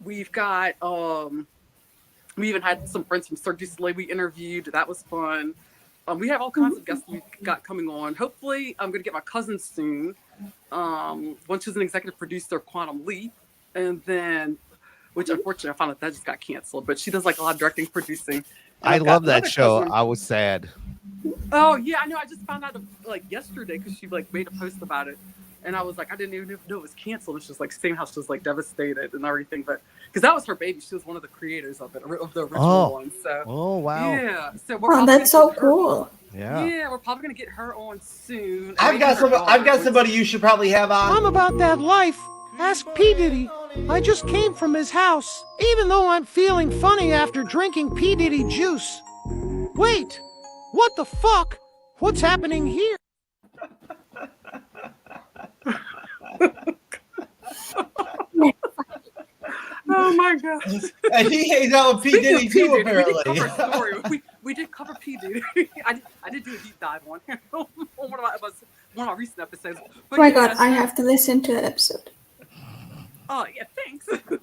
We've got we even had some friends from Cirque du Soleil we interviewed. That was fun. We have all kinds of guests we got coming on. Hopefully, I'm going to get my cousin soon. One, she's an executive producer of Quantum Leap, and then, which unfortunately I found out that just got canceled. But she does like a lot of directing, producing. I love that show. Cousin. I was sad. Oh yeah, I know. I just found out like yesterday because she like made a post about it, and I was like, I didn't even know it was canceled. It's just like same how she was like devastated and everything, but because that was her baby, she was one of the creators of it, of the original one. So wow, yeah. So that's so cool. Yeah, we're probably gonna get her on soon. I've got somebody you should probably have on. I'm about that life. Ask P. Diddy. I just came from his house, even though I'm feeling funny after drinking P. Diddy juice. Wait, what the fuck? What's happening here? Oh my god! And he hangs out with P. Diddy too, apparently. We did cover P. Diddy. I did do a deep dive on one of my recent episodes. But oh my god, I have to listen to that episode. Oh yeah, thanks. But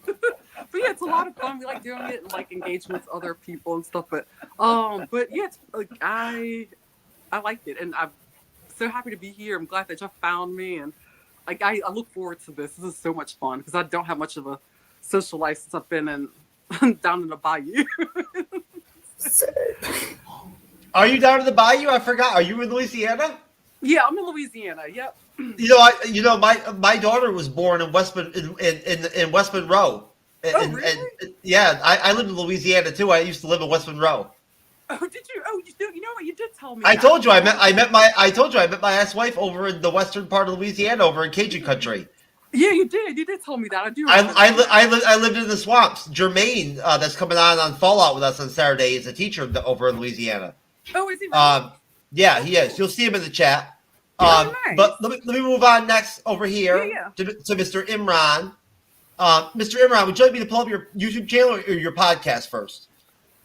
yeah, it's a lot of fun. We like doing it and like engagement with other people and stuff. But yeah, it's like I liked it, and I'm so happy to be here. I'm glad that y'all found me, and like I look forward to this. This is so much fun because I don't have much of a social life since I've been down in the bayou. Are you down in the bayou? I forgot. Are you in Louisiana? Yeah, I'm in Louisiana. Yep. My daughter was born in West Monroe. Oh, really? And yeah, I lived in Louisiana too. I used to live in West Monroe. Oh, did you? Oh, you know what? You did tell me. I told you I met my ex-wife over in the western part of Louisiana, over in Cajun country. Yeah, you did. You did tell me that. I do. I lived in the swamps. Jermaine, that's coming on Fallout with us on Saturday, is a teacher over in Louisiana. Oh, is he? Really? Yeah, he is. You'll see him in the chat. Nice. But let me move on next over here to Mr. Imran. Mr. Imran, would you like me to pull up your YouTube channel or your podcast first?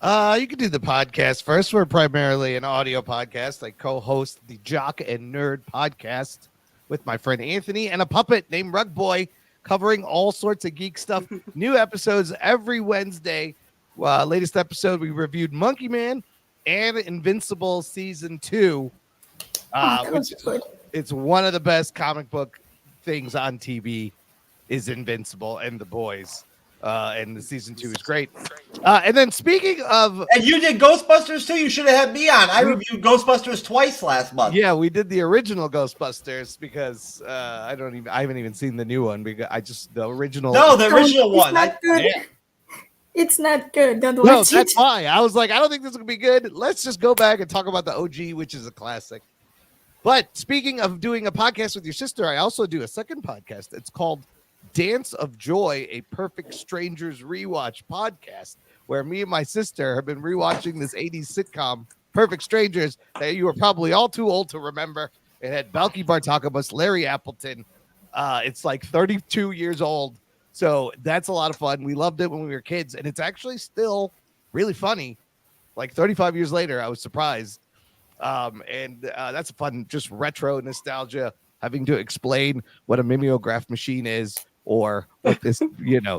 You can do the podcast first. We're primarily an audio podcast. I co-host the Jock and Nerd Podcast with my friend Anthony and a puppet named Rug Boy, covering all sorts of geek stuff. New episodes every Wednesday. Latest episode, we reviewed Monkey Man and Invincible Season 2. It's one of the best comic book things on TV is Invincible and The Boys. And the Season 2 is great. And then speaking of... And you did Ghostbusters too? You should have had me on. I reviewed Ghostbusters twice last month. Yeah, we did the original Ghostbusters because I haven't even seen the new one. Because the original... No, the original one. It's not good. Don't watch No, that's why. I was like, I don't think this is going to be good. Let's just go back and talk about the OG, which is a classic. But speaking of doing a podcast with your sister, I also do a second podcast. It's called Dance of Joy, a Perfect Strangers Rewatch podcast, where me and my sister have been rewatching this 80s sitcom, Perfect Strangers, that you were probably all too old to remember. It had Balky Bartakamus, Larry Appleton. It's like 32 years old. So that's a lot of fun. We loved it when we were kids, and it's actually still really funny. Like 35 years later, I was surprised. And that's fun, just retro nostalgia, having to explain what a mimeograph machine is or what this,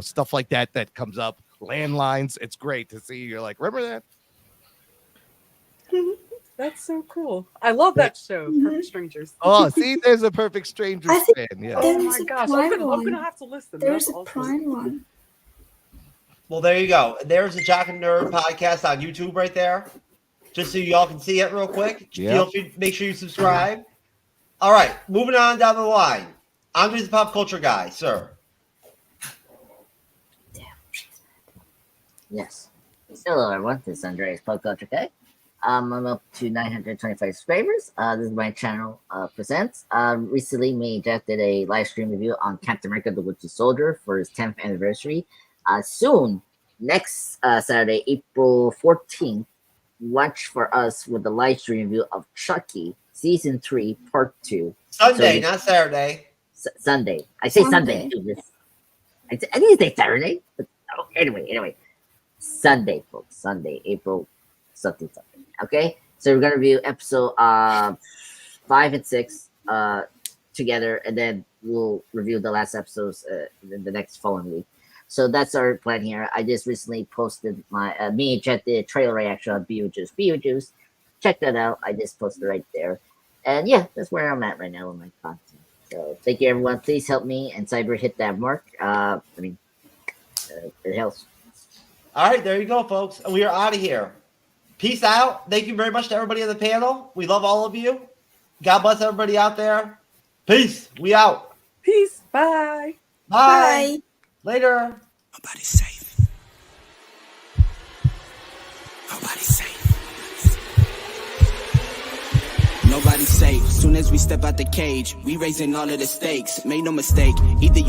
stuff like that comes up. Landlines. It's great to see. You're like, remember that? That's so cool. I love that show, Perfect Strangers. Oh, see, there's a Perfect Strangers fan. Yeah. Oh my gosh, I'm gonna have to listen. There's a Prime one. Well, there you go. There's a Jock and Nerd podcast on YouTube right there. Just so y'all can see it real quick. Feel free, make sure you subscribe. All right, moving on down the line. Andre's the pop culture guy, sir. Yes. Hello, everyone. This is Andre's Pop Culture Guy. I'm up to 925 subscribers. This is my channel presents. Recently, me and Jeff did a live stream review on Captain America: The Winter Soldier for his 10th anniversary. Soon, next Saturday, April 14th, watch for us with the live stream review of Chucky Season 3 Part 2. Sunday, not Saturday. Sunday. I say Sunday. I didn't say Saturday. But anyway. Sunday, folks. Sunday, April something. Okay? So we're going to review episode 5 and 6 together, and then we'll review the last episodes in the next following week. So that's our plan here. I just recently posted my me and Chet did a trailer reaction on Beetlejuice. Check that out. I just posted right there. And yeah, that's where I'm at right now with my content. So thank you, everyone. Please help me and Cyber hit that mark. It helps. All right, there you go, folks. We are out of here. Peace out. Thank you very much to everybody on the panel. We love all of you. God bless everybody out there. Peace. We out. Peace. Bye. Bye. Later. Nobody's safe. Nobody's safe. Nobody's safe. Soon as we step out the cage, we raising all of the stakes. Make no mistake. Either you